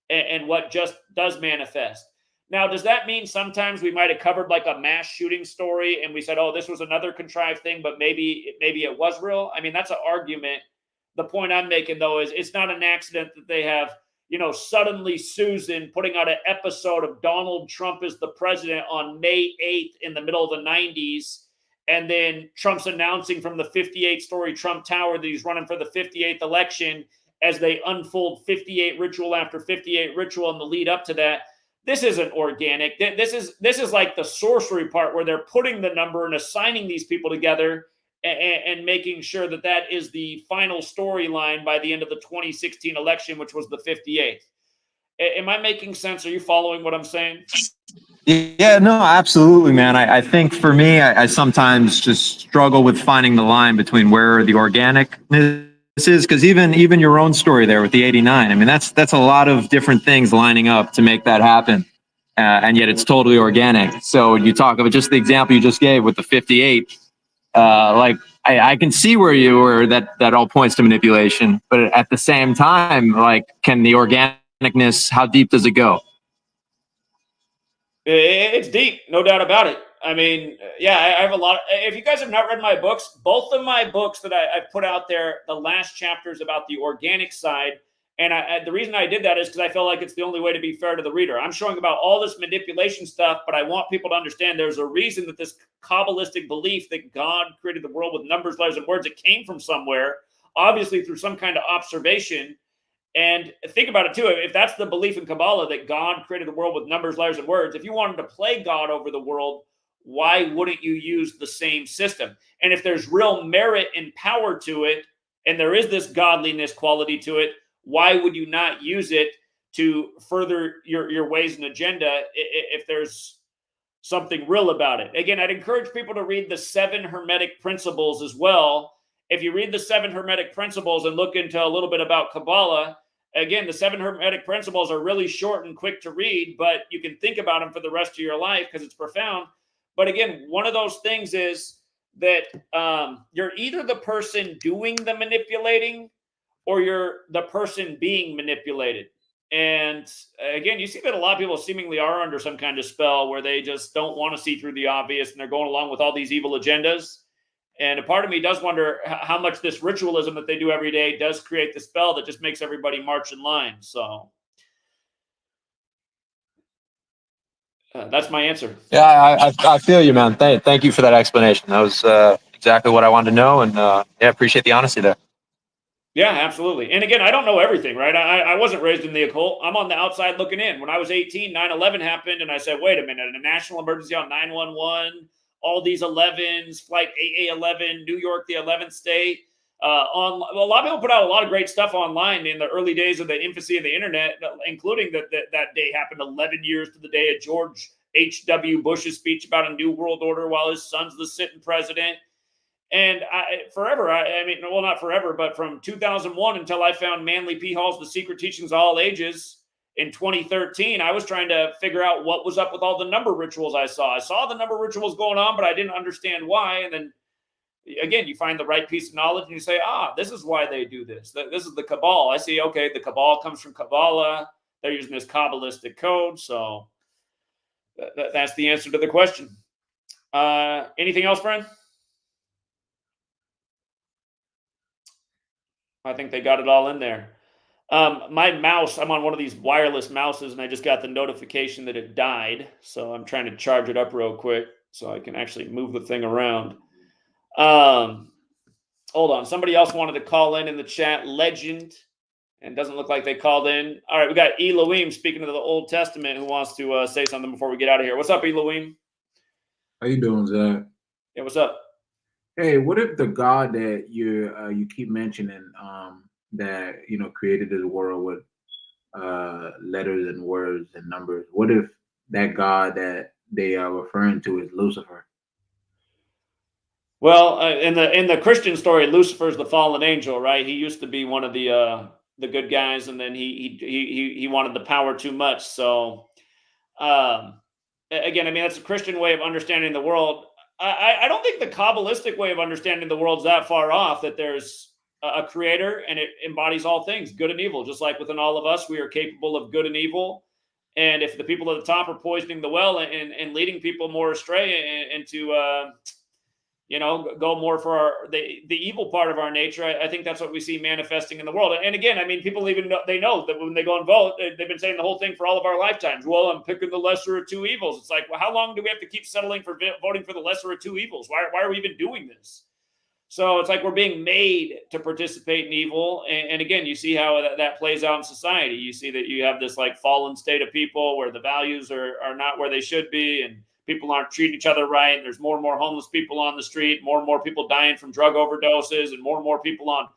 and what just does manifest. Now, does that mean sometimes we might have covered like a mass shooting story and we said, oh, this was another contrived thing, but maybe it was real? I mean, that's an argument. The point I'm making, though, is it's not an accident that they have, suddenly Susan putting out an episode of Donald Trump as the president on May 8th in the middle of the 90s. And then Trump's announcing from the 58-story Trump Tower that he's running for the 58th election as they unfold 58 ritual after 58 ritual in the lead up to that. This isn't organic. This is like the sorcery part where they're putting the number and assigning these people together and making sure that that is the final storyline by the end of the 2016 election, which was the 58th. Am I making sense? Are you following what I'm saying? Yeah, no, absolutely, man. I think for me, I sometimes just struggle with finding the line between where the organicness is, because even your own story there with the 89, I mean, that's a lot of different things lining up to make that happen, and yet it's totally organic. So you talk about just the example you just gave with the 58, like I can see where that all points to manipulation, but at the same time, like, can the organicness, how deep does it go? It's deep, no doubt about it. I mean, yeah, I have a lot. If you guys have not read my books, both of my books that I put out there, the last chapter is about the organic side. And the reason I did that is because I felt like it's the only way to be fair to the reader. I'm showing about all this manipulation stuff, but I want people to understand there's a reason that this Kabbalistic belief that God created the world with numbers, letters, and words, it came from somewhere, obviously through some kind of observation. And think about it too. If that's the belief in Kabbalah that God created the world with numbers, letters, and words, if you wanted to play God over the world, why wouldn't you use the same system? And if there's real merit and power to it, and there is this godliness quality to it, why would you not use it to further your ways and agenda if there's something real about it? Again, I'd encourage people to read the 7 Hermetic Principles as well. If you read the 7 Hermetic Principles and look into a little bit about Kabbalah, again, the 7 Hermetic Principles are really short and quick to read, but you can think about them for the rest of your life because it's profound. But again, one of those things is that you're either the person doing the manipulating or you're the person being manipulated. And again, you see that a lot of people seemingly are under some kind of spell where they just don't want to see through the obvious and they're going along with all these evil agendas. And a part of me does wonder how much this ritualism that they do every day does create the spell that just makes everybody march in line. So that's my answer. Yeah, I feel you, man. Thank you for that explanation. That was exactly what I wanted to know, and yeah, appreciate the honesty there. Yeah, absolutely. And again, I don't know everything, right? I wasn't raised in the occult. I'm on the outside looking in. When I was 18, 9/11 happened, and I said, wait a minute, a national emergency on 911, all these 11s, flight AA11, New York, the 11th state. A lot of people put out a lot of great stuff online in the early days of the infancy of the internet, including that day happened 11 years to the day of George H.W. Bush's speech about a new world order while his son's the sitting president. And I mean, not forever, but from 2001 until I found Manly P. Hall's The Secret Teachings of All Ages in 2013, I was trying to figure out what was up with all the number rituals I saw. I saw the number rituals going on, but I didn't understand why. And then again, you find the right piece of knowledge and you say, this is why they do this. This is the Cabal. I see, okay, the Cabal comes from Kabbalah. They're using this Kabbalistic code. So that's the answer to the question. Anything else, friend? I think they got it all in there. My mouse, I'm on one of these wireless mouses, and I just got the notification that it died. So I'm trying to charge it up real quick so I can actually move the thing around. Hold on. Somebody else wanted to call in the chat. Legend. And doesn't look like they called in. All right, we got Elohim, speaking of the Old Testament, who wants to say something before we get out of here. What's up, Elohim? How you doing, Zach? Yeah, what's up? Hey, what if the God that you keep mentioning, that created this world with letters and words and numbers? What if that God that they are referring to is Lucifer. Well, in the Christian story, Lucifer's the fallen angel, right? He used to be one of the good guys, and then he wanted the power too much. So again, I mean, that's a Christian way of understanding the world. I don't think the Kabbalistic way of understanding the world's that far off, that there's a creator and it embodies all things, good and evil. Just like within all of us, we are capable of good and evil. And if the people at the top are poisoning the well and leading people more astray and to, go more for the evil part of our nature, I think that's what we see manifesting in the world. And again, I mean, people even know, they know that when they go and vote, they've been saying the whole thing for all of our lifetimes. Well, I'm picking the lesser of two evils. It's like, well, how long do we have to keep settling for voting for the lesser of two evils? Why are we even doing this? So it's like we're being made to participate in evil. And again, you see how that plays out in society. You see that you have this like fallen state of people where the values are not where they should be, and people aren't treating each other right. And there's more and more homeless people on the street, more and more people dying from drug overdoses, and more people on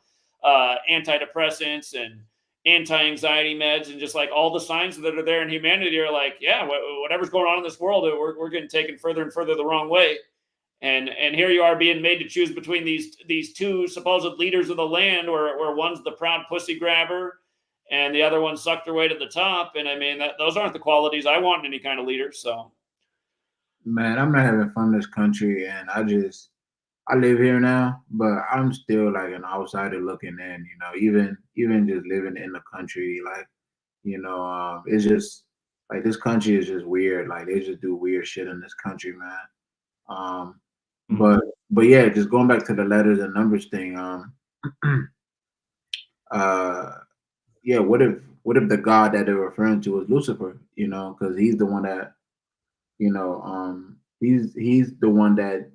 antidepressants and anti-anxiety meds. And just like all the signs that are there in humanity are like, yeah, whatever's going on in this world, we're getting taken further and further the wrong way. And here you are being made to choose between these two supposed leaders of the land, where one's the proud pussy grabber and the other one sucked their way to the top. And I mean, those aren't the qualities I want in any kind of leader. So, Man, I'm not having fun in this country, and I live here now, but I'm still like an outsider looking in. Even just living in the country, like it's just like this country is just weird. Like they just do weird shit in this country, man. But yeah, just going back to the letters and numbers thing. Yeah, what if the God that they're referring to is Lucifer? Because he's the one that, he's the one that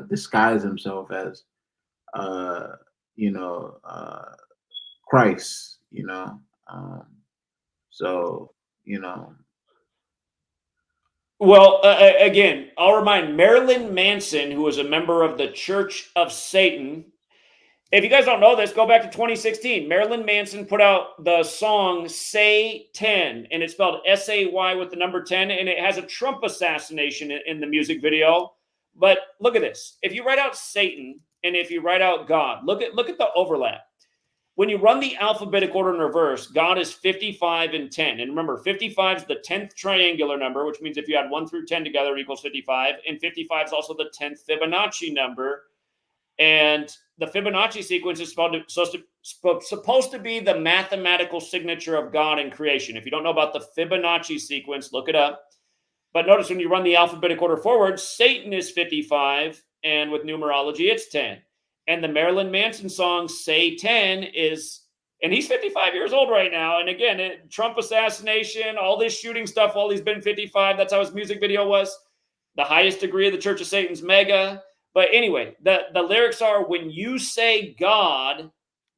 disguised himself as, Christ. So well, again, I'll remind Marilyn Manson, who was a member of the Church of Satan. If you guys don't know this, go back to 2016. Marilyn Manson put out the song Say 10, and it's spelled S-A-Y with the number 10, and it has a Trump assassination in the music video. But look at this. If you write out Satan and if you write out God, look at the overlap. When you run the alphabetic order in reverse, God is 55 and 10. And remember, 55 is the 10th triangular number, which means if you add 1 through 10 together, it equals 55. And 55 is also the 10th Fibonacci number. And the Fibonacci sequence is supposed to be the mathematical signature of God in creation. If you don't know about the Fibonacci sequence, look it up. But notice when you run the alphabetic order forward, Satan is 55, and with numerology, it's 10. And the Marilyn Manson song, Say 10, is, and he's 55 years old right now. And again, Trump assassination, all this shooting stuff while he's been 55, that's how his music video was. The highest degree of the Church of Satan's mega. But anyway, the lyrics are, when you say God,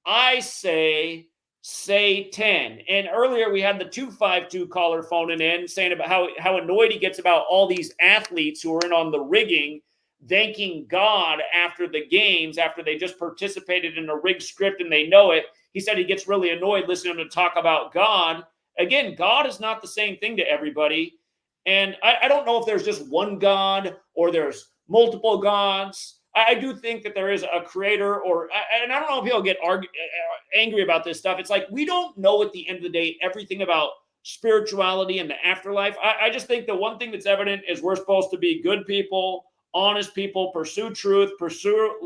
I say 10. And earlier we had the 252 caller phoning in saying about how annoyed he gets about all these athletes who are in on the rigging, thanking God after the games, after they just participated in a rigged script and they know it. He said he gets really annoyed listening to them talk about God. Again, God is not the same thing to everybody. And I don't know if there's just one God or there's multiple gods. I do think that there is a creator, and I don't know if people get angry about this stuff. It's like, we don't know at the end of the day everything about spirituality and the afterlife. I just think the one thing that's evident is we're supposed to be good people, honest people, pursue truth, pursue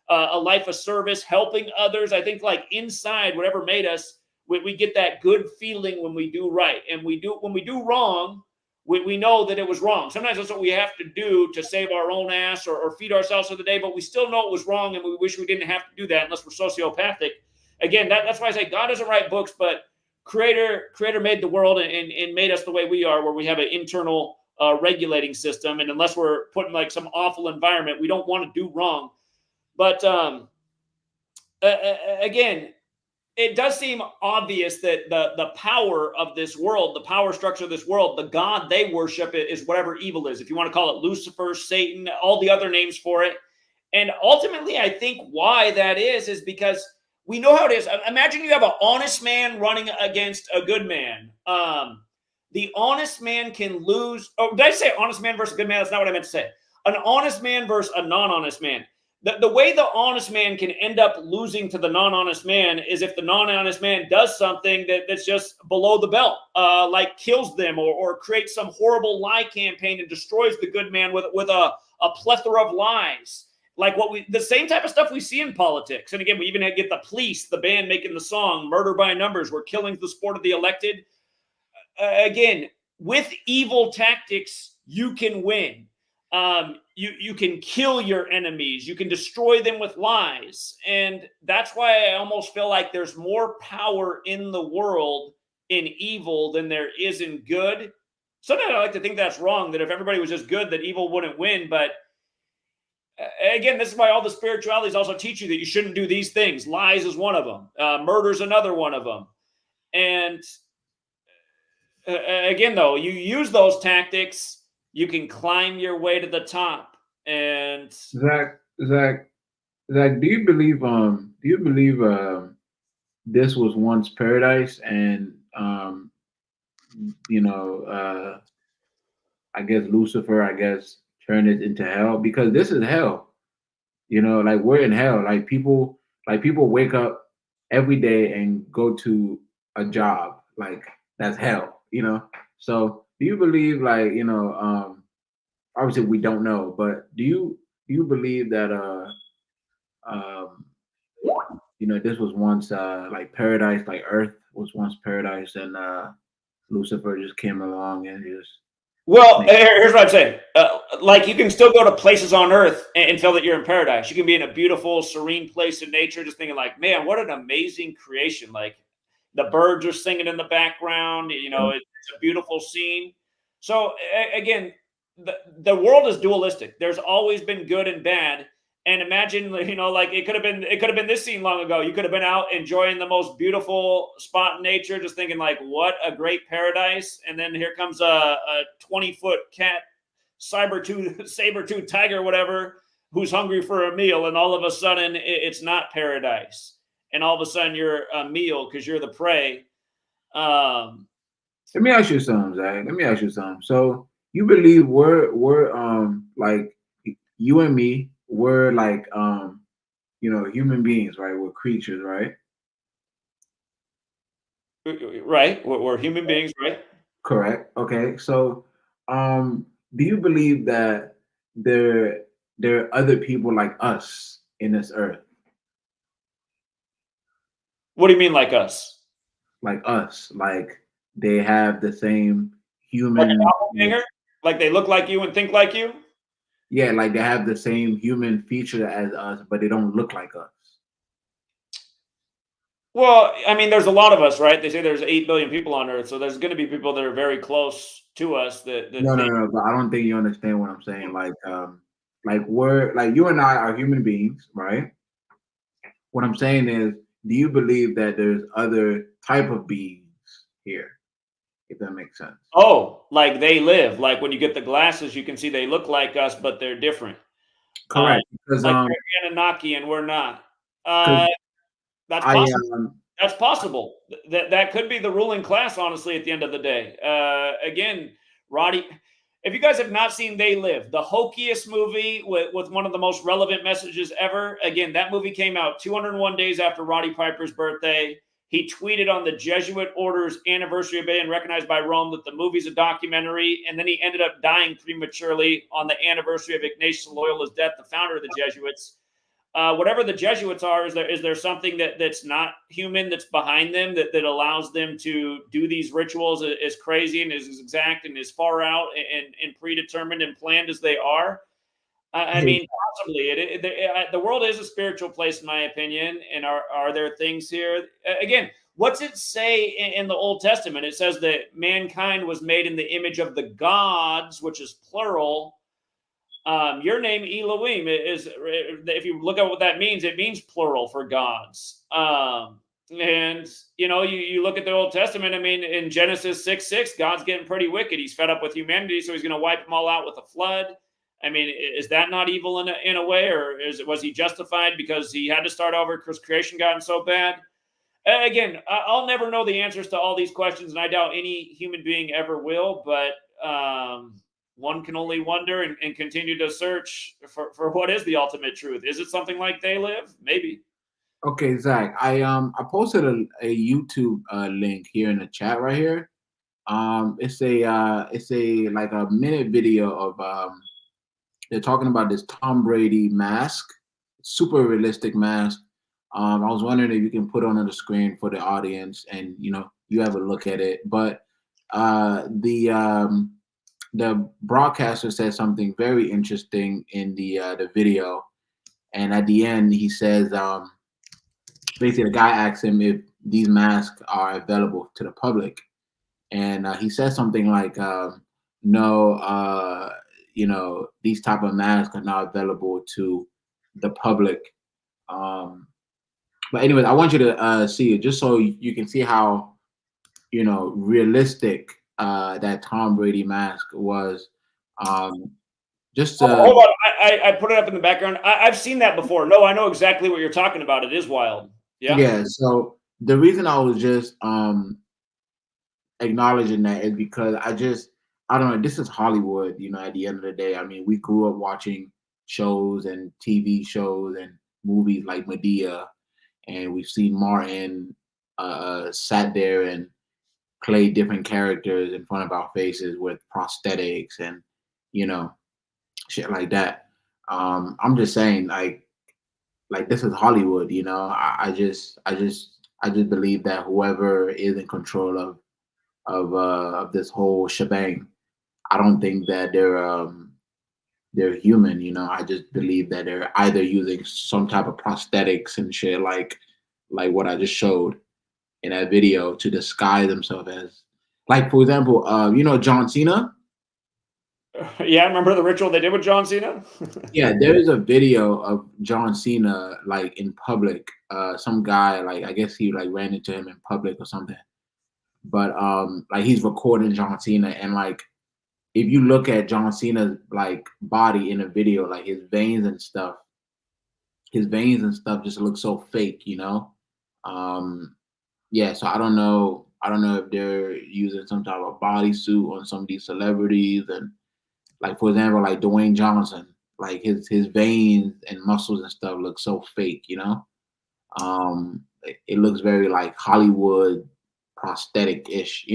a life of service, helping others. I think like inside, whatever made us, we get that good feeling when we do right. And when we do wrong, we know that it was wrong. Sometimes that's what we have to do to save our own ass or feed ourselves for the day, but we still know it was wrong, and we wish we didn't have to do that unless we're sociopathic. Again, that's why I say God doesn't write books, but Creator made the world and made us the way we are, where we have an internal regulating system. And unless we're put in like some awful environment, we don't want to do wrong. But again, it does seem obvious that the power of this world, the power structure of this world, the God they worship is whatever evil is. If you want to call it Lucifer, Satan, all the other names for it. And ultimately, I think why that is because we know how it is. Imagine you have an honest man running against a good man. the honest man can lose. Oh, did I say honest man versus good man? That's not what I meant to say. An honest man versus a non-honest man. The way the honest man can end up losing to the non-honest man is if the non-honest man does something that's just below the belt, like kills them or creates some horrible lie campaign and destroys the good man with a plethora of lies. Like the same type of stuff we see in politics. And again, we even get the police, the band making the song, Murder by Numbers, where killing's the sport of the elected. Again, with evil tactics, you can win. You can kill your enemies. You can destroy them with lies. And that's why I almost feel like there's more power in the world in evil than there is in good. Sometimes I like to think that's wrong, that if everybody was just good, that evil wouldn't win. But again, this is why all the spiritualities also teach you that you shouldn't do these things. Lies is one of them. Murder is another one of them. And again, though, you use those tactics, you can climb your way to the top. And Zach, do you believe this was once paradise and I guess Lucifer turned it into hell? Because this is hell. Like we're in hell. Like people wake up every day and go to a job. Like that's hell, So do you believe obviously we don't know, but do you believe that this was once like paradise, like Earth was once paradise, and Lucifer just came along and just. Well, here's what I'm saying. Like you can still go to places on Earth and feel that you're in paradise. You can be in a beautiful, serene place in nature, just thinking like, man, what an amazing creation. Like the birds are singing in the background. It's a beautiful scene. So again, the world is dualistic. There's always been good and bad. And imagine, like it could have been this scene long ago. You could have been out enjoying the most beautiful spot in nature, just thinking like, what a great paradise. And then here comes a 20-foot cat, saber-tooth tiger, whatever, who's hungry for a meal. And all of a sudden it's not paradise. And all of a sudden you're a meal because you're the prey. Let me ask you something, Zach. So you believe we're like you and me, we're like human beings, right? We're creatures, right? Right. We're human beings, right? Correct. Okay. So do you believe that there are other people like us in this earth? What do you mean like us? Like us. Like they have the same human like they look like you and think like you? Yeah, like they have the same human feature as us, but they don't look like us. Well, I mean, there's a lot of us, right? They say there's 8 billion people on Earth, so there's going to be people that are very close to us. No, but I don't think you understand what I'm saying. Like we're like you and I are human beings, right? What I'm saying is, do you believe that there's other type of beings here? If that makes sense. Oh, like they live. Like when you get the glasses, you can see they look like us, but they're different. Correct. Because like they're Anunnaki and we're not. That's possible. That's possible. That could be the ruling class, honestly, at the end of the day. Again, Roddy, if you guys have not seen They Live, the hokiest movie with one of the most relevant messages ever. Again, that movie came out 201 days after Roddy Piper's birthday. He tweeted on the Jesuit order's anniversary of being recognized by Rome that the movie's a documentary, and then he ended up dying prematurely on the anniversary of Ignatius Loyola's death, the founder of the Jesuits. Whatever the Jesuits are, is there something that's not human that's behind them that allows them to do these rituals as crazy and as exact and as far out and predetermined and planned as they are? I mean, possibly. The world is a spiritual place, in my opinion. And are there things here? Again, what's it say in the Old Testament? It says that mankind was made in the image of the gods, which is plural. Your name, Elohim, is, if you look at what that means, it means plural for gods. And, you look at the Old Testament, I mean, in Genesis 6:6, God's getting pretty wicked. He's fed up with humanity, so he's going to wipe them all out with a flood. I mean, is that not evil in a way, or was he justified because he had to start over because creation gotten so bad? Again, I'll never know the answers to all these questions, and I doubt any human being ever will. But one can only wonder and continue to search for what is the ultimate truth. Is it something like they live? Maybe. Okay, Zach, I posted a YouTube link here in the chat right here. It's a like a minute video of they're talking about this Tom Brady mask, super realistic mask. I was wondering if you can put on the screen for the audience and you have a look at it. But the broadcaster said something very interesting in the video, and at the end he says basically the guy asks him if these masks are available to the public, and he says something like no, these type of masks are not available to the public. But anyways, I want you to see it just so you can see how realistic that Tom Brady mask was. Just hold on, I put it up in the background. I've seen that before. No, I know exactly what you're talking about. It is wild. Yeah. Yeah. So the reason I was just acknowledging that is because I don't know. This is Hollywood. At the end of the day, I mean, we grew up watching shows and TV shows and movies like Medea, and we've seen Martin sat there and play different characters in front of our faces with prosthetics and shit like that. I'm just saying, like this is Hollywood. I just believe that whoever is in control of this whole shebang, I don't think that they're human. I just believe that they're either using some type of prosthetics and shit like what I just showed in that video to disguise themselves as, like, for example, John Cena. Yeah, remember the ritual they did with John Cena? Yeah, there is a video of John Cena like in public. Some guy, like, I guess he like ran into him in public or something. But like he's recording John Cena, and like if you look at John Cena's like body in a video, like his veins and stuff just look so fake. Yeah, so I don't know if they're using some type of bodysuit on some of these celebrities, and like, for example, like Dwayne Johnson, like his veins and muscles and stuff look so fake. It looks very like Hollywood prosthetic-ish.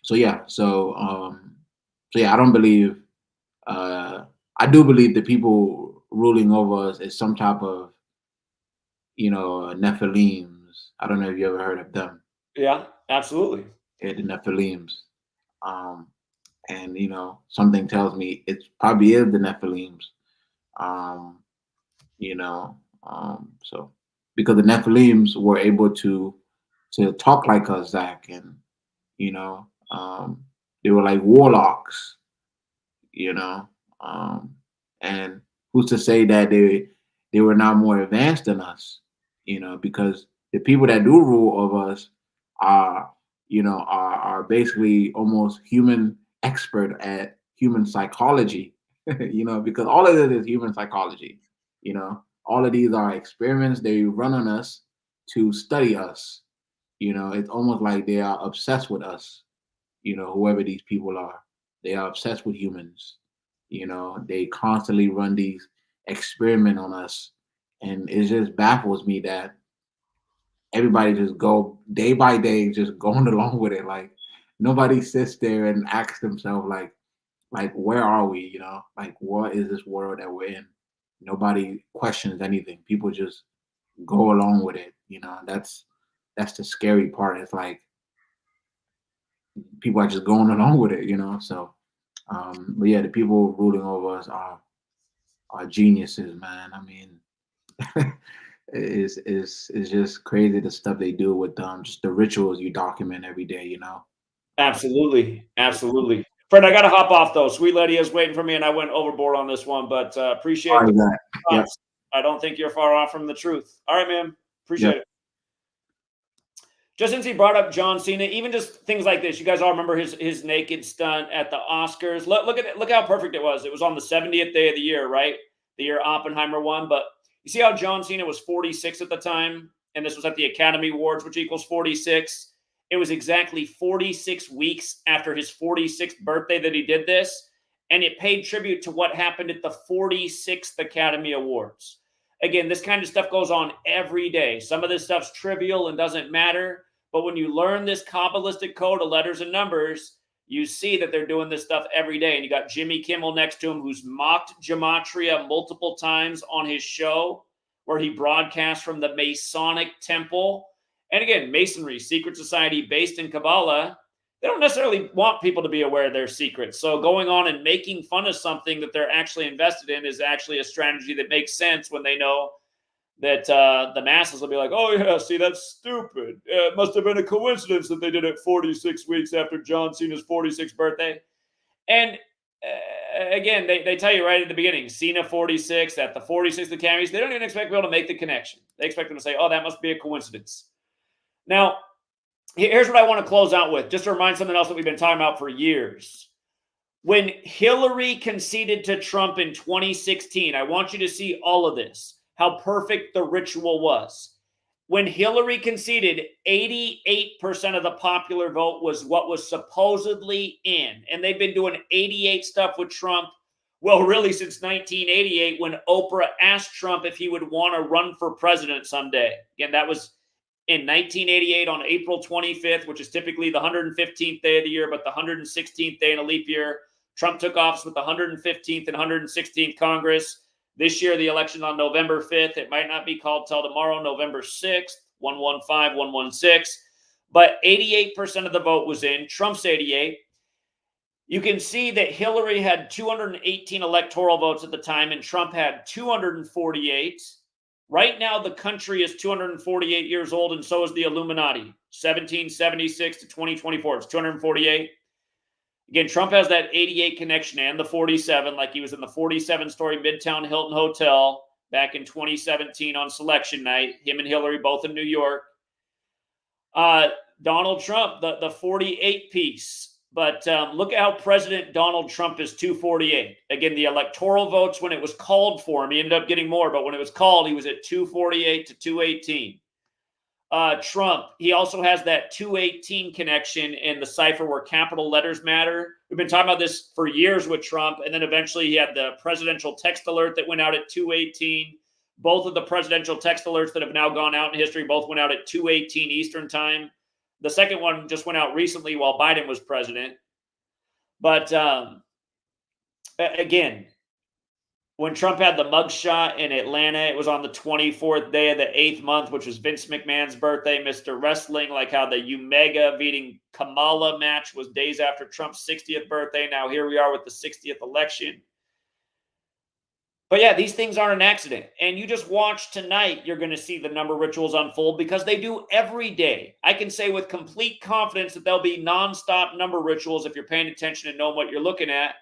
So yeah, so yeah, I don't believe. I do believe the people ruling over us is some type of Nephilims. I don't know if you ever heard of them. Yeah, absolutely. Yeah, the Nephilims. And something tells me it probably is the Nephilims. So because the Nephilims were able to talk like us, Zach, and they were like warlocks, and who's to say that they were not more advanced than us, because the people that do rule over us are basically almost human expert at human psychology, because all of it is human psychology. All of these are experiments they run on us to study us. It's almost like they are obsessed with us. Whoever these people are, they are obsessed with humans. They constantly run these experiment on us, and it just baffles me that everybody just go day by day, just going along with it. Like nobody sits there and asks themselves, like where are we? Like what is this world that we're in? Nobody questions anything. People just go along with it. That's the scary part. It's like people are just going along with it. So, but yeah, the people ruling over us are geniuses, man. I mean, it's just crazy the stuff they do with just the rituals you document every day. Absolutely. Fred, I got to hop off though. Sweet Lady is waiting for me, and I went overboard on this one, but appreciate the Yep. I don't think you're far off from the truth. All right, man. Appreciate it. Just since he brought up John Cena, even just things like this, you guys all remember his naked stunt at the Oscars. Look at it. Look how perfect it was. It was on the 70th day of the year, right? The year Oppenheimer won. But you see how John Cena was 46 at the time, and this was at the Academy Awards, which equals 46. It was exactly 46 weeks after his 46th birthday that he did this, and it paid tribute to what happened at the 46th Academy Awards. Again, this kind of stuff goes on every day. Some of this stuff's trivial and doesn't matter, but when you learn this Kabbalistic code of letters and numbers, you see that they're doing this stuff every day. And you got Jimmy Kimmel next to him, who's mocked Gematria multiple times on his show, where he broadcasts from the Masonic Temple. And again, Masonry, secret society based in Kabbalah, they don't necessarily want people to be aware of their secrets. So going on and making fun of something that they're actually invested in is actually a strategy that makes sense when they know that the masses will be like, oh, yeah, see, that's stupid. It must have been a coincidence that they did it 46 weeks after John Cena's 46th birthday. And again, they tell you right at the beginning, Cena 46 at the 46th Academies. They don't even expect people to make the connection. They expect them to say, oh, that must be a coincidence. Now, here's what I want to close out with, just to remind something else that we've been talking about for years. When Hillary conceded to Trump in 2016, I want you to see all of this, how perfect the ritual was. When Hillary conceded, 88% of the popular vote was what was supposedly in. And they've been doing 88 stuff with Trump, well, really since 1988, when Oprah asked Trump if he would want to run for president someday. Again, that was in 1988 on April 25th, which is typically the 115th day of the year, but the 116th day in a leap year. Trump took office with the 115th and 116th Congress. This year, the election on November 5th. It might not be called till tomorrow, November 6th, 115, 116. But 88% of the vote was in. Trump's 88. You can see that Hillary had 218 electoral votes at the time, and Trump had 248. Right now, the country is 248 years old, and so is the Illuminati. 1776 to 2024, it's 248. Again, Trump has that 88 connection and the 47, like he was in the 47-story Midtown Hilton Hotel back in 2017 on selection night. Him and Hillary both in New York. Donald Trump, the 48 piece. But look at how President Donald Trump is 248. Again, the electoral votes, when it was called for him, he ended up getting more. But when it was called, he was at 248 to 218. Trump, he also has that 218 connection in the cipher where capital letters matter. We've been talking about this for years with Trump. And then eventually he had the presidential text alert that went out at 218. Both of the presidential text alerts that have now gone out in history both went out at 218 Eastern time. The second one just went out recently while Biden was president. But again, when Trump had the mugshot in Atlanta, it was on the 24th day of the 8th month, which was Vince McMahon's birthday. Mr. Wrestling, like how the Umaga beating Kamala match was days after Trump's 60th birthday. Now here we are with the 60th election. But yeah, these things aren't an accident. And you just watch tonight, you're going to see the number rituals unfold because they do every day. I can say with complete confidence that there'll be nonstop number rituals if you're paying attention and knowing what you're looking at.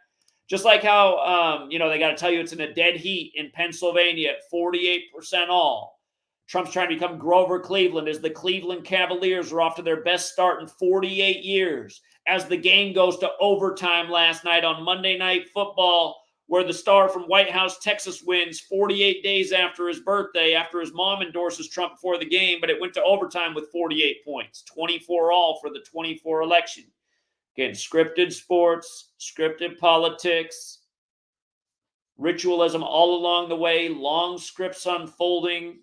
Just like how, they got to tell you it's in a dead heat in Pennsylvania at 48% all. Trump's trying to become Grover Cleveland as the Cleveland Cavaliers are off to their best start in 48 years. As the game goes to overtime last night on Monday Night Football, where the star from White House, Texas wins 48 days after his birthday, after his mom endorses Trump before the game, but it went to overtime with 48 points, 24 all for the 24 election. Again, scripted sports, scripted politics, ritualism all along the way, long scripts unfolding.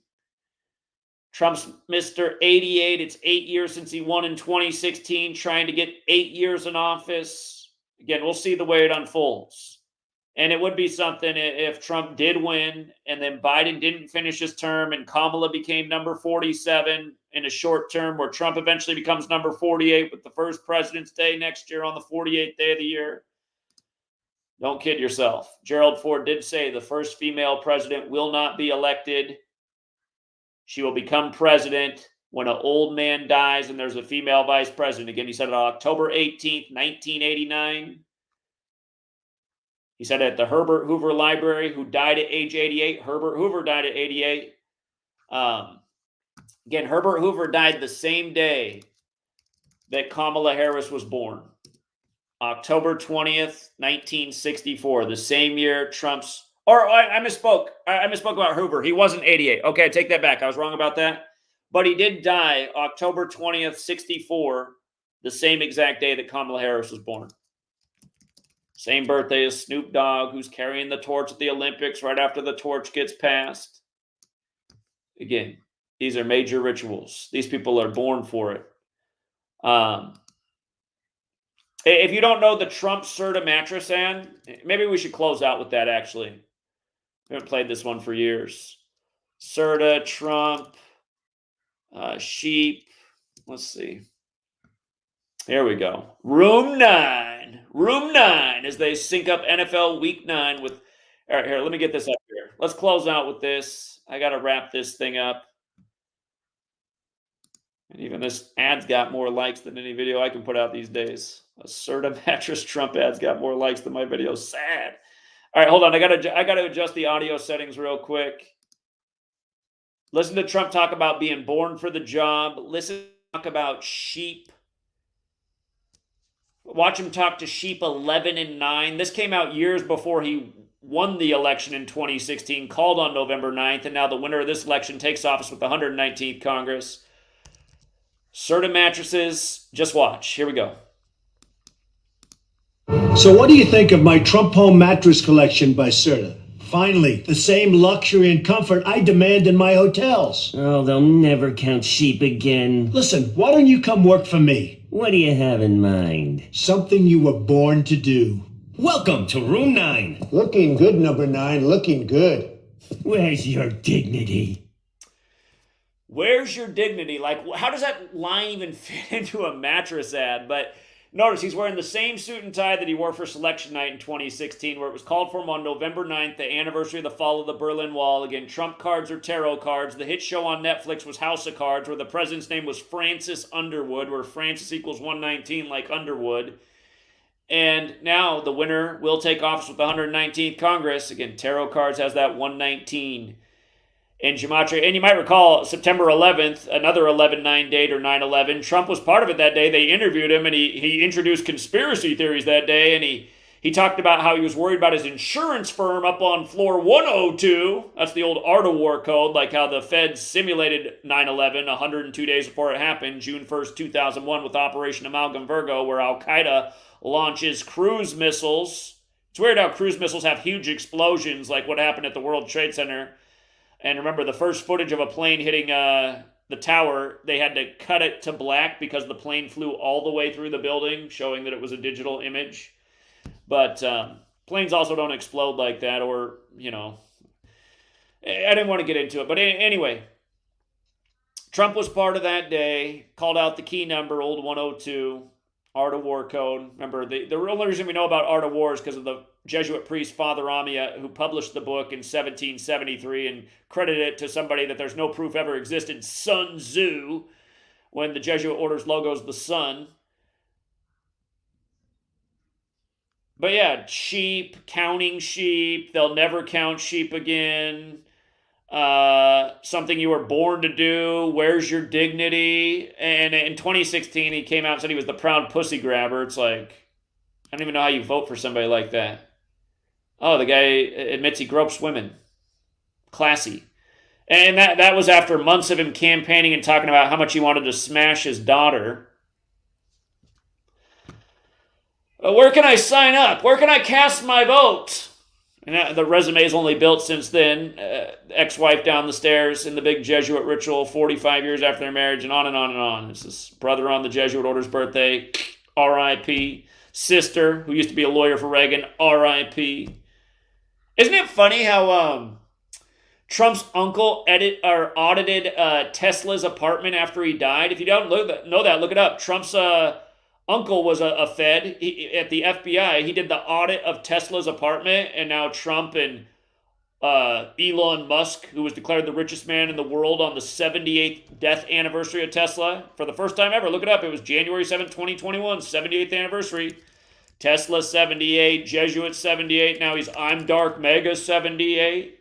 Trump's Mr. 88. It's 8 years since he won in 2016, trying to get 8 years in office. Again, we'll see the way it unfolds. And it would be something if Trump did win and then Biden didn't finish his term and Kamala became number 47 in a short term where Trump eventually becomes number 48 with the first President's Day next year on the 48th day of the year. Don't kid yourself. Gerald Ford did say the first female president will not be elected. She will become president when an old man dies and there's a female vice president. Again, he said it on October 18th, 1989. He said at the Herbert Hoover Library, who died at age 88. Herbert Hoover died at 88. Again, Herbert Hoover died the same day that Kamala Harris was born. October 20th, 1964. The same year Trump's... I misspoke. I misspoke about Hoover. He wasn't 88. Okay, I take that back. I was wrong about that. But he did die October 20th, 64, the same exact day that Kamala Harris was born. Same birthday as Snoop Dogg, who's carrying the torch at the Olympics right after the torch gets passed. Again, these are major rituals. These people are born for it. If you don't know the Trump Serta mattress ad, maybe we should close out with that, actually. We haven't played this one for years. Serta, Trump, sheep. Let's see. Here we go. Room 9. Room 9 as they sync up NFL Week 9 with... All right, here, let me get this up here. Let's close out with this. I got to wrap this thing up. And even this ad's got more likes than any video I can put out these days. A Serta mattress Trump ad's got more likes than my videos. Sad. All right, hold on. I gotta adjust the audio settings real quick. Listen to Trump talk about being born for the job. Listen to talk about sheep. Watch him talk to sheep 11 and 9. This came out years before he won the election in 2016, called on November 9th, and now the winner of this election takes office with the 119th Congress. Serta mattresses. Just watch. Here we go. So what do you think of my Trump Home mattress collection by Serta? Finally, the same luxury and comfort I demand in my hotels. Oh, they'll never count sheep again. Listen, why don't you come work for me? What do you have in mind? Something you were born to do. Welcome to Room 9. Looking good, number 9, looking good. Where's your dignity? Where's your dignity? Like, how does that line even fit into a mattress ad? But notice he's wearing the same suit and tie that he wore for selection night in 2016, where it was called for him on November 9th, the anniversary of the fall of the Berlin Wall. Again, Trump cards or tarot cards. The hit show on Netflix was House of Cards, where the president's name was Francis Underwood, where Francis equals 119 like Underwood. And now the winner will take office with the 119th Congress. Again, tarot cards has that 119. And Gematria, and you might recall September 11th, another 11/9 date or 9/11. Trump was part of it that day. They interviewed him, and he introduced conspiracy theories that day, and he talked about how he was worried about his insurance firm up on floor 102. That's the old Art of War code, like how the feds simulated 9/11 102 days before it happened, June 1st, 2001, with Operation Amalgam Virgo, where Al-Qaeda launches cruise missiles. It's weird how cruise missiles have huge explosions, like what happened at the World Trade Center. And remember, the first footage of a plane hitting the tower, they had to cut it to black because the plane flew all the way through the building, showing that it was a digital image. But planes also don't explode like that, or, you know, I didn't want to get into it. But anyway, Trump was part of that day, called out the key number, old 102, Art of War code. Remember, the real reason we know about Art of War is because of the Jesuit priest Father Amia, who published the book in 1773 and credited it to somebody that there's no proof ever existed, Sun Tzu, when the Jesuit order's logo is the sun. But yeah, sheep, counting sheep, they'll never count sheep again. Something you were born to do, where's your dignity? And in 2016, he came out and said he was the proud pussy grabber. It's like, I don't even know how you vote for somebody like that. Oh, the guy admits he gropes women. Classy. And that was after months of him campaigning and talking about how much he wanted to smash his daughter. Where can I sign up? Where can I cast my vote? And the resume is only built since then. Ex-wife down the stairs in the big Jesuit ritual 45 years after their marriage, and on and on and on. It's his brother on the Jesuit order's birthday, R.I.P. Sister, who used to be a lawyer for Reagan, R.I.P. Isn't it funny how Trump's uncle audited Tesla's apartment after he died? If you don't know that, look it up. Trump's uncle was a Fed at the FBI. He did the audit of Tesla's apartment, and now Trump and Elon Musk, who was declared the richest man in the world on the 78th death anniversary of Tesla, for the first time ever. Look it up. It was January 7th, 2021, 78th anniversary. Tesla 78, Jesuit 78. Now he's I'm Dark Mega 78.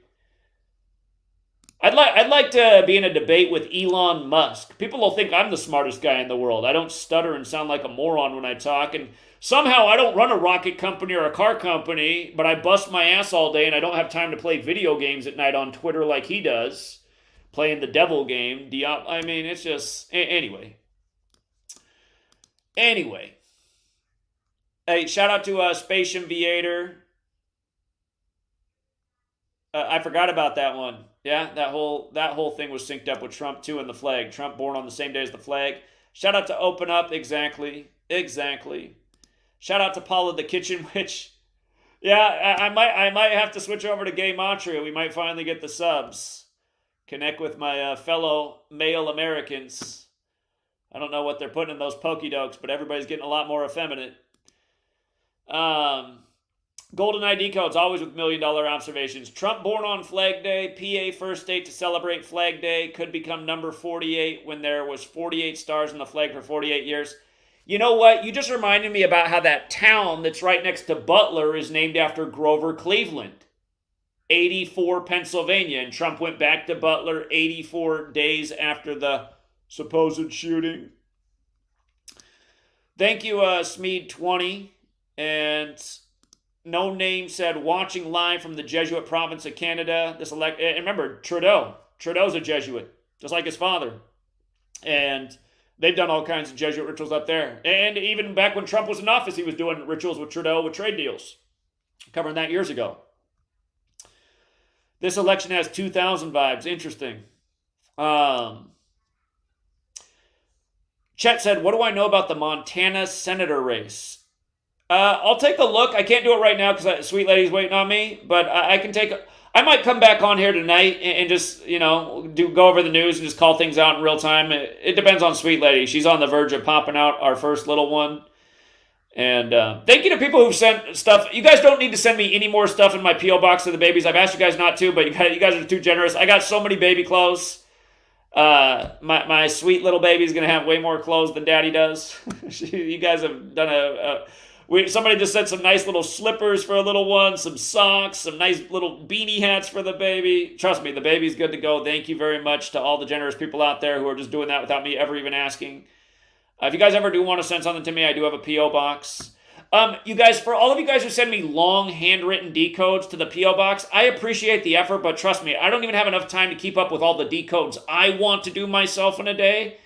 I'd like to be in a debate with Elon Musk. People will think I'm the smartest guy in the world. I don't stutter and sound like a moron when I talk. And somehow I don't run a rocket company or a car company, but I bust my ass all day and I don't have time to play video games at night on Twitter like he does. playing the devil game. I mean, it's just anyway. Anyway, hey, shout out to Space Invader. I forgot about that one. Yeah, that whole thing was synced up with Trump too, and the flag. Trump born on the same day as the flag. Shout out to Open Up. Exactly. Shout out to Paula the Kitchen Witch. Yeah, I might have to switch over to Gematria. We might finally get the subs. Connect with my fellow male Americans. I don't know what they're putting in those pokey-dokes, but everybody's getting a lot more effeminate. Golden ID codes, always with $1 million observations. Trump born on Flag Day. PA first state to celebrate Flag Day. Could become number 48 when there was 48 stars on the flag for 48 years. You know what? You just reminded me about how that town that's right next to Butler is named after Grover Cleveland. 84, Pennsylvania. And Trump went back to Butler 84 days after the supposed shooting. Thank you, Smeed20. And No Name said, watching live from the Jesuit province of Canada. And remember, Trudeau's a Jesuit, just like his father. And they've done all kinds of Jesuit rituals up there. And even back when Trump was in office, he was doing rituals with Trudeau with trade deals. Covering that years ago. This election has 2000 vibes. Interesting. Chet said, what do I know about the Montana senator race? I'll take a look. I can't do it right now because Sweet Lady's waiting on me. But I can take I might come back on here tonight and just, go over the news and just call things out in real time. It depends on Sweet Lady. She's on the verge of popping out our first little one. And thank you to people who've sent stuff. You guys don't need to send me any more stuff in my P.O. box to the babies. I've asked you guys not to, but you guys are too generous. I got so many baby clothes. My sweet little baby's going to have way more clothes than daddy does. You guys have done somebody just sent some nice little slippers for a little one, some socks, some nice little beanie hats for the baby. Trust me, the baby's good to go. Thank you very much to all the generous people out there who are just doing that without me ever even asking. If you guys ever do want to send something to me, I do have a P.O. box. You guys, for all of you guys who send me long handwritten decodes to the P.O. box, I appreciate the effort, but trust me, I don't even have enough time to keep up with all the decodes I want to do myself in a day.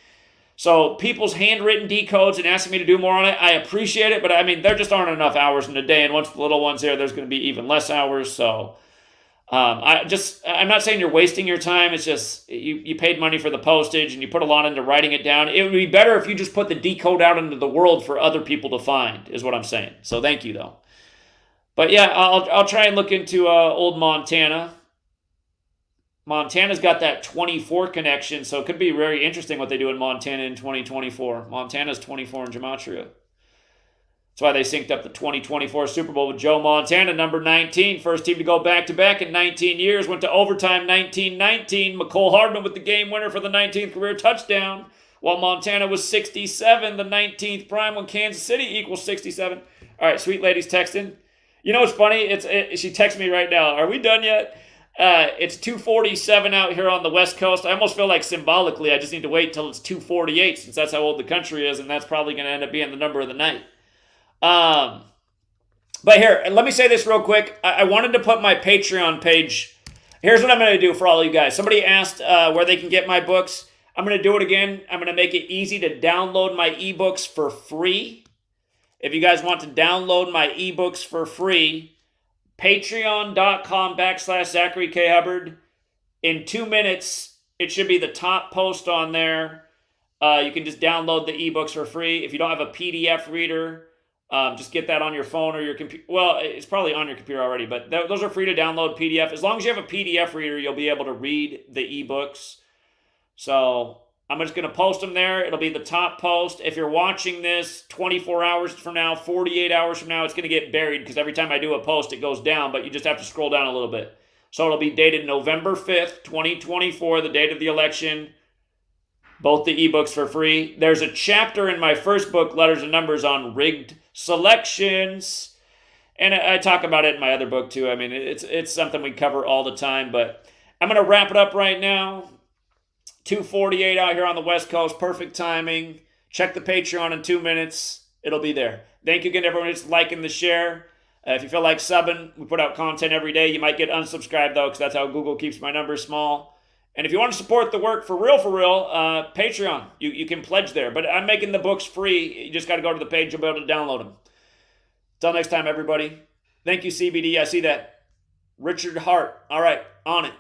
So people's handwritten decodes and asking me to do more on it, I appreciate it, but I mean, there just aren't enough hours in a day, and once the little one's here, there's going to be even less hours, so I'm not saying you're wasting your time. It's just you paid money for the postage and you put a lot into writing it down. It would be better if you just put the decode out into the world for other people to find, is what I'm saying. So thank you, though. But yeah, I'll try and look into old Montana. Montana's got that 24 connection, so it could be very interesting what they do in Montana in 2024. Montana's 24 in Gematria. That's why they synced up the 2024 Super Bowl with Joe Montana, number 19. First team to go back-to-back in 19 years. Went to overtime 19-19. McCole Hardman with the game winner for the 19th career touchdown. While Montana was 67, the 19th prime when Kansas City equals 67. All right, Sweet Lady's texting. You know what's funny? She texts me right now. Are we done yet? It's 2:47 out here on the West Coast. I almost feel like symbolically I just need to wait till it's 2:48 since that's how old the country is, and that's probably going to end up being the number of the night. But here, let me say this real quick. I wanted to put my Patreon page. Here's what I'm going to do for all of you guys. Somebody asked where they can get my books. I'm going to do it again. I'm going to make it easy to download my ebooks for free. If you guys want to download my ebooks for free, patreon.com/Zachary K. Hubbard. In 2 minutes, it should be the top post on there. You can just download the ebooks for free. If you don't have a PDF reader, just get that on your phone or your computer. Well, it's probably on your computer already, but those are free to download PDF. As long as you have a PDF reader, you'll be able to read the ebooks. So I'm just going to post them there. It'll be the top post. If you're watching this 24 hours from now, 48 hours from now, it's going to get buried because every time I do a post, it goes down, but you just have to scroll down a little bit. So it'll be dated November 5th, 2024, the date of the election. Both the ebooks for free. There's a chapter in my first book, Letters and Numbers, on rigged selections. And I talk about it in my other book too. I mean, it's something we cover all the time, but I'm going to wrap it up right now. 2:48 out here on the West Coast. Perfect timing. Check the Patreon in 2 minutes. It'll be there. Thank you again, everyone who's liking the share. If you feel like subbing, we put out content every day. You might get unsubscribed, though, because that's how Google keeps my numbers small. And if you want to support the work for real, Patreon, you can pledge there. But I'm making the books free. You just got to go to the page. You'll be able to download them. Till next time, everybody. Thank you, CBD. I see that. Richard Hart. All right, on it.